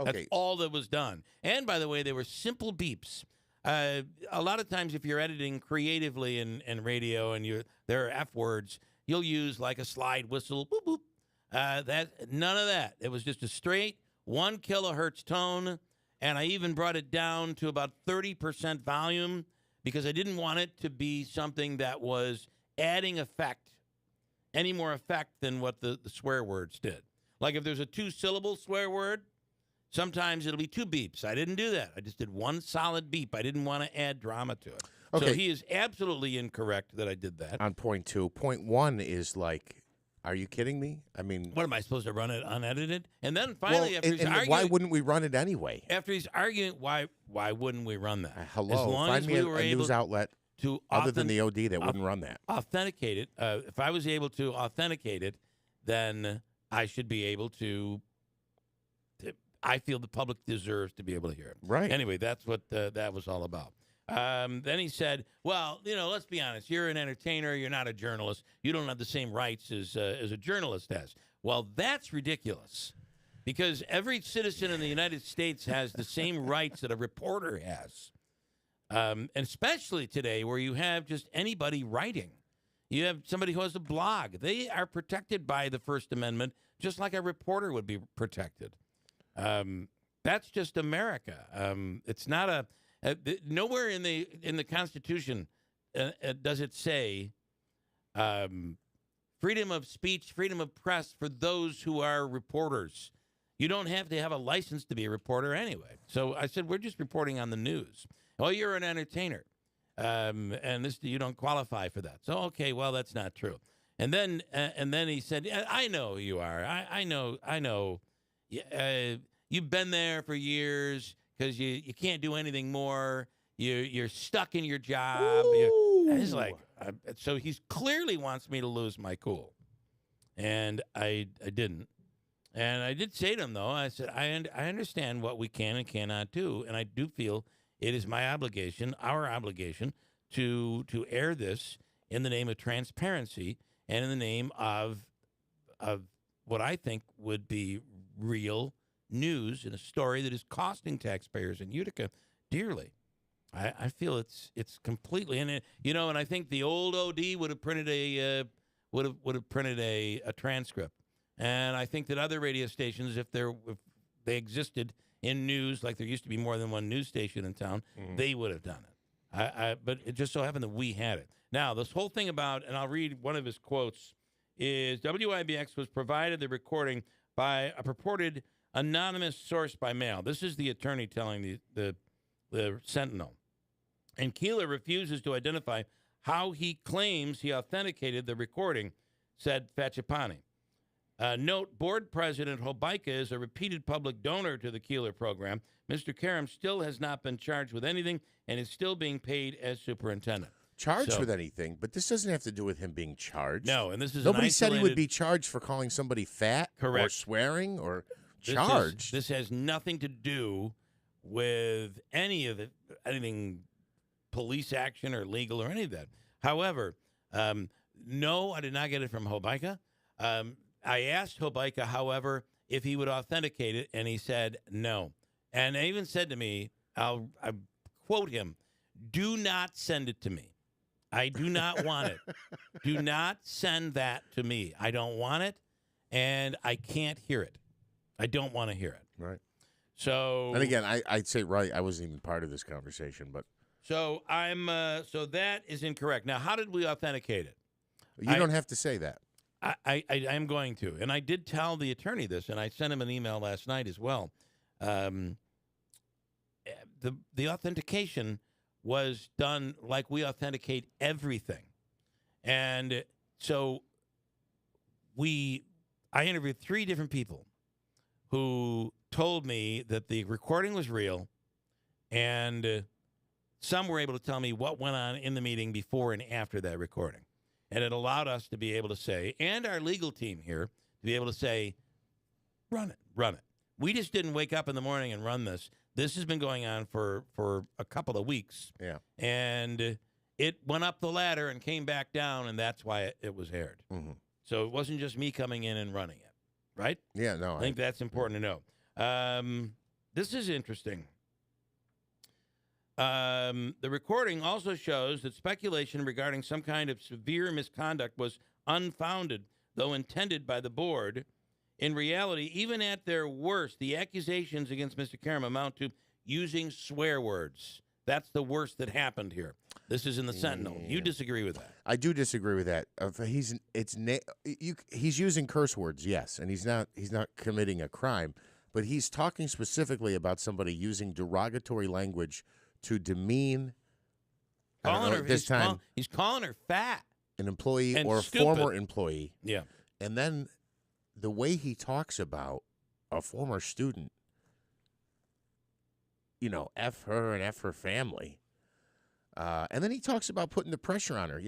Speaker 15: Okay.
Speaker 14: That's all that was done. And by the way, they were simple beeps. A lot of times if you're editing creatively in radio and there are F words, you'll use like a slide whistle, boop, boop. None of that. It was just a straight 1 kilohertz tone, and I even brought it down to about 30% volume because I didn't want it to be something that was adding any more effect than what the swear words did. Like if there's a 2-syllable swear word, sometimes it'll be 2 beeps. I didn't do that. I just did 1 solid beep. I didn't want to add drama to it.
Speaker 15: Okay.
Speaker 14: So he is absolutely incorrect that I did that.
Speaker 15: On point 2. Point 1 is like, are you kidding me? I mean,
Speaker 14: what am I supposed to run it unedited? And then finally, after he's arguing,
Speaker 15: why wouldn't we run it anyway?
Speaker 14: After he's arguing, why wouldn't we run that?
Speaker 15: Hello,
Speaker 14: as long
Speaker 15: find
Speaker 14: as
Speaker 15: me
Speaker 14: we
Speaker 15: a
Speaker 14: were able
Speaker 15: news outlet
Speaker 14: to
Speaker 15: other than the OD that wouldn't run that.
Speaker 14: Authenticate it. If I was able to authenticate it, then I should be able to. I feel the public deserves to be able to hear it.
Speaker 15: Right.
Speaker 14: Anyway, that's what that was all about. Then he said, well, let's be honest. You're an entertainer. You're not a journalist. You don't have the same rights as a journalist has. Well, that's ridiculous because every citizen in the United States has the same rights that a reporter has. And especially today where you have just anybody writing. You have somebody who has a blog. They are protected by the First Amendment just like a reporter would be protected. That's just America. It's not nowhere in the Constitution does it say freedom of speech, freedom of press for those who are reporters. You don't have to have a license to be a reporter anyway. So I said, we're just reporting on the news. Oh, you're an entertainer, and you don't qualify for that. So okay, well that's not true. And then he said, I know who you are. I know. You've been there for years. Because you can't do anything more. You're stuck in your job. He's like, so he clearly wants me to lose my cool. And I didn't. And I did say to him, though, I said, I understand what we can and cannot do. And I do feel it is my obligation, our obligation, to air this in the name of transparency and in the name of what I think would be real news in a story that is costing taxpayers in Utica dearly. I feel it's completely and I think the old OD would have printed a transcript, and I think that other radio stations, if they existed in news, like there used to be more than one news station in town, they would have done it. But it just so happened that we had it. Now this whole thing about, and I'll read one of his quotes, is WIBX was provided the recording by a purported anonymous source by mail. This is the attorney telling the Sentinel. And Keeler refuses to identify how he claims he authenticated the recording, said Facciapani. Note, board president Hobaika is a repeated public donor to the Keeler program. Mr. Karam still has not been charged with anything and is still being paid as superintendent.
Speaker 15: charged with anything, but this doesn't have to do with him being charged.
Speaker 14: No, and this is
Speaker 15: nobody said he would be charged for calling somebody fat or swearing or charged.
Speaker 14: This has nothing to do with anything police action or legal or any of that. However, no, I did not get it from Hobeika. I asked Hobeika, however, if he would authenticate it, and he said no. And they even said to me, I quote him, "Do not send it to me. I do not want it. Do not send that to me. I don't want it, and I can't hear it. I don't want to hear it."
Speaker 15: Right.
Speaker 14: So,
Speaker 15: and again, I'd say I wasn't even part of this conversation, but
Speaker 14: so so that is incorrect. Now, how did we authenticate it?
Speaker 15: You don't have to say that.
Speaker 14: I am going to, and I did tell the attorney this, and I sent him an email last night as well. The authentication was done like we authenticate everything, and so I interviewed 3 different people who told me that the recording was real, and some were able to tell me what went on in the meeting before and after that recording. And it allowed us to be able to say, and our legal team here, to be able to say, run it. We just didn't wake up in the morning and run this. This has been going on for a couple of weeks.
Speaker 15: Yeah.
Speaker 14: And it went up the ladder and came back down, and that's why it was aired.
Speaker 15: Mm-hmm. So
Speaker 14: it wasn't just me coming in and running it, right?
Speaker 15: Yeah, no.
Speaker 14: I think that's important to know. This is interesting. The recording also shows that speculation regarding some kind of severe misconduct was unfounded, though intended by the board. In reality, even at their worst, the accusations against Mr. Karam amount to using swear words. That's the worst that happened here. This is in the Sentinel. You disagree with that?
Speaker 15: I do disagree with that. He's using curse words, yes, and he's not committing a crime, but he's talking specifically about somebody using derogatory language to demean.
Speaker 14: He's calling her fat,
Speaker 15: an employee
Speaker 14: and
Speaker 15: or a
Speaker 14: stupid.
Speaker 15: former employee.
Speaker 14: Yeah,
Speaker 15: and then the way he talks about a former student, F her and F her family. And then he talks about putting the pressure on her.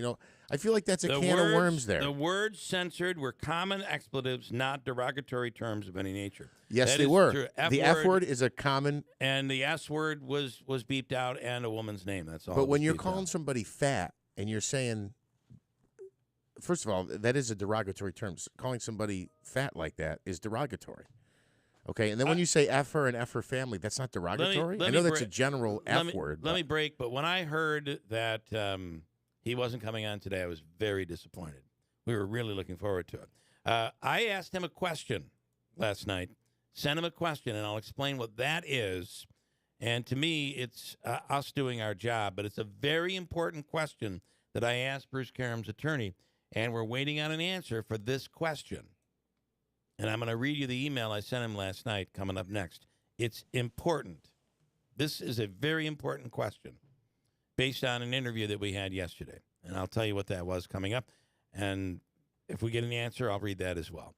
Speaker 15: I feel like that's a can of worms there.
Speaker 14: The words censored were common expletives, not derogatory terms of any nature.
Speaker 15: Yes, they were. The F word is a common.
Speaker 14: And the S word was beeped out, and a woman's name. That's all.
Speaker 15: But when you're calling somebody fat and you're saying, first of all, that is a derogatory term. Calling somebody fat like that is derogatory. Okay, and then when you say F her and F her family, that's not derogatory? I know that's a general F word.
Speaker 14: Let me break, but when I heard that he wasn't coming on today, I was very disappointed. We were really looking forward to it. I asked him a question last night, sent him a question, and I'll explain what that is. And to me, it's us doing our job, but it's a very important question that I asked Bruce Karam's attorney, and we're waiting on an answer for this question. And I'm going to read you the email I sent him last night coming up next. It's important. This is a very important question based on an interview that we had yesterday. And I'll tell you what that was coming up. And if we get an answer, I'll read that as well.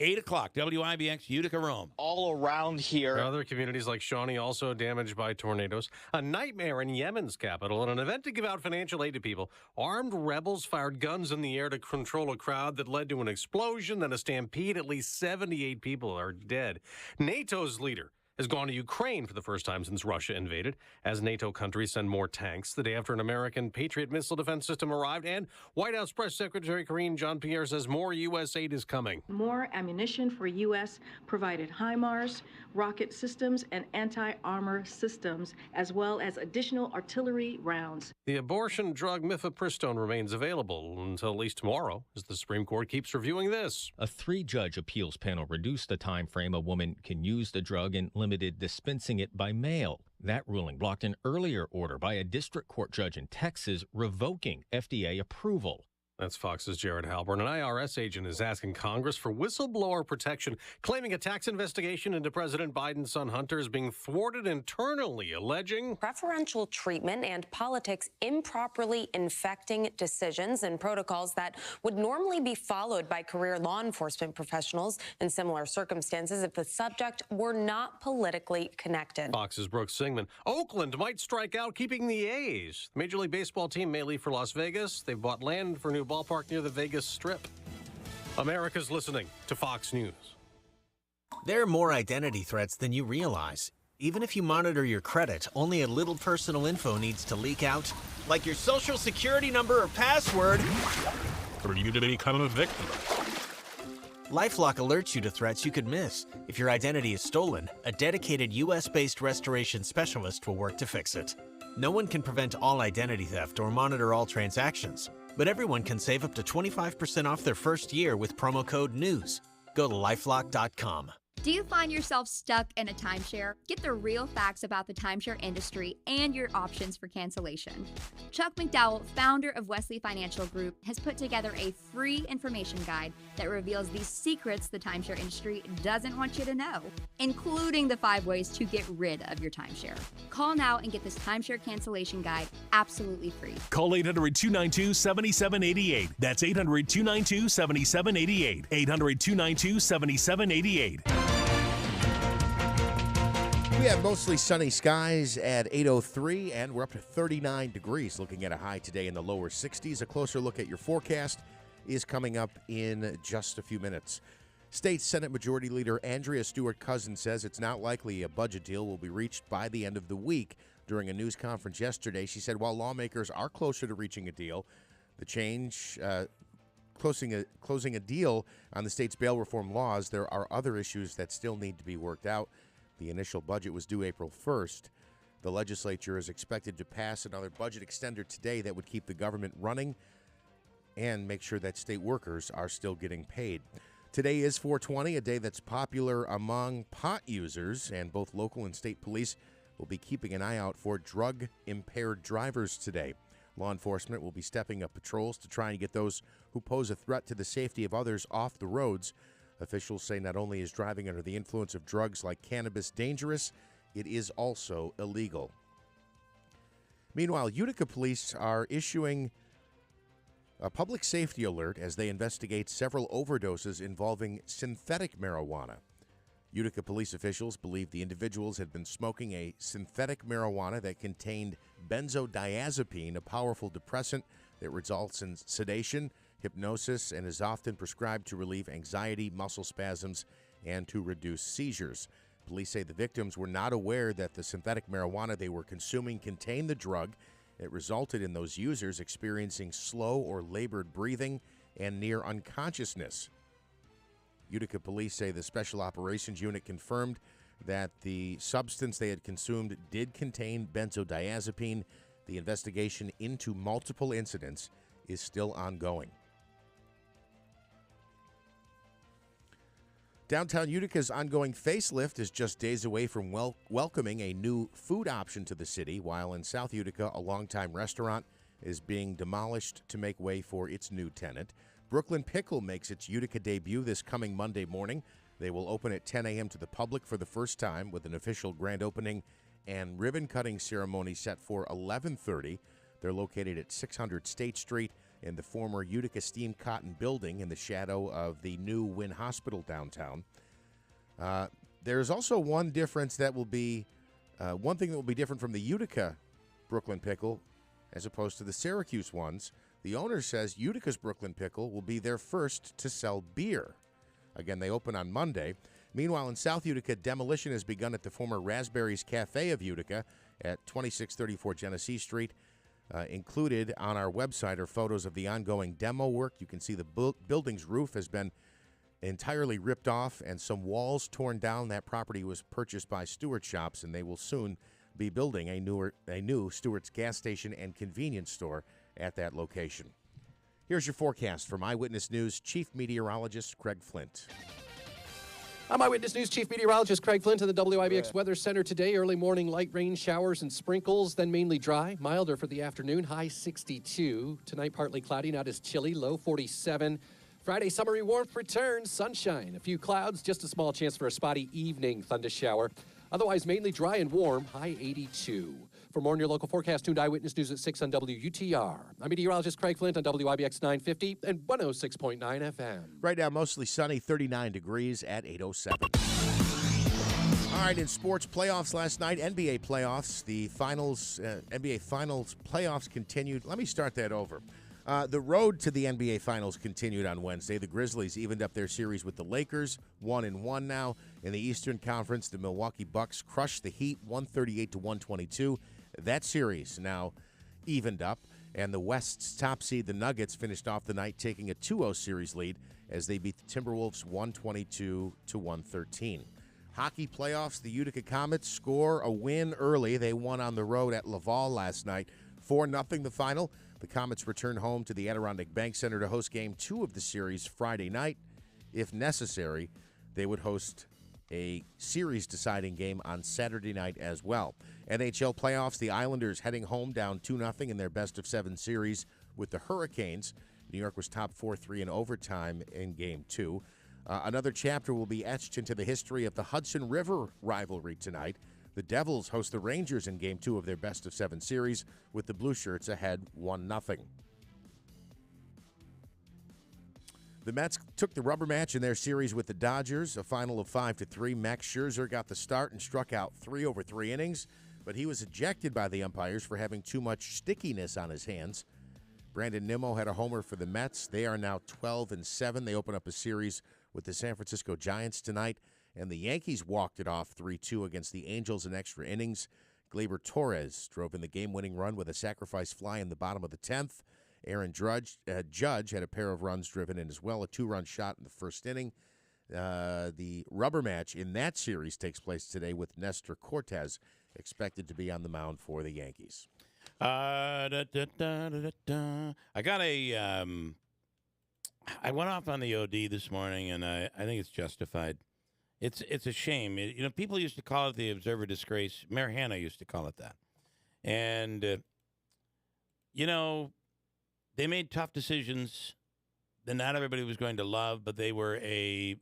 Speaker 14: 8 o'clock, WIBX, Utica, Rome.
Speaker 4: All around here.
Speaker 5: Other communities like Shawnee also damaged by tornadoes. A nightmare in Yemen's capital. And an event to give out financial aid to people. Armed rebels fired guns in the air to control a crowd that led to an explosion, then a stampede. At least 78 people are dead. NATO's leader has gone to Ukraine for the first time since Russia invaded, as NATO countries send more tanks the day after an American Patriot missile defense system arrived. And White House Press Secretary Karine Jean-Pierre says more U.S. aid is coming.
Speaker 6: More ammunition for U.S. provided HIMARS, rocket systems, and anti-armor systems, as well as additional artillery rounds.
Speaker 5: The abortion drug mifepristone remains available until at least tomorrow, as the Supreme Court keeps reviewing this.
Speaker 24: A 3-judge appeals panel reduced the time frame a woman can use the drug and limited dispensing it by mail. That ruling blocked an earlier order by a district court judge in Texas revoking FDA approval.
Speaker 5: That's Fox's Jared Halpern. An IRS agent is asking Congress for whistleblower protection, claiming a tax investigation into President Biden's son Hunter is being thwarted internally, alleging
Speaker 4: preferential treatment and politics improperly infecting decisions and protocols that would normally be followed by career law enforcement professionals in similar circumstances if the subject were not politically connected.
Speaker 5: Fox's Brooke Singman. Oakland might strike out keeping the A's. The Major League Baseball team may leave for Las Vegas. They've bought land for a new ballpark near the Vegas Strip. America's listening to Fox News.
Speaker 8: There are more identity threats than you realize. Even if you monitor your credit, only a little personal info needs to leak out, like your social security number or password,
Speaker 11: for you to become a victim.
Speaker 8: LifeLock alerts you to threats you could miss. If your identity is stolen, a dedicated U.S.-based restoration specialist will work to fix it. No one can prevent all identity theft or monitor all transactions, but everyone can save up to 25% off their first year with promo code NEWS. Go to LifeLock.com.
Speaker 12: Do you find yourself stuck in a timeshare? Get the real facts about the timeshare industry and your options for cancellation. Chuck McDowell, founder of Wesley Financial Group, has put together a free information guide that reveals the secrets the timeshare industry doesn't want you to know, including the 5 ways to get rid of your timeshare. Call now and get this timeshare cancellation guide absolutely free.
Speaker 21: Call 800-292-7788. That's 800-292-7788. 800-292-7788.
Speaker 15: We have mostly sunny skies at 8:03, and we're up to 39 degrees, looking at a high today in the lower 60s. A closer look at your forecast is coming up in just a few minutes. State Senate Majority Leader Andrea Stewart-Cousins says it's not likely a budget deal will be reached by the end of the week. During a news conference yesterday, she said while lawmakers are closer to reaching a deal, the change closing a deal on the state's bail reform laws, there are other issues that still need to be worked out. The initial budget was due April 1st. The legislature is expected to pass another budget extender today that would keep the government running and make sure that state workers are still getting paid. Today is 420, a day that's popular among pot users, and both local and state police will be keeping an eye out for drug-impaired drivers today. Law enforcement will be stepping up patrols to try and get those who pose a threat to the safety of others off the roads. Officials say not only is driving under the influence of drugs like cannabis dangerous, it is also illegal. Meanwhile, Utica police are issuing a public safety alert as they investigate several overdoses involving synthetic marijuana. Utica police officials believe the individuals had been smoking a synthetic marijuana that contained benzodiazepine, a powerful depressant that results in sedation, hypnosis, and is often prescribed to relieve anxiety, muscle spasms, and to reduce seizures. Police say the victims were not aware that the synthetic marijuana they were consuming contained the drug. It resulted in those users experiencing slow or labored breathing and near unconsciousness. Utica police say the Special Operations Unit confirmed that the substance they had consumed did contain benzodiazepine. The investigation into multiple incidents is still ongoing. Downtown Utica's ongoing facelift is just days away from welcoming a new food option to the city, while in South Utica, a longtime restaurant is being demolished to make way for its new tenant. Brooklyn Pickle makes its Utica debut this coming Monday morning. They will open at 10 a.m. to the public for the first time with an official grand opening and ribbon-cutting ceremony set for 11:30. They're located at 600 State Street in the former Utica Steam Cotton building in the shadow of the new Wynn Hospital downtown. There's also one difference that will be, one thing that will be different from the Utica Brooklyn Pickle as opposed to the Syracuse ones. The owner says Utica's Brooklyn Pickle will be their first to sell beer. Again, they open on Monday. Meanwhile, in South Utica, demolition has begun at the former Raspberries Cafe of Utica at 2634 Genesee Street. Included on our website are photos of the ongoing demo work. You can see the building's roof has been entirely ripped off and some walls torn down. That property was purchased by Stewart Shops, and they will soon be building a new Stewart's gas station and convenience store at that location. Here's your forecast from Eyewitness News Chief Meteorologist Craig Flint.
Speaker 13: I'm Eyewitness News Chief Meteorologist Craig Flint in the WIBX Weather Center today. Early morning light rain showers and sprinkles, then mainly dry. Milder for the afternoon, high 62. Tonight partly cloudy, not as chilly, low 47. Friday, summery warmth returns, sunshine. A few clouds, just a small chance for a spotty evening thunder shower. Otherwise, mainly dry and warm, high 82. For more on your local forecast, tuned Eyewitness News at 6 on WUTR. I'm meteorologist Craig Flint on WIBX 950 and 106.9 FM.
Speaker 15: Right now, mostly sunny, 39 degrees at 8:07. All right, in sports playoffs last night, NBA playoffs, the finals, NBA Finals playoffs continued. Let me start that over. The road to the NBA Finals continued on Wednesday. The Grizzlies evened up their series with the Lakers, 1-1 now. In the Eastern Conference, the Milwaukee Bucks crushed the Heat, 138-122. That series now evened up, and the West's top seed, the Nuggets, finished off the night taking a 2-0 series lead as they beat the Timberwolves 122-113. Hockey playoffs, the Utica Comets score a win early. They won on the road at Laval last night, 4-0 the final. The Comets return home to the Adirondack Bank Center to host Game 2 of the series Friday night. If necessary, they would host a series-deciding game on Saturday night as well. NHL playoffs, the Islanders heading home down 2-0 in their best-of-7 series with the Hurricanes. New York was top 4-3 in overtime in Game 2. Another chapter will be etched into the history of the Hudson River rivalry tonight. The Devils host the Rangers in Game 2 of their best-of-7 series, with the Blue Shirts ahead 1-0. The Mets took the rubber match in their series with the Dodgers, a final of 5-3. Max Scherzer got the start and struck out 3 over 3 innings, but he was ejected by the umpires for having too much stickiness on his hands. Brandon Nimmo had a homer for the Mets. They are now 12-7. They open up a series with the San Francisco Giants tonight. And the Yankees walked it off 3-2 against the Angels in extra innings. Gleyber Torres drove in the game-winning run with a sacrifice fly in the bottom of the 10th. Aaron Judge had a pair of runs driven in as well, a 2-run shot in the first inning. The rubber match in that series takes place today with Nestor Cortes expected to be on the mound for the Yankees.
Speaker 14: I got I went off on the OD this morning, and I think it's justified. It's a shame. People used to call it the Observer disgrace. Mayor Hanna used to call it that. And, they made tough decisions that not everybody was going to love, but they were a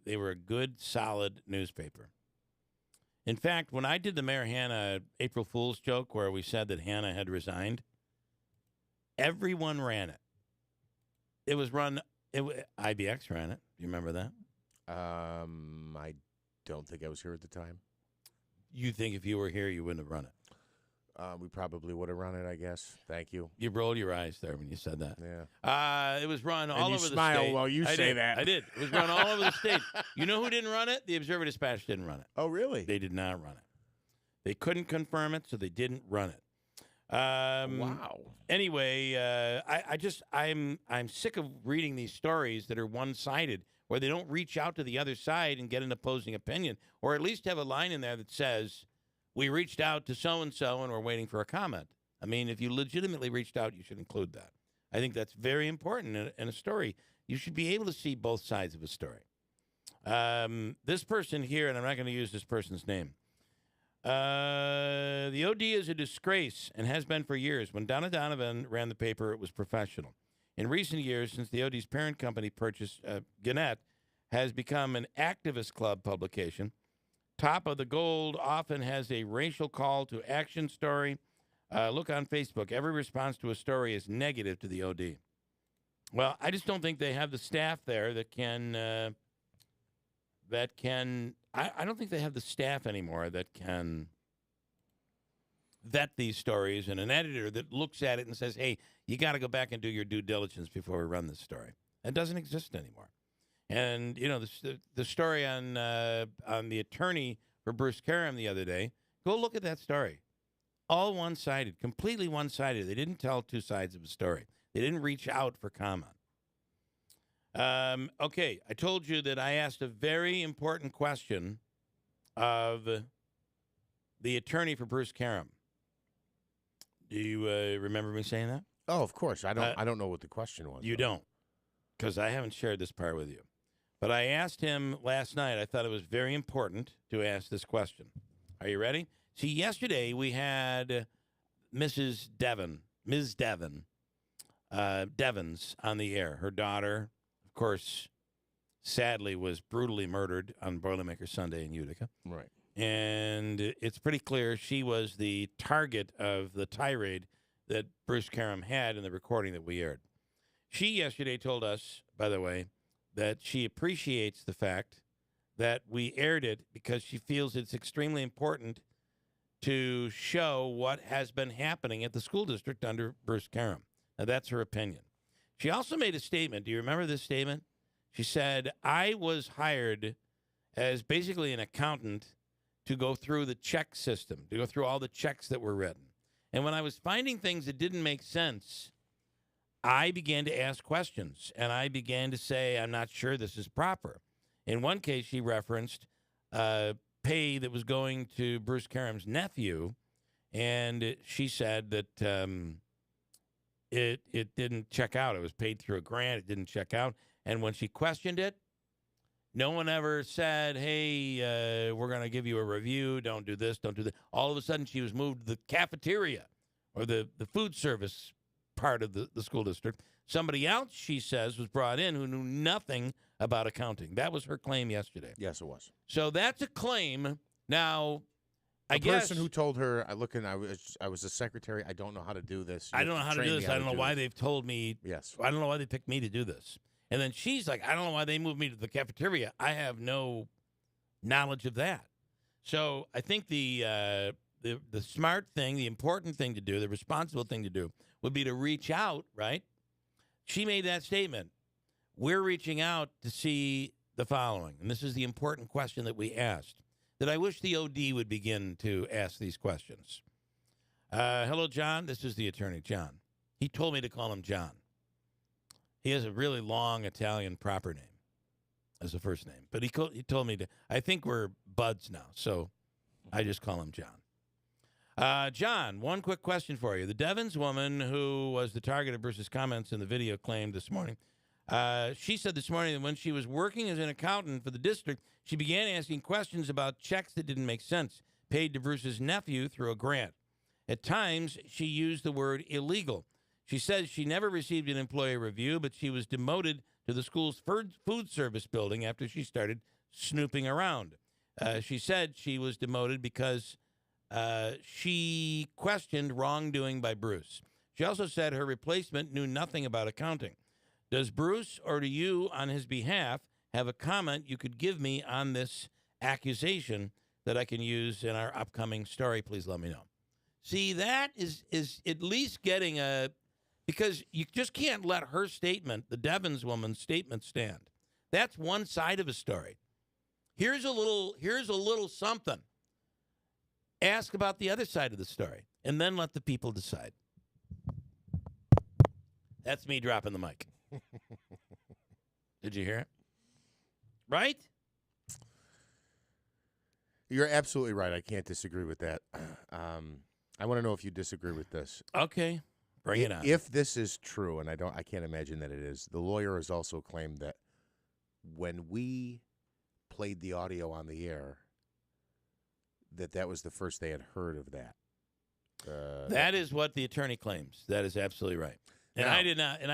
Speaker 14: good, solid newspaper. In fact, when I did the Mayor Hanna April Fool's joke where we said that Hanna had resigned, everyone ran it. It was run, IBX ran it. Do you remember that?
Speaker 15: I don't think I was here at the time.
Speaker 14: You think if you were here, you wouldn't have run it?
Speaker 15: We probably would have run it, I guess. Thank you.
Speaker 14: You rolled your eyes there when you said that.
Speaker 15: Yeah.
Speaker 14: It was run all
Speaker 15: and
Speaker 14: over
Speaker 15: you
Speaker 14: the
Speaker 15: smile
Speaker 14: state.
Speaker 15: while you say that.
Speaker 14: I did. It was run all over the state. You know who didn't run it? The Observer Dispatch didn't run it.
Speaker 15: Oh, really?
Speaker 14: They did not run it. They couldn't confirm it, so they didn't run it.
Speaker 15: Wow.
Speaker 14: Anyway, I'm sick of reading these stories that are one-sided, where they don't reach out to the other side and get an opposing opinion, or at least have a line in there that says, we reached out to so-and-so and we're waiting for a comment. I mean, if you legitimately reached out, you should include that. I think that's very important in a story. You should be able to see both sides of a story. This person here, and I'm not going to use this person's name, the OD is a disgrace and has been for years. When Donna Donovan ran the paper, it was professional. In recent years, since the OD's parent company purchased Gannett, has become an activist club publication. Top of the Gold often has a racial call to action story. Look on Facebook. Every response to a story is negative to the OD. Well, I just don't think they have the staff there that can. I don't think they have the staff anymore that can vet these stories, and an editor that looks at it and says, hey, you got to go back and do your due diligence before we run this story. That doesn't exist anymore. And, the story on the attorney for Bruce Karam the other day, go look at that story. All one-sided, completely one-sided. They didn't tell two sides of a story. They didn't reach out for comment. Okay, I told you that I asked a very important question of the attorney for Bruce Karam. Do you remember me saying that?
Speaker 15: Oh, of course. I don't know what the question was.
Speaker 14: You don't, because I haven't shared this part with you. But I asked him last night, I thought it was very important to ask this question. Are you ready? See, yesterday we had Ms. Devons on the air. Her daughter, of course, sadly was brutally murdered on Boilermaker Sunday in Utica.
Speaker 15: Right.
Speaker 14: And it's pretty clear she was the target of the tirade that Bruce Karam had in the recording that we aired. She yesterday told us, by the way, that she appreciates the fact that we aired it because she feels it's extremely important to show what has been happening at the school district under Bruce Karam. Now, that's her opinion. She also made a statement. Do you remember this statement? She said, I was hired as basically an accountant to go through the check system, to go through all the checks that were written. And when I was finding things that didn't make sense, I began to ask questions, and I began to say, I'm not sure this is proper. In one case, she referenced pay that was going to Bruce Karam's nephew, and she said that it didn't check out. It was paid through a grant. It didn't check out. And when she questioned it, no one ever said, hey, we're going to give you a review. Don't do this. Don't do that. All of a sudden, she was moved to the cafeteria or the food service part of the school district. Somebody else, she says, was brought in who knew nothing about accounting. That was her claim yesterday.
Speaker 15: Yes, it was.
Speaker 14: So that's a claim. Now,
Speaker 15: the person who told her, I was a secretary. I don't know how to do this.
Speaker 14: I don't know how to do this. I don't know why they've told me.
Speaker 15: Yes.
Speaker 14: I don't know why they picked me to do this. And then she's like, I don't know why they moved me to the cafeteria. I have no knowledge of that. So I think the smart thing, the important thing to do, the responsible thing to do would be to reach out, right? She made that statement. We're reaching out to see the following. And this is the important question that we asked, that I wish the OD would begin to ask these questions. Hello, John. This is the attorney, John. He told me to call him John. He has a really long Italian proper name as a first name. But he told me to. I think we're buds now, so I just call him John. John, one quick question for you. The Devons woman who was the target of Bruce's comments in the video claimed this morning, she said this morning that when she was working as an accountant for the district, she began asking questions about checks that didn't make sense, paid to Bruce's nephew through a grant. At times, she used the word illegal. She says she never received an employee review, but she was demoted to the school's food service building after she started snooping around. She said she was demoted because she questioned wrongdoing by Bruce. She also said her replacement knew nothing about accounting. Does Bruce, or do you, on his behalf, have a comment you could give me on this accusation that I can use in our upcoming story? Please let me know. See, that is at least getting a... Because you just can't let her statement, the Devons woman's statement, stand. That's one side of a story. Here's a little something. Ask about the other side of the story, and then let the people decide. That's me dropping the mic. Did you hear it? Right?
Speaker 15: You're absolutely right. I can't disagree with that. I want to know if you disagree with this.
Speaker 14: Okay. Bring it on.
Speaker 15: If this is true, and I can't imagine that it is, the lawyer has also claimed that when we played the audio on the air, that was the first they had heard of that.
Speaker 14: That is what the attorney claims. That is absolutely right. And I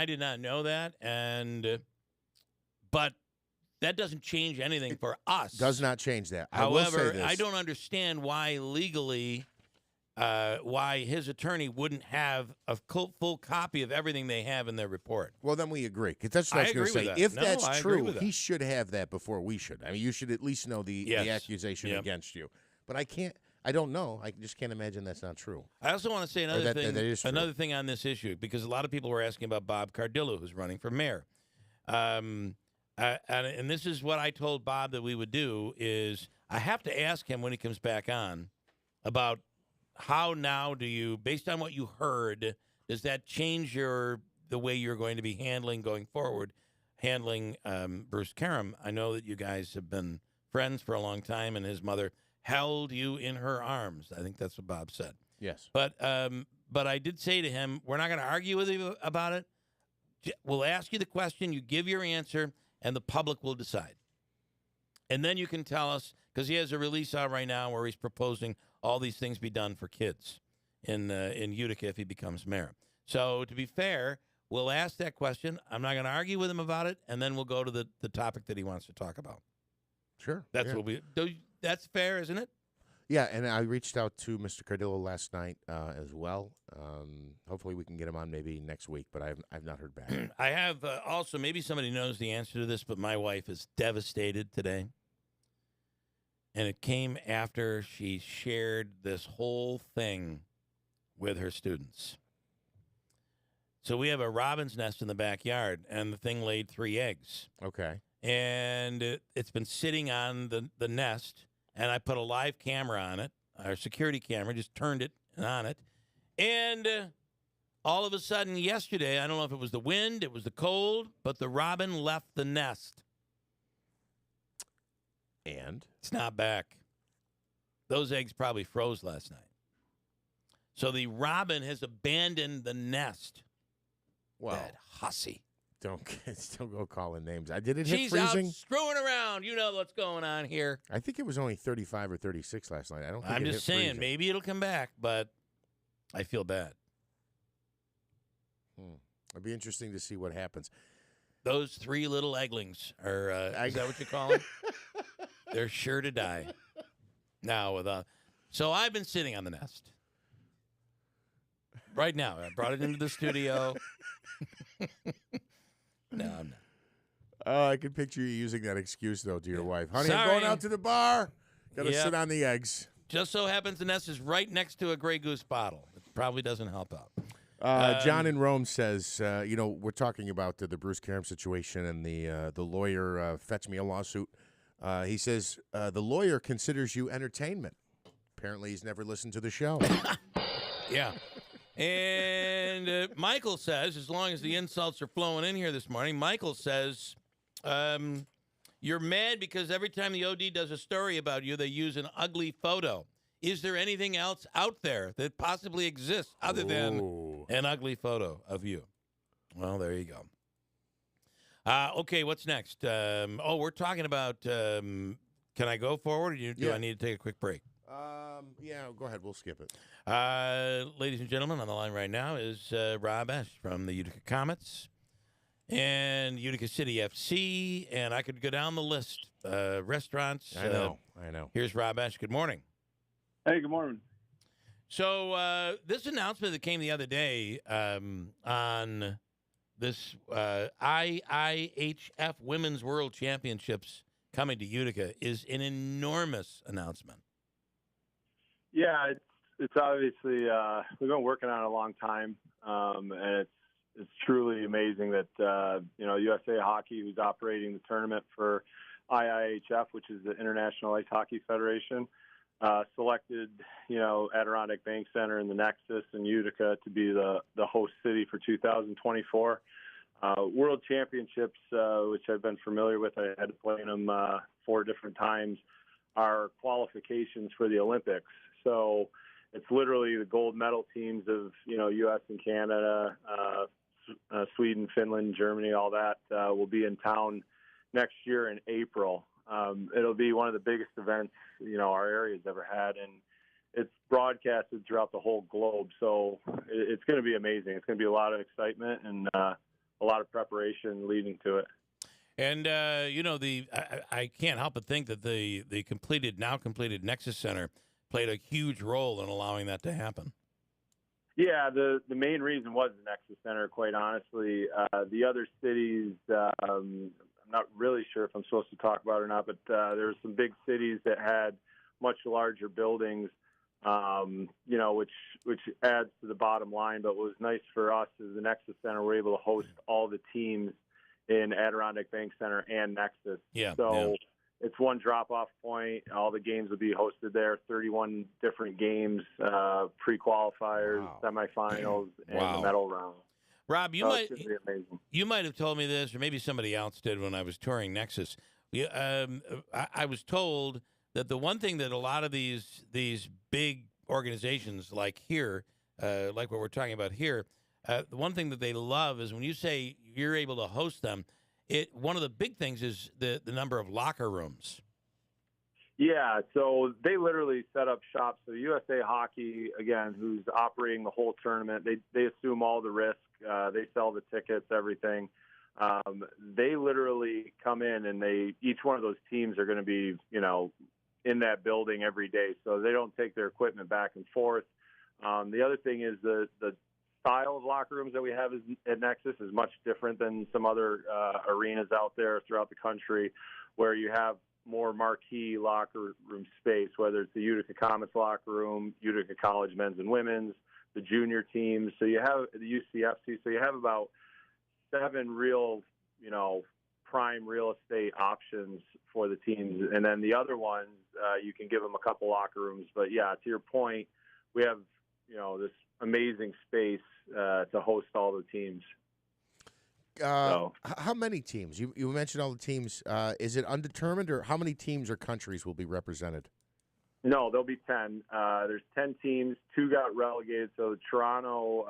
Speaker 14: did not know that. But that doesn't change anything for us.
Speaker 15: Does not change that.
Speaker 14: However, I don't understand why legally. Why his attorney wouldn't have a full copy of everything they have in their report.
Speaker 15: Well, then we agree. Because that's what I was going to say.
Speaker 14: That.
Speaker 15: If that's true, he should have that before we should. I mean, you should at least know the accusation against you. But I don't know. I just can't imagine that's not true.
Speaker 14: I also want to say another thing on this issue, because a lot of people were asking about Bob Cardillo, who's running for mayor. And this is what I told Bob that we would do is I have to ask him when he comes back on about how now do you, based on what you heard, does that change the way you're going to be handling Bruce Karam? I know that you guys have been friends for a long time, and his mother held you in her arms. I think that's what Bob said.
Speaker 15: Yes.
Speaker 14: But I did say to him, we're not going to argue with you about it. We'll ask you the question, you give your answer, and the public will decide. And then you can tell us, because he has a release out right now where he's proposing all these things be done for kids in Utica if he becomes mayor. So to be fair, we'll ask that question. I'm not going to argue with him about it, and then we'll go to the topic that he wants to talk about.
Speaker 15: Sure.
Speaker 14: That's what that's fair, isn't it?
Speaker 15: Yeah, and I reached out to Mr. Cardillo last night as well. Hopefully we can get him on maybe next week, but I've not heard back.
Speaker 14: I have also, maybe somebody knows the answer to this, but my wife is devastated today. And it came after she shared this whole thing with her students. So we have a robin's nest in the backyard, and the thing laid 3 eggs.
Speaker 15: Okay.
Speaker 14: And it's been sitting on the nest, and I put a live camera on it, our security camera, just turned it on it. And all of a sudden yesterday, I don't know if it was the wind, it was the cold, but the robin left the nest.
Speaker 15: And?
Speaker 14: It's not back. Those eggs probably froze last night. So the robin has abandoned the nest.
Speaker 15: Well,
Speaker 14: that hussy.
Speaker 15: Don't go calling names. Did it hit
Speaker 14: She's
Speaker 15: freezing?
Speaker 14: out screwing around. You know what's going on here.
Speaker 15: I think it was only 35 or 36 last night. I don't think
Speaker 14: I'm
Speaker 15: it
Speaker 14: just
Speaker 15: hit
Speaker 14: saying,
Speaker 15: freezing.
Speaker 14: maybe it'll come back, but I feel bad.
Speaker 15: It'd be interesting to see what happens.
Speaker 14: Those 3 little egglings are, is that what you call them? They're sure to die. Now, so I've been sitting on the nest. Right now. I brought it into the studio. No, I'm not.
Speaker 15: I can picture you using that excuse, though, to your wife. Honey,
Speaker 14: Sorry.
Speaker 15: I'm going out to the bar. Got to
Speaker 14: Yep.
Speaker 15: sit on the eggs.
Speaker 14: Just so happens the nest is right next to a Grey Goose bottle. It probably doesn't help out.
Speaker 15: John in Rome says, we're talking about the Bruce Karam situation and the lawyer fetched me a lawsuit. He says the lawyer considers you entertainment. Apparently, he's never listened to the show.
Speaker 14: Yeah. And Michael says, as long as the insults are flowing in here this morning, Michael says, you're mad because every time the OD does a story about you, they use an ugly photo. Is there anything else out there that possibly exists other than an ugly photo of you? Well, there you go. Okay, what's next? We're talking about, can I go forward or do I need to take a quick break?
Speaker 15: Yeah, go ahead. We'll skip it.
Speaker 14: Ladies and gentlemen, on the line right now is Rob Esch from the Utica Comets and Utica City FC, and I could go down the list. Restaurants.
Speaker 15: I know.
Speaker 14: Here's Rob Esch. Good morning.
Speaker 16: Hey, good morning.
Speaker 14: So this announcement that came the other day on this IIHF Women's World Championships coming to Utica is an enormous announcement.
Speaker 16: Yeah, it's obviously we've been working on it a long time, and it's truly amazing that USA Hockey, who's operating the tournament for IIHF, which is the International Ice Hockey Federation, selected Adirondack Bank Center and the Nexus in Utica to be the host city for 2024 World Championships, which I've been familiar with. I had to play in them 4 different times. Are qualifications for the Olympics. So it's literally the gold medal teams of, U.S. and Canada, Sweden, Finland, Germany, all that will be in town next year in April. It'll be one of the biggest events, our area's ever had. And it's broadcasted throughout the whole globe. So it's going to be amazing. It's going to be a lot of excitement and a lot of preparation leading to it.
Speaker 14: And, I can't help but think that the now completed Nexus Center played a huge role in allowing that to happen.
Speaker 16: Yeah, the main reason was the Nexus Center, quite honestly. The other cities, I'm not really sure if I'm supposed to talk about it or not, but there were some big cities that had much larger buildings, which adds to the bottom line. But what was nice for us is the Nexus Center, we're able to host all the teams in Adirondack Bank Center and Nexus.
Speaker 14: Yeah.
Speaker 16: So it's one drop-off point. All the games will be hosted there, 31 different games, pre-qualifiers, semifinals, and the medal round.
Speaker 14: Rob,
Speaker 16: it's gonna be amazing.
Speaker 14: You might have told me this, or maybe somebody else did when I was touring Nexus. I was told that the one thing that a lot of these big organizations like here, like what we're talking about here, the one thing that they love is when you say you're able to host them, one of the big things is the number of locker rooms
Speaker 16: Yeah, so they literally set up shop. So USA Hockey, again, who's operating the whole tournament, they assume all the risk. They sell the tickets, everything. They literally come in, and each one of those teams are going to be, in that building every day. So they don't take their equipment back and forth. The other thing is the style of locker rooms that we have at Nexus is much different than some other arenas out there throughout the country, where you have more marquee locker room space, whether it's the Utica Comets locker room, Utica College men's and women's, the junior teams. So you have the UCFC. So you have about 7 real, prime real estate options for the teams. And then the other ones, you can give them a couple locker rooms. But yeah, to your point, we have, this amazing space to host all the teams.
Speaker 15: How many teams? You mentioned all the teams. Is it undetermined, or how many teams or countries will be represented?
Speaker 16: No, there'll be 10. There's 10 teams. 2 got relegated. So Toronto,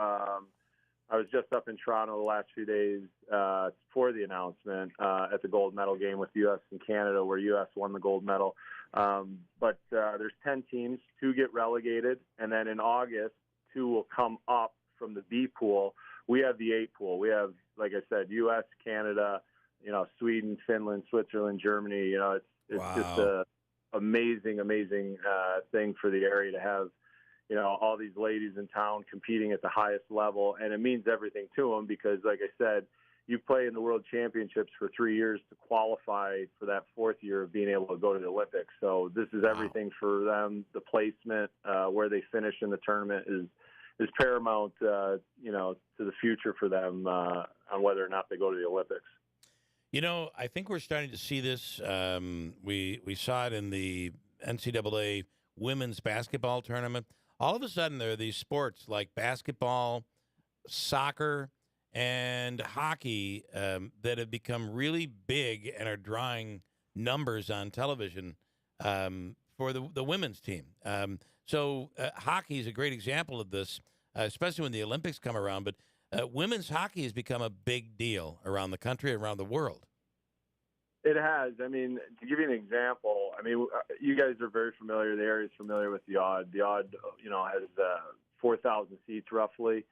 Speaker 16: I was just up in Toronto the last few days for the announcement at the gold medal game with U.S. and Canada, where U.S. won the gold medal. But there's 10 teams. 2 get relegated. And then in August, 2 will come up from the B pool. We have the A pool. We have, like I said, U.S., Canada, Sweden, Finland, Switzerland, Germany. It's just a amazing thing for the area to have, all these ladies in town competing at the highest level. And it means everything to them because, like I said, you play in the World Championships for 3 years to qualify for that 4th year of being able to go to the Olympics. So this is everything for them. The placement, where they finish in the tournament is paramount, to the future for them on whether or not they go to the Olympics.
Speaker 14: I think we're starting to see this. We saw it in the NCAA women's basketball tournament. All of a sudden, there are these sports like basketball, soccer, and hockey that have become really big and are drawing numbers on television for the women's team. So hockey is a great example of this, especially when the Olympics come around. But women's hockey has become a big deal around the country, around the world.
Speaker 16: It has. I mean, to give you an example, you guys are very familiar. The area is familiar with the Odd. The Odd, has 4,000 seats roughly.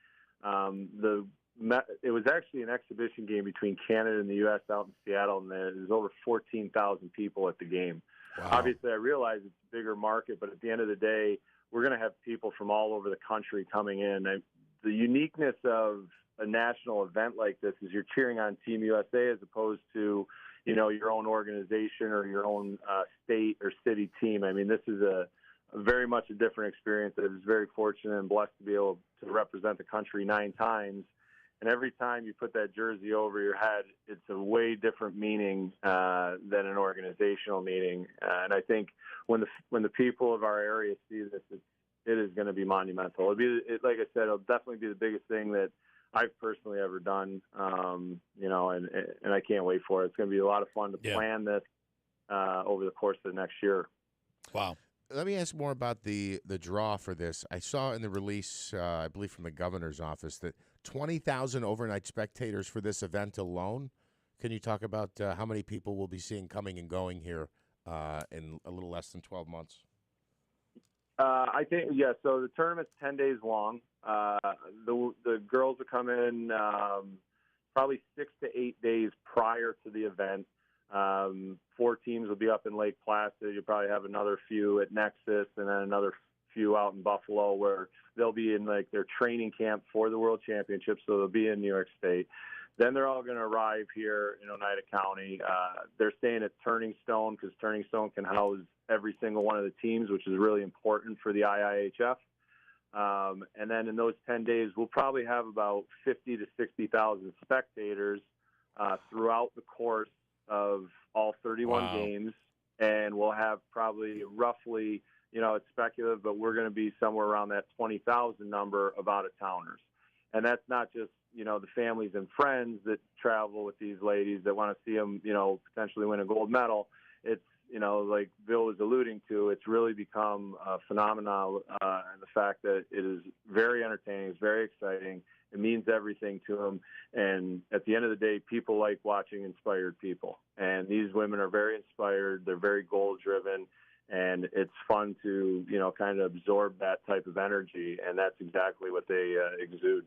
Speaker 16: It was actually an exhibition game between Canada and the U.S. out in Seattle, and there was over 14,000 people at the game. Wow. Obviously, I realize it's a bigger market, but at the end of the day, we're going to have people from all over the country coming in. The uniqueness of a national event like this is you're cheering on Team USA as opposed to, your own organization or your own state or city team. This is a very much a different experience. I was very fortunate and blessed to be able to represent the country 9 times. And every time you put that jersey over your head, it's a way different meaning than an organizational meaning. And I think when the people of our area see this, it is going to be monumental. Like I said, it'll definitely be the biggest thing that I've personally ever done. And I can't wait for it. It's going to be a lot of fun to plan this over the course of the next year.
Speaker 14: Wow.
Speaker 15: Let me ask more about the draw for this. I saw in the release, I believe from the governor's office, that 20,000 overnight spectators for this event alone. Can you talk about how many people we'll be seeing coming and going here in a little less than 12 months?
Speaker 16: I think, so the tournament's 10 days long. The girls will come in probably 6 to 8 days prior to the event. 4 teams will be up in Lake Placid. You'll probably have another few at Nexus and then another few out in Buffalo where they'll be in their training camp for the World Championships. So they'll be in New York State. Then they're all going to arrive here in Oneida County. They're staying at Turning Stone because Turning Stone can house every single one of the teams, which is really important for the IIHF. And then in those 10 days, we'll probably have about 50 to 60,000 spectators throughout the course of all 31 games. And we'll have probably roughly, it's speculative, but we're going to be somewhere around that 20,000 number of out-of-towners. And that's not just, the families and friends that travel with these ladies that want to see them, potentially win a gold medal. It's, like Bill was alluding to, it's really become a phenomenon, and the fact that it is very entertaining, it's very exciting, it means everything to them. And at the end of the day, people like watching inspired people. And these women are very inspired, they're very goal-driven, And it's fun to, kind of absorb that type of energy, and that's exactly what they exude.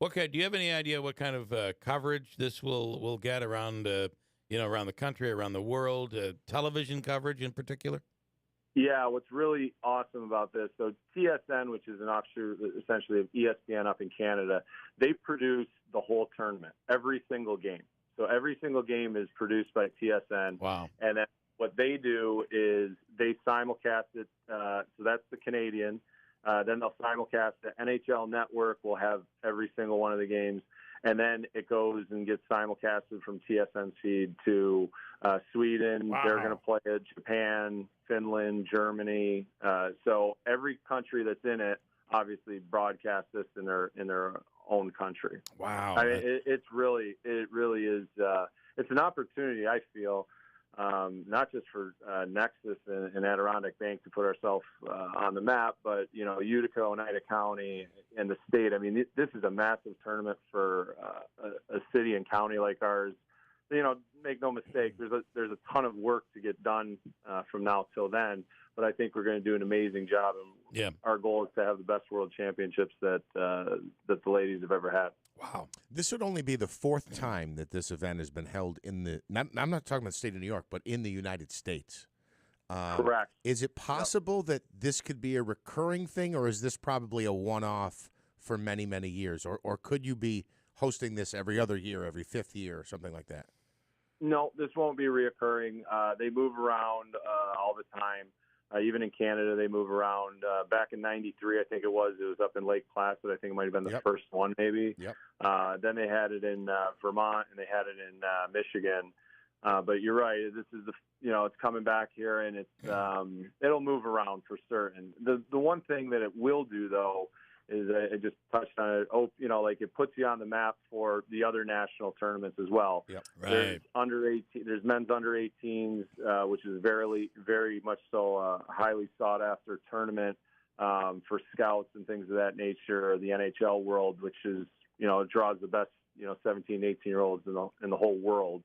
Speaker 14: Okay, do you have any idea what kind of coverage this will get around, around the country, around the world, television coverage in particular?
Speaker 16: Yeah, what's really awesome about this, so TSN, which is an offshoot essentially of ESPN up in Canada, they produce the whole tournament, every single game. So every single game is produced by TSN.
Speaker 14: Wow.
Speaker 16: And then what they do is they simulcast it. So that's the Canadian. Then they'll simulcast the NHL Network. Will have every single one of the games. And then it goes and gets simulcasted from TSN Seed to Sweden.
Speaker 14: Wow.
Speaker 16: They're going to play it, Japan, Finland, Germany. So every country that's in it obviously broadcasts this in their own country.
Speaker 14: Wow.
Speaker 16: I mean, it really is. It's an opportunity, I feel, not just for Nexus and Adirondack Bank to put ourselves on the map, but, Utica, Oneida County, and the state. I mean, this is a massive tournament for a city and county like ours. Make no mistake, there's a ton of work to get done from now till then, but I think we're going to do an amazing job. And
Speaker 14: yeah,
Speaker 16: our goal is to have the best world championships that the ladies have ever had.
Speaker 14: Wow.
Speaker 15: This would only be the fourth time that this event has been held I'm not talking about the state of New York, but in the United States.
Speaker 16: Correct.
Speaker 15: Is it possible that this could be a recurring thing, or is this probably a one-off for many, many years? Or could you be hosting this every other year, every fifth year, or something like that?
Speaker 16: No, this won't be reoccurring. They move around all the time. Even in Canada, they move around. Back in '93, I think it was up in Lake Placid. I think it might have been the first one, maybe.
Speaker 15: Yep.
Speaker 16: Then they had it in Vermont, and they had it in Michigan. But you're right. This is it's coming back here, and it's it'll move around for certain. The one thing that it will do, though, is I just touched on it. Like it puts you on the map for the other national tournaments as well.
Speaker 15: Yep.
Speaker 14: Right.
Speaker 16: There's under 18. There's men's under 18s, which is very, very much so a highly sought after tournament for scouts and things of that nature. The NHL world, which is it draws the best 17, 18-year-olds in the whole world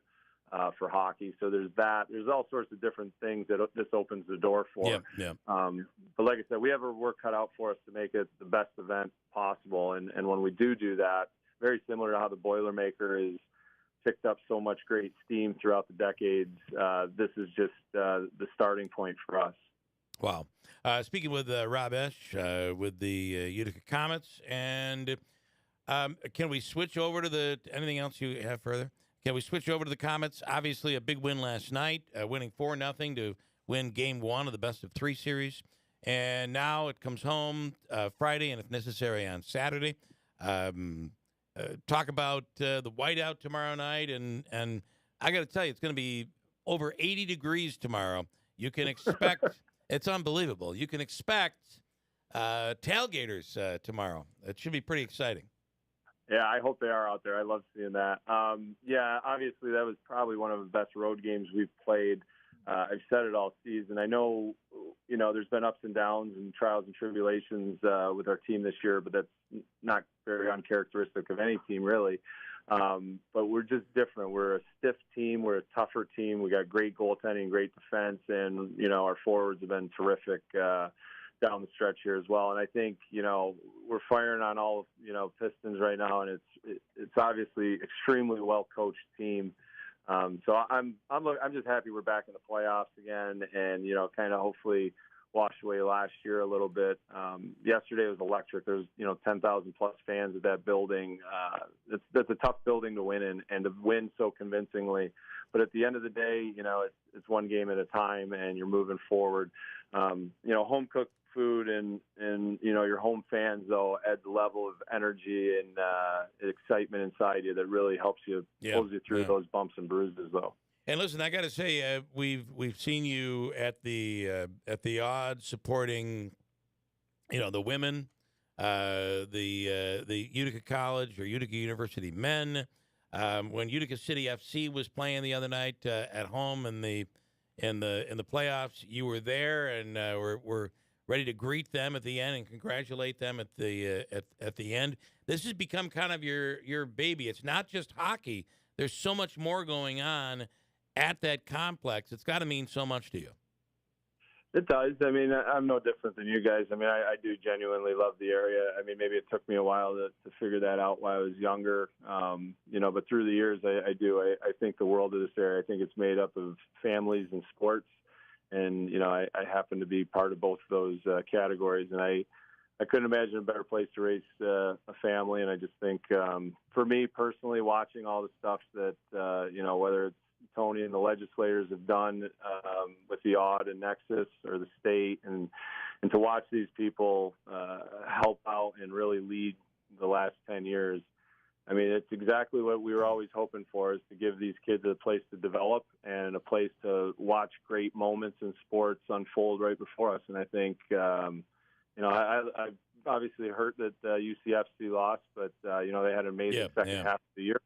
Speaker 16: for hockey. So there's that. There's all sorts of different things that this opens the door for.
Speaker 14: Yeah.
Speaker 16: But like I said, we have our work cut out for us to make it the best event possible. And when we do that, very similar to how the Boilermaker has picked up so much great steam throughout the decades, this is just the starting point for us.
Speaker 14: Wow. Speaking with Rob Esch with the Utica Comets, and can we switch over to anything else you have further? Can we switch over to the Comets? Obviously, a big win last night, winning 4-0 to win Game 1 of the best-of-3 series. And now it comes home Friday, and if necessary, on Saturday. Talk about the whiteout tomorrow night. And I got to tell you, it's going to be over 80 degrees tomorrow. You can expect – it's unbelievable. You can expect tailgaters tomorrow. It should be pretty exciting.
Speaker 16: Yeah, I hope they are out there. I love seeing that. Yeah, obviously that was probably one of the best road games we've played. I've said it all season. I know, there's been ups and downs and trials and tribulations with our team this year, but that's not very uncharacteristic of any team, really. But we're just different. We're a stiff team. We're a tougher team. We got great goaltending, great defense, and, our forwards have been terrific down the stretch here as well. And I think, we're firing on all, pistons right now, and it's obviously extremely well-coached team. So I'm just happy we're back in the playoffs again, and, kind of hopefully wash away last year a little bit. Yesterday was electric. There's, 10,000 plus fans at that building. That's a tough building to win in, and to win so convincingly. But at the end of the day, it's one game at a time, and you're moving forward. Home cooked food and your home fans, though, adds a level of energy and excitement inside you that really helps you, pulls you through those bumps and bruises, though.
Speaker 14: And listen, I got to say, we've seen you at the odds supporting, the women, the Utica College or Utica University men. When Utica City FC was playing the other night at home in the playoffs, you were there, and we're ready to greet them at the end and congratulate them at the end. This has become kind of your baby. It's not just hockey. There's so much more going on at that complex. It's got to mean so much to you.
Speaker 16: It does. I mean, I'm no different than you guys. I mean, I do genuinely love the area. I mean, maybe it took me a while to figure that out while I was younger, but through the years, I do. I think the world of this area, I think it's made up of families and sports. And, I happen to be part of both of those categories. And I couldn't imagine a better place to raise a family. And I just think, for me personally, watching all the stuff that, whether it's Tony and the legislators have done with the Aud and Nexus or the state, and to watch these people help out and really lead the last 10 years. I mean, it's exactly what we were always hoping for, is to give these kids a place to develop and a place to watch great moments in sports unfold right before us. And I think, I obviously hurt that UCFC lost, but, they had an amazing second half of the year.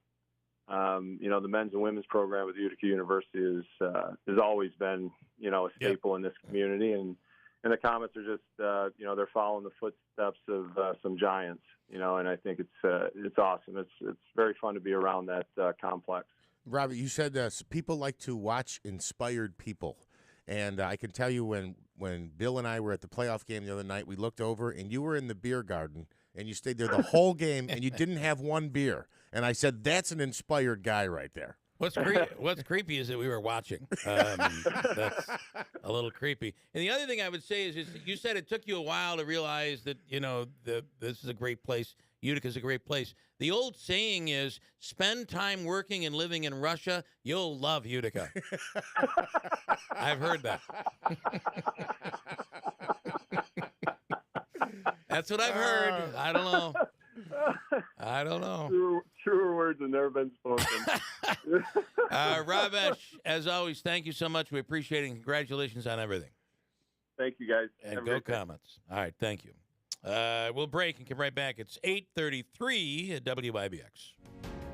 Speaker 16: The men's and women's program with Utica University has always been, a staple in this community. And the Comets are just, they're following the footsteps of some giants, and I think it's awesome. It's very fun to be around that complex.
Speaker 15: Robert, you said people like to watch inspired people. And I can tell you when Bill and I were at the playoff game the other night, we looked over and you were in the beer garden and you stayed there the whole game and you didn't have one beer. And I said, that's an inspired guy right there.
Speaker 14: What's creepy is that we were watching. That's a little creepy. And the other thing I would say is you said it took you a while to realize that, this is a great place. Utica's a great place. The old saying is, spend time working and living in Russia, you'll love Utica. I've heard that. That's what I've heard. I don't know.
Speaker 16: Truer words have never been spoken.
Speaker 14: Ravesh, as always, thank you so much. We appreciate it. And congratulations on everything.
Speaker 16: Thank you, guys.
Speaker 14: And go Comets. All right, thank you. We'll break and come right back. It's 8:33 at WIBX.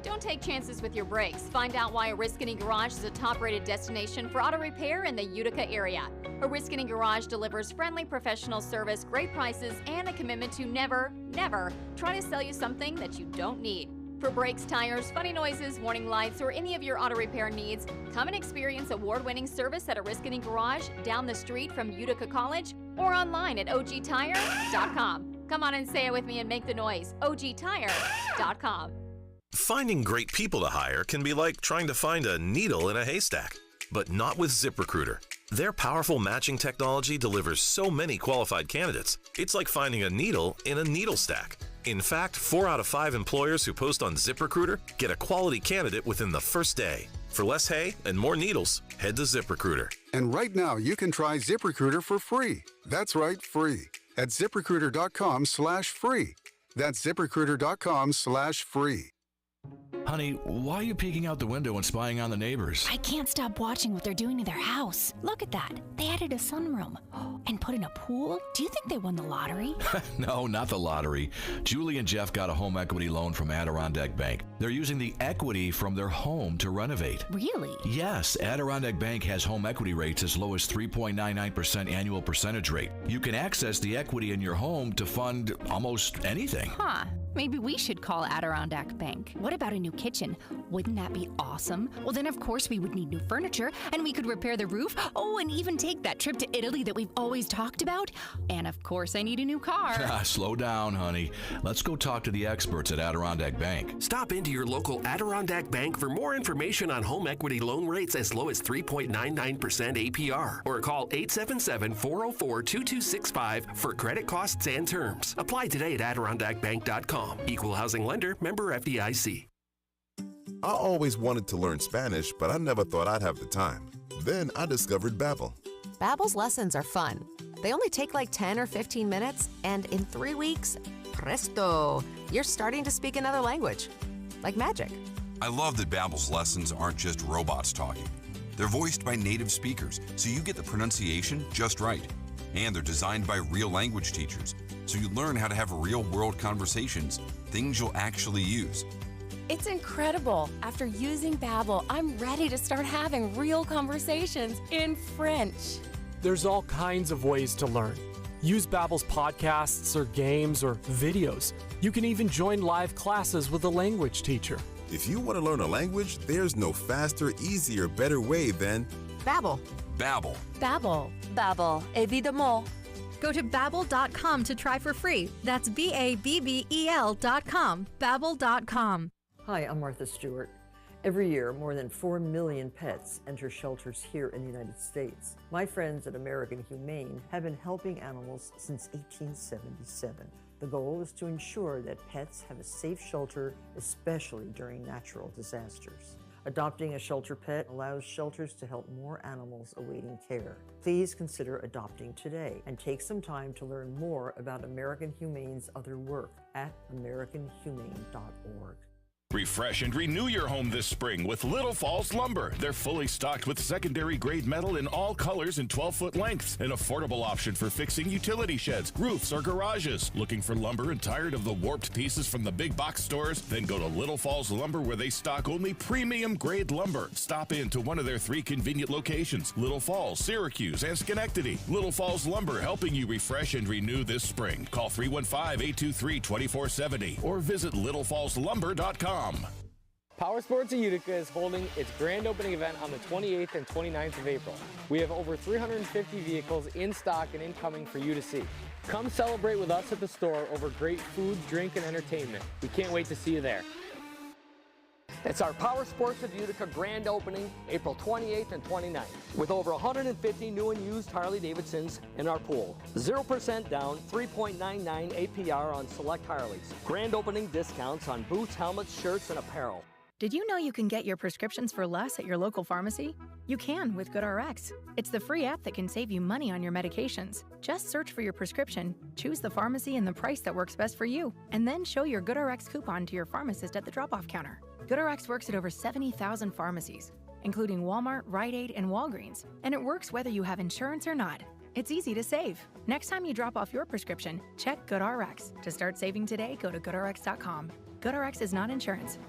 Speaker 2: Don't take chances with your brakes. Find out why Oriskany Garage is a top-rated destination for auto repair in the Utica area. Oriskany Garage delivers friendly professional service, great prices, and a commitment to never, never try to sell you something that you don't need. For brakes, tires, funny noises, warning lights, or any of your auto repair needs, come and experience award-winning service at Oriskany Garage down the street from Utica College or online at ogtire.com. Come on and say it with me and make the noise. ogtire.com.
Speaker 18: Finding great people to hire can be like trying to find a needle in a haystack, but not with ZipRecruiter. Their powerful matching technology delivers so many qualified candidates, it's like finding a needle in a needle stack. In fact, 4 out of 5 employers who post on ZipRecruiter get a quality candidate within the first day. For less hay and more needles, head to ZipRecruiter.
Speaker 19: And right now, you can try ZipRecruiter for free. That's right, free. At ZipRecruiter.com/free. That's ZipRecruiter.com/free.
Speaker 20: Honey, why are you peeking out the window and spying on the neighbors?
Speaker 25: I can't stop watching what they're doing to their house. Look at that. They added a sunroom and put in a pool. Do you think they won the lottery?
Speaker 20: No, not the lottery. Julie and Jeff got a home equity loan from Adirondack Bank. They're using the equity from their home to renovate.
Speaker 25: Really?
Speaker 20: Yes, Adirondack Bank has home equity rates as low as 3.99% annual percentage rate. You can access the equity in your home to fund almost anything.
Speaker 25: Huh. Maybe we should call Adirondack Bank. What about a new kitchen? Wouldn't that be awesome? Well, then of course we would need new furniture, and we could repair the roof. Oh, and even take that trip to Italy that we've always talked about. And of course I need a new car.
Speaker 20: Slow down, honey. Let's go talk to the experts at Adirondack Bank.
Speaker 26: Stop into your local Adirondack Bank for more information on home equity loan rates as low as 3.99% APR. Or call 877-404-2265 for credit costs and terms. Apply today at AdirondackBank.com. Equal housing lender, member FDIC.
Speaker 27: I always wanted to learn Spanish, but I never thought I'd have the time. Then I discovered Babbel.
Speaker 28: Babbel's lessons are fun. They only take like 10 or 15 minutes, and in 3 weeks, presto, you're starting to speak another language. Like magic.
Speaker 29: I love that Babbel's lessons aren't just robots talking. They're voiced by native speakers, so you get the pronunciation just right. And they're designed by real language teachers, so you learn how to have real-world conversations, things you'll actually use.
Speaker 28: It's incredible. After using Babbel, I'm ready to start having real conversations in French.
Speaker 30: There's all kinds of ways to learn. Use Babbel's podcasts or games or videos. You can even join live classes with a language teacher.
Speaker 27: If you want to learn a language, there's no faster, easier, better way than
Speaker 28: Babbel.
Speaker 29: Babbel.
Speaker 28: Babbel. Babbel. Évidemment.
Speaker 25: Go to Babbel.com to try for free. That's BABBEL.com. Babbel.com.
Speaker 1: Hi, I'm Martha Stewart. Every year, more than 4 million pets enter shelters here in the United States. My friends at American Humane have been helping animals since 1877. The goal is to ensure that pets have a safe shelter, especially during natural disasters. Adopting a shelter pet allows shelters to help more animals awaiting care. Please consider adopting today and take some time to learn more about American Humane's other work at americanhumane.org.
Speaker 21: Refresh and renew your home this spring with Little Falls Lumber. They're fully stocked with secondary grade metal in all colors and 12-foot lengths. An affordable option for fixing utility sheds, roofs, or garages. Looking for lumber and tired of the warped pieces from the big box stores? Then go to Little Falls Lumber, where they stock only premium grade lumber. Stop in to one of their 3 convenient locations: Little Falls, Syracuse, and Schenectady. Little Falls Lumber, helping you refresh and renew this spring. Call 315-823-2470 or visit littlefallslumber.com.
Speaker 30: Power Sports of Utica is holding its grand opening event on the 28th and 29th of April. We have over 350 vehicles in stock and incoming for you to see. Come celebrate with us at the store over great food, drink, and entertainment. We can't wait to see you there. It's our Power Sports of Utica grand opening, April 28th and 29th, with over 150 new and used Harley-Davidsons in our pool. 0% down, 3.99 APR on select Harleys. Grand opening discounts on boots, helmets, shirts, and apparel.
Speaker 25: Did you know you can get your prescriptions for less at your local pharmacy? You can with GoodRx. It's the free app that can save you money on your medications. Just search for your prescription, choose the pharmacy and the price that works best for you, and then show your GoodRx coupon to your pharmacist at the drop-off counter. GoodRx works at over 70,000 pharmacies, including Walmart, Rite Aid, and Walgreens, and it works whether you have insurance or not. It's easy to save. Next time you drop off your prescription, check GoodRx. To start saving today, go to GoodRx.com. GoodRx is not insurance.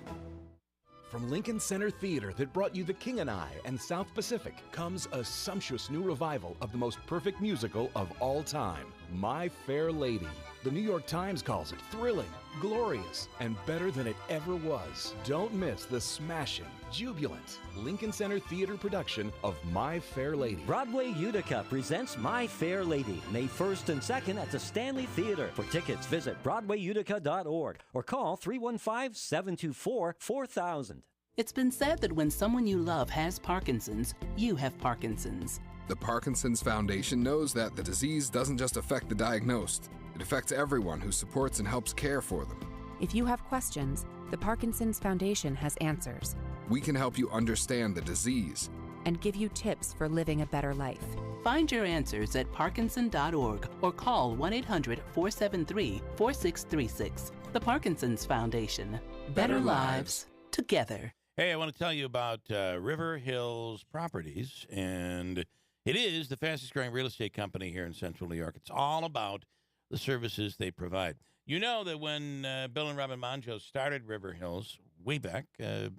Speaker 3: From Lincoln Center Theater that brought you The King and I and South Pacific comes a sumptuous new revival of the most perfect musical of all time, My Fair Lady. The New York Times calls it thrilling, glorious, and better than it ever was. Don't miss the smashing, jubilant Lincoln Center Theater production of My Fair Lady.
Speaker 6: Broadway Utica presents My Fair Lady, May 1st and 2nd at the Stanley Theater. For tickets, visit BroadwayUtica.org or call 315-724-4000.
Speaker 7: It's been said that when someone you love has Parkinson's, you have Parkinson's.
Speaker 9: The Parkinson's Foundation knows that the disease doesn't just affect the diagnosed. It affects everyone who supports and helps care for them.
Speaker 10: If you have questions, the Parkinson's Foundation has answers.
Speaker 9: We can help you understand the disease
Speaker 10: and give you tips for living a better life.
Speaker 7: Find your answers at parkinson.org or call 1-800-473-4636. The Parkinson's Foundation. Better lives together.
Speaker 14: Hey, I want to tell you about River Hills Properties, and it is the fastest growing real estate company here in Central New York. It's all about the services they provide. You know that when Bill and Robin Monjo started River Hills way back,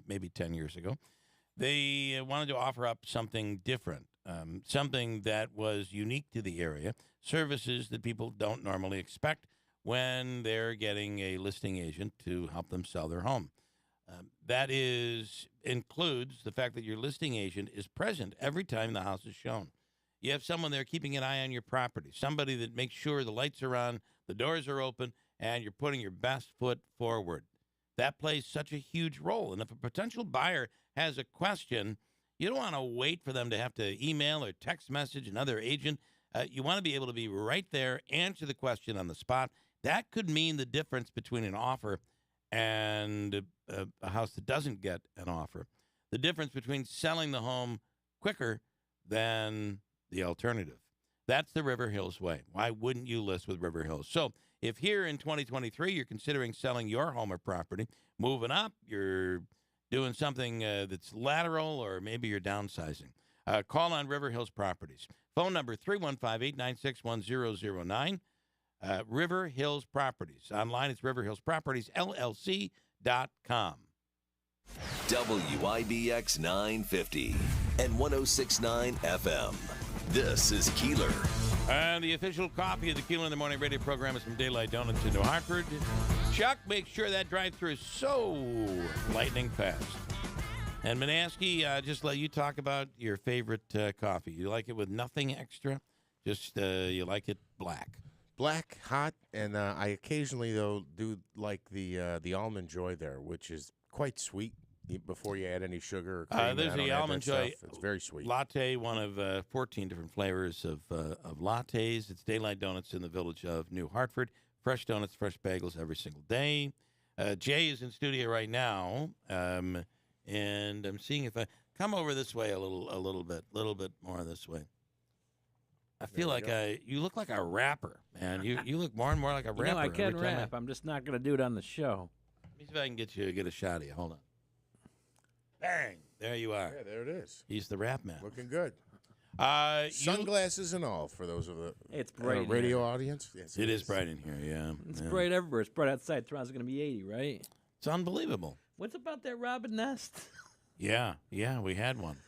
Speaker 14: maybe 10 years ago, they wanted to offer up something different, something that was unique to the area, services that people don't normally expect when they're getting a listing agent to help them sell their home. That includes the fact that your listing agent is present every time the house is shown. You have someone there keeping an eye on your property, somebody that makes sure the lights are on, the doors are open, and you're putting your best foot forward. That plays such a huge role. And if a potential buyer has a question, you don't want to wait for them to have to email or text message another agent. You want to be able to be right there, answer the question on the spot. That could mean the difference between an offer and a house that doesn't get an offer. The difference between selling the home quicker than the alternative. That's the River Hills way. Why wouldn't you list with River Hills? So if here in 2023 you're considering selling your home or property, moving up, you're doing something that's lateral, or maybe you're downsizing, call on River Hills Properties. Phone number 315-896-1009. River Hills Properties. Online, it's riverhillspropertiesllc.com.
Speaker 17: WIBX 950 and 106.9 FM. This is Keeler.
Speaker 14: And the official coffee of the Keeler in the Morning radio program is from Daylight Donuts in New Hartford. Chuck, make sure that drive-through is so lightning fast. And Manaski, just let you talk about your favorite coffee. You like it with nothing extra? Just you like it black?
Speaker 4: Black, hot, and I occasionally, though, do like the Almond Joy there, which is quite sweet before you add any sugar or cream.
Speaker 14: There's the Almond Joy
Speaker 4: It's very sweet.
Speaker 14: Latte, one of 14 different flavors of lattes. It's Daylight Donuts in the village of New Hartford. Fresh donuts, fresh bagels every single day. Jay is in studio right now, and I'm seeing if I come over this way a little bit more this way. I feel like you look like a rapper, man. You look more and more like a rapper.
Speaker 5: I can rap. I'm just not going to do it on the show.
Speaker 14: Let me see if I can get a shot of you. Hold on. Bang! There you are.
Speaker 4: Yeah, there it is.
Speaker 14: He's the rap man.
Speaker 4: Looking good. Sunglasses and all for those of the
Speaker 5: it's bright
Speaker 4: radio audience. Yes,
Speaker 14: it is bright in here, yeah.
Speaker 5: It's bright everywhere. It's bright outside. Tomorrow's going to be 80, right?
Speaker 14: It's unbelievable.
Speaker 5: What's about that robin nest?
Speaker 14: Yeah, we had one.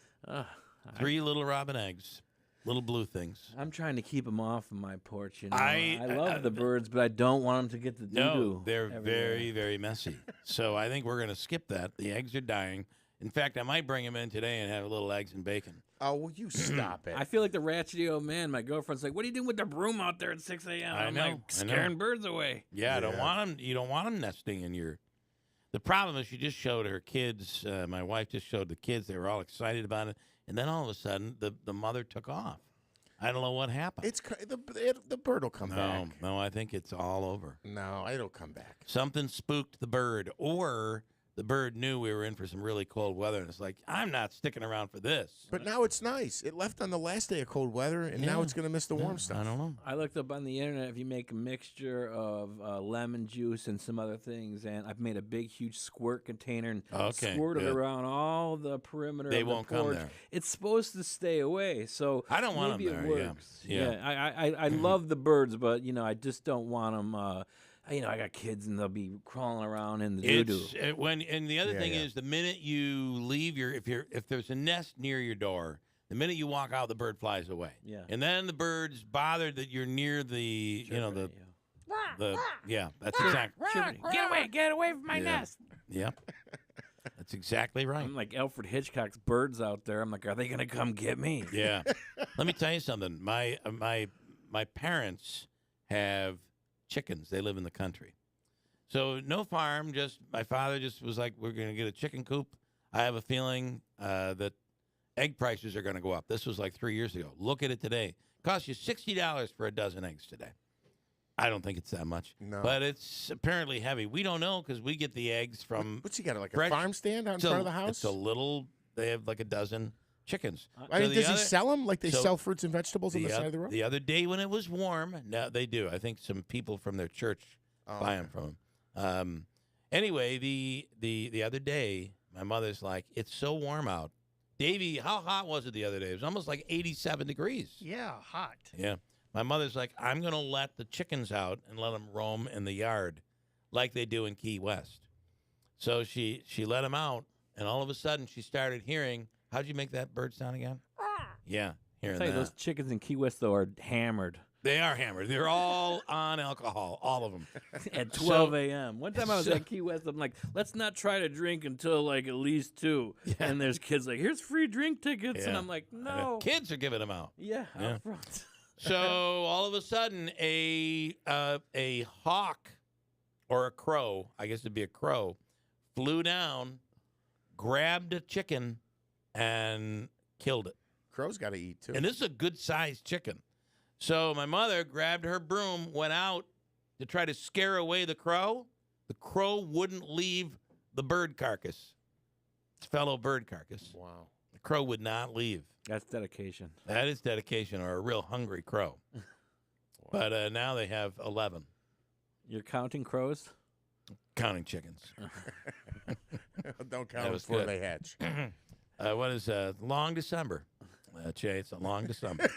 Speaker 14: 3 little robin eggs. Little blue things.
Speaker 5: I'm trying to keep them off of my porch. I love the birds, but I don't want them to get the doo-doo.
Speaker 14: No, they're very, very messy. So I think we're going to skip that. The eggs are dying. In fact, I might bring them in today and have a little eggs and bacon.
Speaker 4: Oh, will you stop it?
Speaker 5: I feel like the ratchety old man. My girlfriend's like, "What are you doing with the broom out there at 6 a.m.?" I'm like, scaring birds away.
Speaker 14: Yeah, I don't want them. You don't want them nesting in your. The problem is, she just showed her kids. My wife just showed the kids. They were all excited about it. And then all of a sudden, the mother took off. I don't know what happened.
Speaker 4: It's the bird will come back.
Speaker 14: No, I think it's all over.
Speaker 4: No, it'll come back.
Speaker 14: Something spooked the bird, or the bird knew we were in for some really cold weather, and it's like, I'm not sticking around for this.
Speaker 4: But now it's nice. It left on the last day of cold weather, and now it's going to miss the warm stuff.
Speaker 14: I don't know.
Speaker 5: I looked up on the internet if you make a mixture of lemon juice and some other things, and I've made a big, huge squirt container and squirted around all the perimeter
Speaker 14: They
Speaker 5: of
Speaker 14: won't
Speaker 5: the porch.
Speaker 14: come there.
Speaker 5: It's supposed to stay away, so
Speaker 14: I don't want
Speaker 5: maybe
Speaker 14: them
Speaker 5: it
Speaker 14: there.
Speaker 5: works.
Speaker 14: Yeah.
Speaker 5: I love the birds, but I just don't want them. I got kids and they'll be crawling around in the doo-doo.
Speaker 14: And the other thing is, the minute you leave if there's a nest near your door, the minute you walk out, the bird flies away.
Speaker 5: Yeah.
Speaker 14: And then the bird's bothered that you're near the, that's exactly.
Speaker 5: Get away from my nest.
Speaker 14: Yep. That's exactly right.
Speaker 5: I'm like Alfred Hitchcock's birds out there. I'm like, are they going to come get me?
Speaker 14: Yeah. Let me tell you something. My parents have chickens. They live in the country. So no farm, just my father just was like, we're going to get a chicken coop. I have a feeling that egg prices are going to go up. This was like 3 years ago. Look at it today. Costs you $60 for a dozen eggs today. I don't think it's that much.
Speaker 4: No.
Speaker 14: But it's apparently heavy. We don't know because we get the eggs from...
Speaker 4: What's he got, like a farm stand out in front of the house?
Speaker 14: It's a little... They have like a dozen chickens.
Speaker 4: Does he sell them like they sell fruits and vegetables on the side of the road?
Speaker 14: The other day when it was warm, no, they do. I think some people from their church buy them from them. Anyway, the other day, my mother's like, it's so warm out. Davey, how hot was it the other day? It was almost like 87 degrees.
Speaker 8: Yeah, hot.
Speaker 14: Yeah. My mother's like, I'm going to let the chickens out and let them roam in the yard like they do in Key West. So she let them out, and all of a sudden she started hearing, how'd you make that bird sound again? Yeah, hearing that.
Speaker 5: Those chickens in Key West, though, are hammered.
Speaker 14: They are hammered. They're all on alcohol, all of them.
Speaker 5: At 12 a.m. One time I was at Key West, I'm like, let's not try to drink until like at least 2. Yeah. And there's kids like, here's free drink tickets.
Speaker 14: Yeah.
Speaker 5: And I'm like, no.
Speaker 14: Kids are giving them out.
Speaker 5: Yeah, out front.
Speaker 14: So all of a sudden, a hawk or a crow, I guess it'd be a crow, flew down, grabbed a chicken, and killed it.
Speaker 4: Crow's got to eat, too.
Speaker 14: And this is a good-sized chicken. So my mother grabbed her broom, went out to try to scare away the crow. The crow wouldn't leave the bird carcass, its fellow bird carcass.
Speaker 4: Wow.
Speaker 14: The crow would not leave.
Speaker 5: That's dedication.
Speaker 14: That is dedication, or a real hungry crow. Wow. But now they have 11.
Speaker 5: You're counting crows?
Speaker 14: Counting chickens.
Speaker 4: Don't count them before they hatch.
Speaker 14: What is long December? Jay, it's a long December.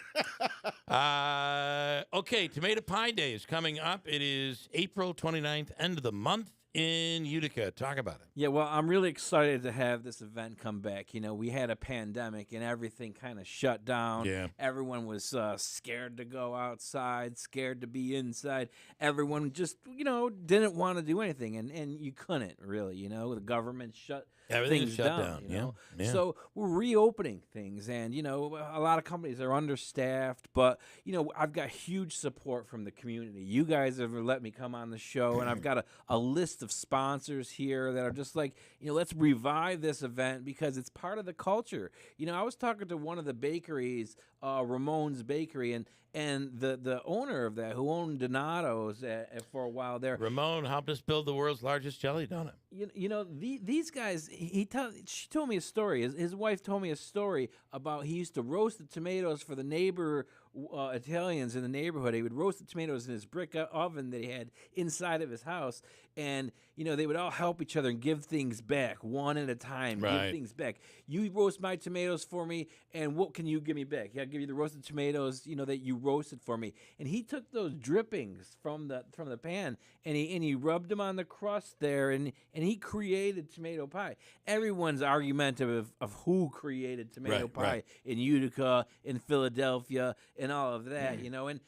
Speaker 14: Okay, Tomato Pie Day is coming up. It is April 29th, end of the month in Utica. Talk about it.
Speaker 5: Yeah, well, I'm really excited to have this event come back. We had a pandemic and everything kind of shut down.
Speaker 14: Yeah.
Speaker 5: Everyone was scared to go outside, scared to be inside. Everyone just, didn't want to do anything, and you couldn't really, the government shut things
Speaker 14: shut down.
Speaker 5: You know?
Speaker 14: Yeah.
Speaker 5: So we're reopening things, and you know, a lot of companies are understaffed, but you know, I've got huge support from the community. You guys have let me come on the show, and I've got a list of sponsors here that are just like, you know, let's revive this event because it's part of the culture. You know, I was talking to one of the bakeries, Ramon's Bakery, and the owner of that, who owned Donato's for a while there.
Speaker 14: Ramon helped us build the world's largest jelly donut.
Speaker 5: You know these guys. She told me a story. His wife told me a story about he used to roast the tomatoes for the neighbor Italians in the neighborhood. He would roast the tomatoes in his brick oven that he had inside of his house, and you know they would all help each other and give things back one at a time.
Speaker 14: Right.
Speaker 5: Give things back. You roast my tomatoes for me, and what can you give me back? Yeah, I'll give you the roasted tomatoes, you know, that you roasted for me. And he took those drippings from the pan and he rubbed them on the crust there, and he created tomato pie. Everyone's argumentative of who created tomato pie in Utica, in Philadelphia, and all of that, you know. And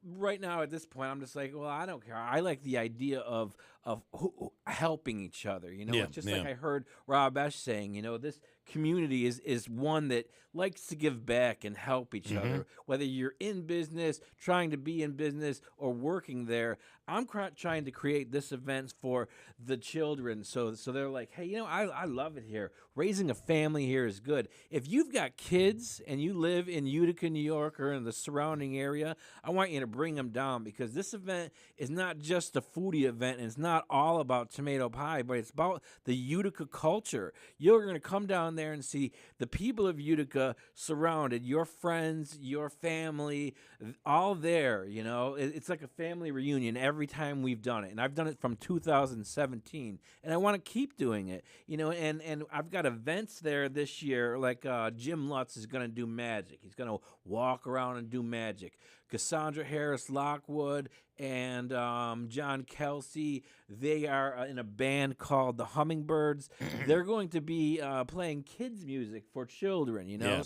Speaker 5: right now at this point, I'm just like, well, I don't care. I like the idea of helping each other. You know, it's just like I heard Rob Esch saying, you know, this community is one that likes to give back and help each other. Whether you're in business, trying to be in business, or working there, I'm trying to create this event for the children. So they're like, hey, you know, I love it here. Raising a family here is good. If you've got kids and you live in Utica, New York, or in the surrounding area, I want you to bring them down, because this event is not just a foodie event, and it's not all about tomato pie, but it's about the Utica culture. You're going to come down there and see the people of Utica surrounded, your friends, your family, all there. You know, it's like a family reunion every time we've done it, and I've done it from 2017, and I want to keep doing it. You know, and I've got events there this year, like Jim Lutz is going to do magic. He's going to walk around and do magic. Cassandra Harris Lockwood and John Kelsey, they are in a band called the Hummingbirds. They're going to be playing kids music for children, you know.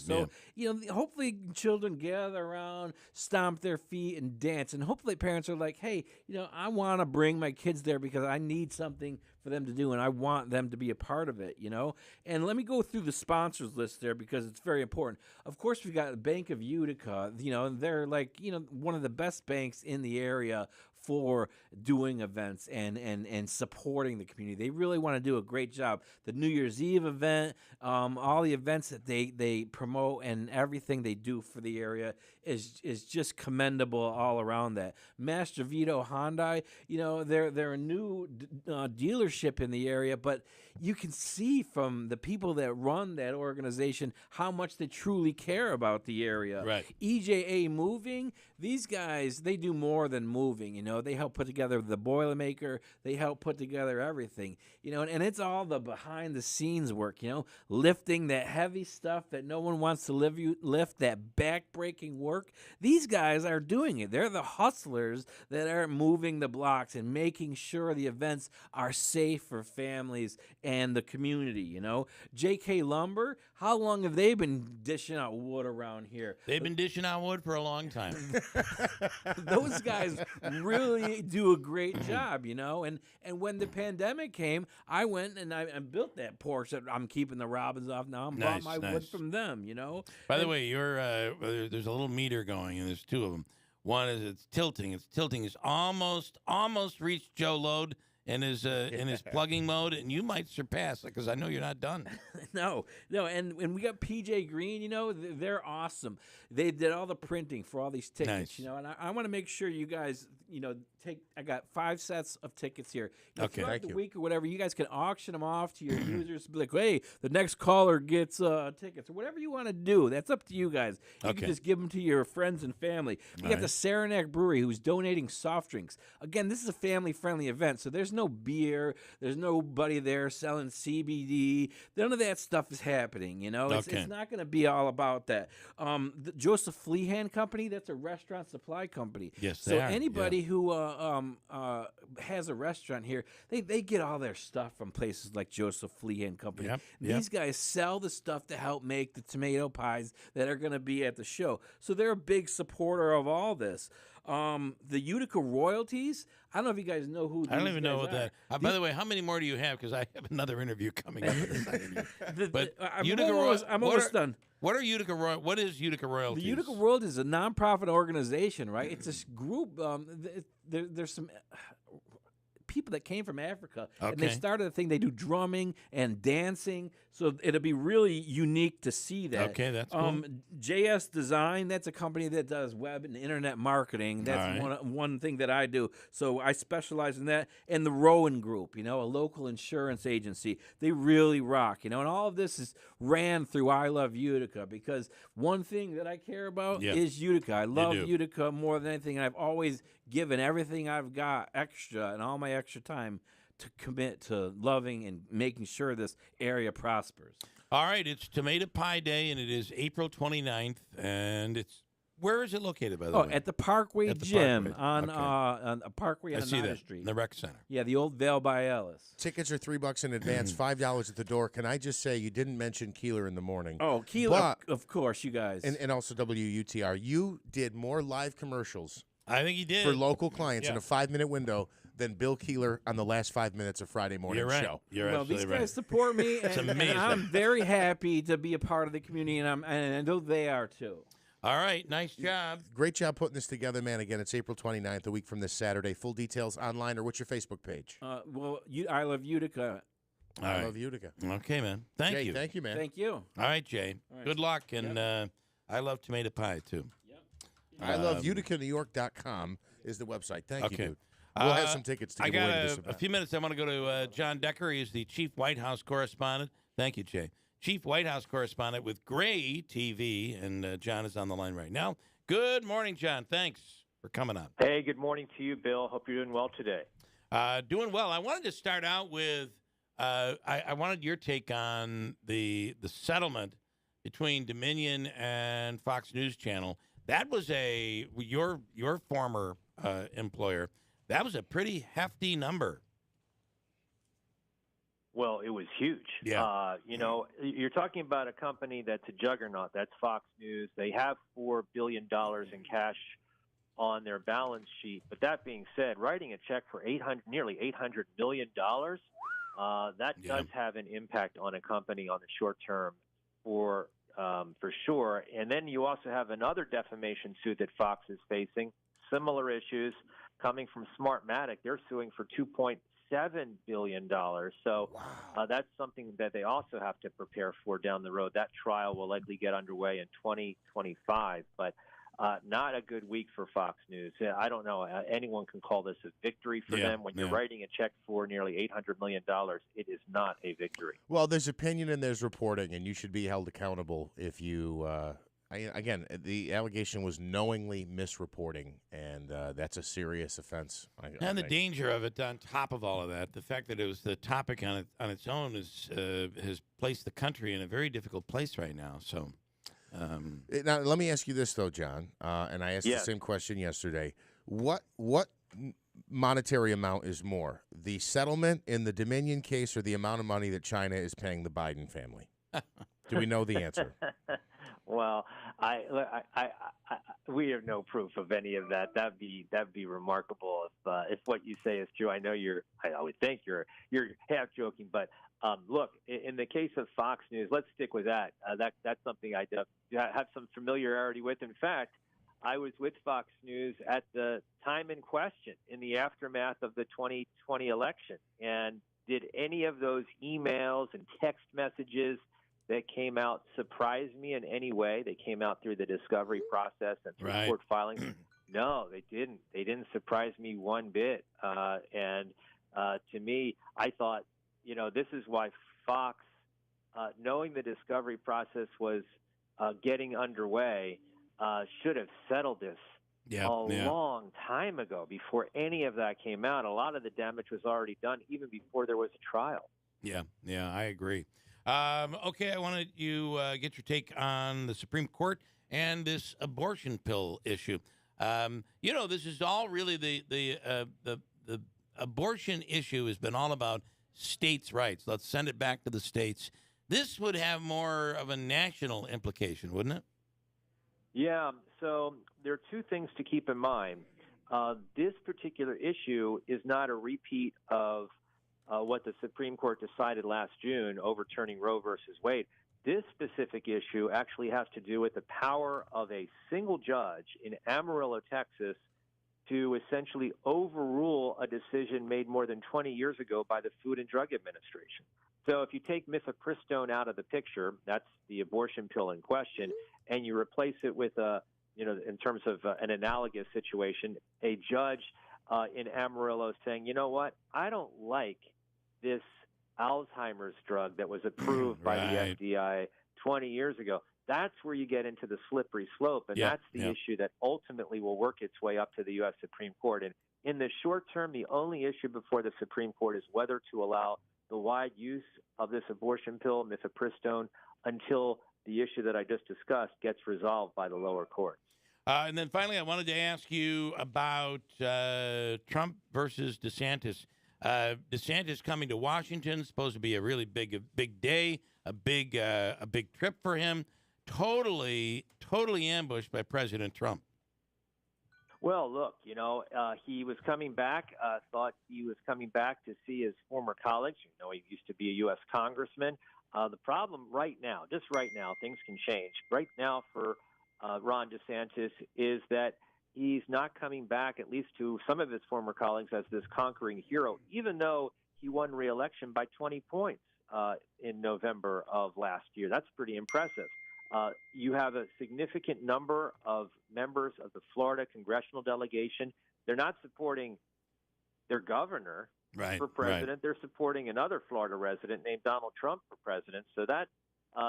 Speaker 5: You know, hopefully children gather around, stomp their feet, and dance. And hopefully parents are like, hey, you know, I want to bring my kids there because I need something for them to do, and I want them to be a part of it, you know. And let me go through the sponsors list there because it's very important. Of course, we've got Bank of Utica, you know, and they're like, you know, one of the best banks in the area for doing events and supporting the community. They really want to do a great job. The New Year's Eve event, all the events that they promote and everything they do for the area is just commendable all around that. Master Vito Hyundai, you know, they're a new dealership in the area, but you can see from the people that run that organization how much they truly care about the area.
Speaker 14: Right.
Speaker 5: EJA Moving, these guys, they do more than moving, you know. They help put together the Boilermaker. They help put together everything, you know, and it's all the behind-the-scenes work, you know, lifting that heavy stuff that no one wants to lift, that back-breaking work. These guys are doing it. They're the hustlers that are moving the blocks and making sure the events are safe for families and the community, you know. JK Lumber, how long have they been dishing out wood around here?
Speaker 14: They've been dishing out wood for a long time.
Speaker 5: Those guys really do a great job, you know. And when the pandemic came, I went and I built that porch that I'm keeping the robins off now. I'm bought my wood from them, you know.
Speaker 14: By the way, there's a little meter going, and there's two of them. One is it's tilting. It's almost reached Joe Load in his plugging mode, and you might surpass it because I know you're not done.
Speaker 5: No, and we got PJ Green, you know, they're awesome. They did all the printing for all these tickets, you know, and I want to make sure you guys, you know, I got 5 sets of tickets here. You know,
Speaker 14: okay,
Speaker 5: throughout the week or whatever, you guys can auction them off to your users. Be like, hey, the next caller gets tickets or whatever you want to do. That's up to you guys. You can just give them to your friends and family. We got the Saranac Brewery who's donating soft drinks. Again, this is a family-friendly event, so there's no beer. There's nobody there selling CBD. None of that stuff is happening, you know. It's not going to be all about that. The Joseph Flehan Company, that's a restaurant supply company.
Speaker 14: Yes,
Speaker 5: so anybody who has a restaurant here, they get all their stuff from places like Joseph Flehan Company. These guys sell the stuff to help make the tomato pies that are going to be at the show. So they're a big supporter of all this. The Utica royalties. I don't know if you guys know who.
Speaker 14: I don't
Speaker 5: these
Speaker 14: even know
Speaker 5: guys
Speaker 14: what that.
Speaker 5: are.
Speaker 14: By the way, how many more do you have? Because I have another interview coming up. But
Speaker 5: I'm
Speaker 14: Utica
Speaker 5: almost done.
Speaker 14: What are Utica What is Utica royalties?
Speaker 5: The Utica World is a nonprofit organization, right? It's this group. There's some people that came from Africa, and they
Speaker 14: Okay.
Speaker 5: started a thing. They do drumming and dancing, so it'll be really unique to see that.
Speaker 14: Okay, that's cool.
Speaker 5: JS Design, that's a company that does web and internet marketing. That's
Speaker 14: All right.
Speaker 5: one thing that I do. So I specialize in that. And the Rowan Group, a local insurance agency, they really rock. And all of this is ran through I Love Utica, because one thing that I care about is Utica. I love
Speaker 14: do.
Speaker 5: Utica more than anything, and I've always given everything I've got extra and all my extra time to commit to loving and making sure this area prospers.
Speaker 14: All right, it's Tomato Pie Day, and it is April 29th, and where is it located, by the way?
Speaker 5: At the Parkway
Speaker 14: At the
Speaker 5: Gym
Speaker 14: Parkway.
Speaker 5: on a Parkway
Speaker 14: I
Speaker 5: on
Speaker 14: see
Speaker 5: Otter
Speaker 14: that,
Speaker 5: Street.
Speaker 14: the rec center.
Speaker 5: Yeah, the old Vale by Ellis.
Speaker 4: Tickets are $3 in advance, $5 at the door. Can I just say you didn't mention Keeler in the morning?
Speaker 5: Oh, Keeler,
Speaker 4: But-
Speaker 5: of course, you guys.
Speaker 4: and also WUTR. You did more live commercials.
Speaker 14: I think he did.
Speaker 4: For local clients in
Speaker 14: Yeah.
Speaker 4: a 5-minute window than Bill Keeler on the last 5 minutes of Friday morning
Speaker 14: You're right.
Speaker 4: show.
Speaker 14: You're
Speaker 5: Well,
Speaker 14: absolutely
Speaker 5: these
Speaker 14: right.
Speaker 5: guys support me,
Speaker 14: It's
Speaker 5: and
Speaker 14: amazing.
Speaker 5: I'm very happy to be a part of the community, and I know they are too.
Speaker 14: All right, nice job.
Speaker 4: Great job putting this together, man. Again, it's April 29th, a week from this Saturday. Full details online, or what's your Facebook page?
Speaker 5: I Love Utica.
Speaker 14: All
Speaker 4: I
Speaker 14: right.
Speaker 4: Love Utica.
Speaker 14: Okay, man. Thank
Speaker 4: Jay,
Speaker 14: you.
Speaker 4: Thank you, man.
Speaker 5: Thank you.
Speaker 14: All right, Jay.
Speaker 5: All right.
Speaker 14: Good luck, and I love tomato pie, too.
Speaker 4: I love UticaNewYork.com is the website. Thank you,
Speaker 14: Okay.
Speaker 4: dude. We'll have some tickets to
Speaker 14: I
Speaker 4: give away
Speaker 14: got
Speaker 4: to this
Speaker 14: a
Speaker 4: event.
Speaker 14: few minutes. I want to go to John Decker. He's the chief White House correspondent. Thank you, Jay. Chief White House correspondent with Gray TV, and John is on the line right now. Good morning, John. Thanks for coming on.
Speaker 2: Hey, good morning to you, Bill. Hope you're doing well today.
Speaker 14: Doing well. I wanted to start out with I wanted your take on the settlement between Dominion and Fox News Channel. That was your former employer. That was a pretty hefty number.
Speaker 2: Well, it was huge.
Speaker 14: Yeah.
Speaker 2: You're talking about a company that's a juggernaut. That's Fox News. They have $4 billion in cash on their balance sheet. But that being said, writing a check for nearly $800 million, that does have an impact on a company on the short term for sure. And then you also have another defamation suit that Fox is facing, similar issues coming from Smartmatic. They're suing for $2.7 billion. So that's something that they also have to prepare for down the road. That trial will likely get underway in 2025, but not a good week for Fox News. I don't know. Anyone can call this a victory for them. When you're writing a check for nearly $800 million, it is not a victory.
Speaker 4: Well, there's opinion and there's reporting, and you should be held accountable if you again, the allegation was knowingly misreporting, and that's a serious offense.
Speaker 14: And the danger of it, on top of all of that, the fact that it was the topic on its own has placed the country in a very difficult place right now. So,
Speaker 4: now let me ask you this though, John, and I asked the same question yesterday. What monetary amount is more, the settlement in the Dominion case, or the amount of money that China is paying the Biden family? Do we know the answer?
Speaker 2: Well, we have no proof of any of that. That'd be remarkable if what you say is true. I know I would think you're half joking, but look, in the case of Fox News, let's stick with that. That's something I have some familiarity with. In fact, I was with Fox News at the time in question in the aftermath of the 2020 election. And did any of those emails and text messages that came out surprise me in any way? They came out through the discovery process and through court filings. No, they didn't. They didn't surprise me one bit. And to me, I thought, this is why Fox, knowing the discovery process was getting underway, should have settled this long time ago before any of that came out. A lot of the damage was already done even before there was a trial.
Speaker 14: Yeah, I agree. Okay, I wanted you get your take on the Supreme Court and this abortion pill issue. This is all really the abortion issue has been all about states' rights. Let's send it back to the states. This would have more of a national implication, wouldn't it?
Speaker 2: Yeah, so there are two things to keep in mind. This particular issue is not a repeat of what the Supreme Court decided last June, overturning Roe versus Wade. This specific issue actually has to do with the power of a single judge in Amarillo, Texas, to essentially overrule a decision made more than 20 years ago by the Food and Drug Administration. So if you take mifepristone out of the picture, that's the abortion pill in question, and you replace it with in terms of an analogous situation, a judge in Amarillo saying, you know what, I don't like this Alzheimer's drug that was approved by the FDA 20 years ago. That's where you get into the slippery slope, and that's the issue that ultimately will work its way up to the U.S. Supreme Court. And in the short term, the only issue before the Supreme Court is whether to allow the wide use of this abortion pill, mifepristone, until the issue that I just discussed gets resolved by the lower courts.
Speaker 14: And then finally, I wanted to ask you about Trump versus DeSantis. DeSantis coming to Washington, supposed to be a really big day, a big trip for him. Totally ambushed by President Trump.
Speaker 2: Well, look, he was coming back, thought he was coming back to see his former colleagues. He used to be a U.S. congressman. The problem right now, things can change. Right now for Ron DeSantis is that he's not coming back, at least to some of his former colleagues, as this conquering hero, even though he won re-election by 20 points in November of last year. That's pretty impressive. You have a significant number of members of the Florida congressional delegation. They're not supporting their governor for president. Right. They're supporting another Florida resident named Donald Trump for president. So that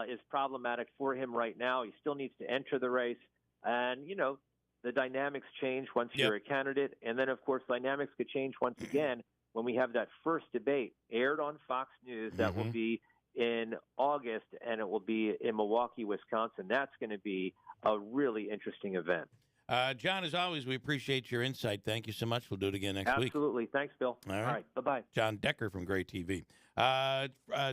Speaker 2: is problematic for him right now. He still needs to enter the race. And, the dynamics change once you're a candidate. And then, of course, dynamics could change once again when we have that first debate aired on Fox News. That will be in August, and it will be in Milwaukee, Wisconsin. That's going to be a really interesting event.
Speaker 14: John, as always, we appreciate your insight. Thank you so much. We'll do it again next week.
Speaker 2: Absolutely. Thanks, Bill.
Speaker 14: All right.
Speaker 2: Bye-bye.
Speaker 14: John Decker from Great TV.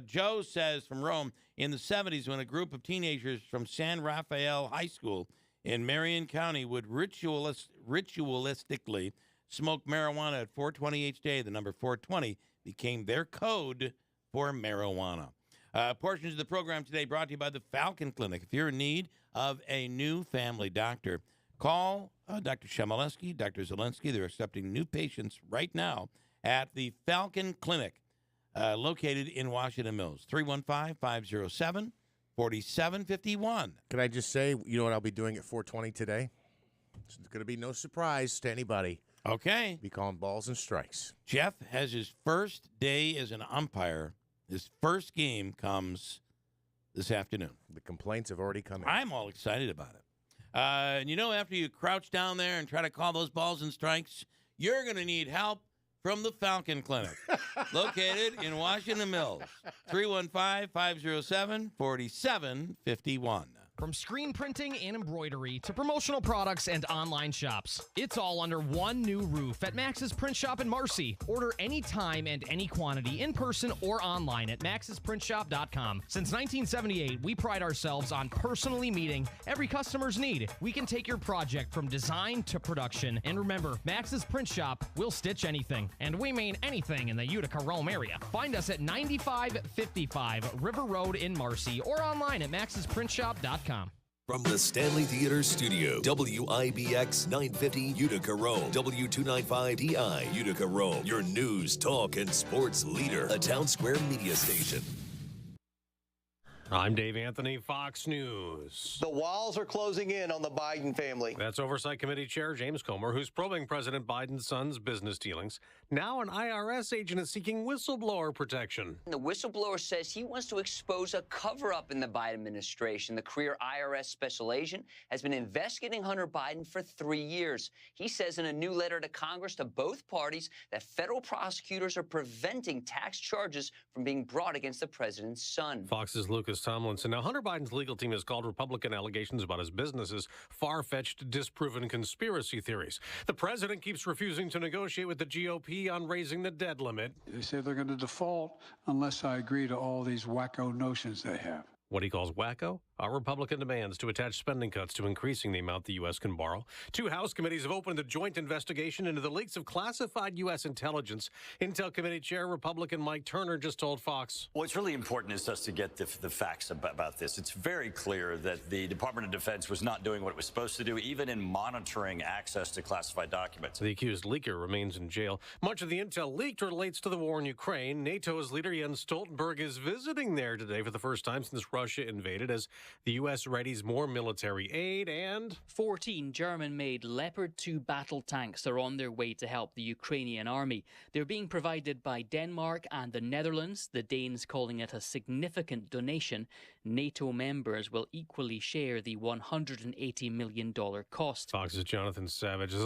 Speaker 14: Joe says from Rome, in the 70s, when a group of teenagers from San Rafael High School in Marion County would ritualistically smoke marijuana at 420 each day, the number 420 became their code for marijuana. Portions of the program today brought to you by the Falcon Clinic. If you're in need of a new family doctor, call Dr. Shemaleski, Dr. Zelensky. They're accepting new patients right now at the Falcon Clinic, located in Washington Mills. 315-507-4751.
Speaker 4: Can I just say, you know what I'll be doing at 420 today? It's going to be no surprise to anybody.
Speaker 14: Okay.
Speaker 4: Be calling balls and strikes.
Speaker 14: Jeff has his first day as an umpire. His first game comes this afternoon.
Speaker 4: The complaints have already come in.
Speaker 14: I'm all excited about it. And after you crouch down there and try to call those balls and strikes, you're going to need help from the Falcon Clinic, located in Washington Mills. 315-507-4751.
Speaker 8: From screen printing and embroidery to promotional products and online shops, it's all under one new roof at Max's Print Shop in Marcy. Order anytime and any quantity in person or online at maxsprintshop.com. Since 1978, we pride ourselves on personally meeting every customer's need. We can take your project from design to production. And remember, Max's Print Shop will stitch anything. And we mean anything in the Utica, Rome area. Find us at 9555 River Road in Marcy or online at maxsprintshop.com.
Speaker 17: From the Stanley Theater Studio, WIBX 950 Utica, Rome, W295DI Utica, Rome, your news, talk, and sports leader, a Town Square media station.
Speaker 11: I'm Dave Anthony, Fox News.
Speaker 12: The walls are closing in on the Biden family.
Speaker 11: That's Oversight Committee Chair James Comer, who's probing President Biden's son's business dealings. Now an IRS agent is seeking whistleblower protection.
Speaker 13: The whistleblower says he wants to expose a cover-up in the Biden administration. The career IRS special agent has been investigating Hunter Biden for 3 years. He says in a new letter to Congress to both parties that federal prosecutors are preventing tax charges from being brought against the president's son.
Speaker 11: Fox's Lucas Tomlinson. Now, Hunter Biden's legal team has called Republican allegations about his businesses far-fetched, disproven conspiracy theories. The president keeps refusing to negotiate with the GOP on raising the debt limit.
Speaker 15: They say they're going to default unless I agree to all these wacko notions they have.
Speaker 11: what he calls wacko are Republican demands to attach spending cuts to increasing the amount the U.S. can borrow. 2 House committees have opened a joint investigation into the leaks of classified U.S. intelligence. Intel Committee Chair Republican Mike Turner just told Fox.
Speaker 15: What's really important is us to get the facts about this. It's very clear that the Department of Defense was not doing what it was supposed to do, even in monitoring access to classified documents.
Speaker 11: The accused leaker remains in jail. Much of the intel leaked relates to the war in Ukraine. NATO's leader Jens Stoltenberg is visiting there today for the first time since Russia invaded, as the U.S. readies more military aid. And
Speaker 16: 14 German-made Leopard 2 battle tanks are on their way to help the Ukrainian army. They're being provided by Denmark and the Netherlands, the Danes calling it a significant donation. NATO members will equally share the $180 million cost.
Speaker 11: Fox's Jonathan Savage is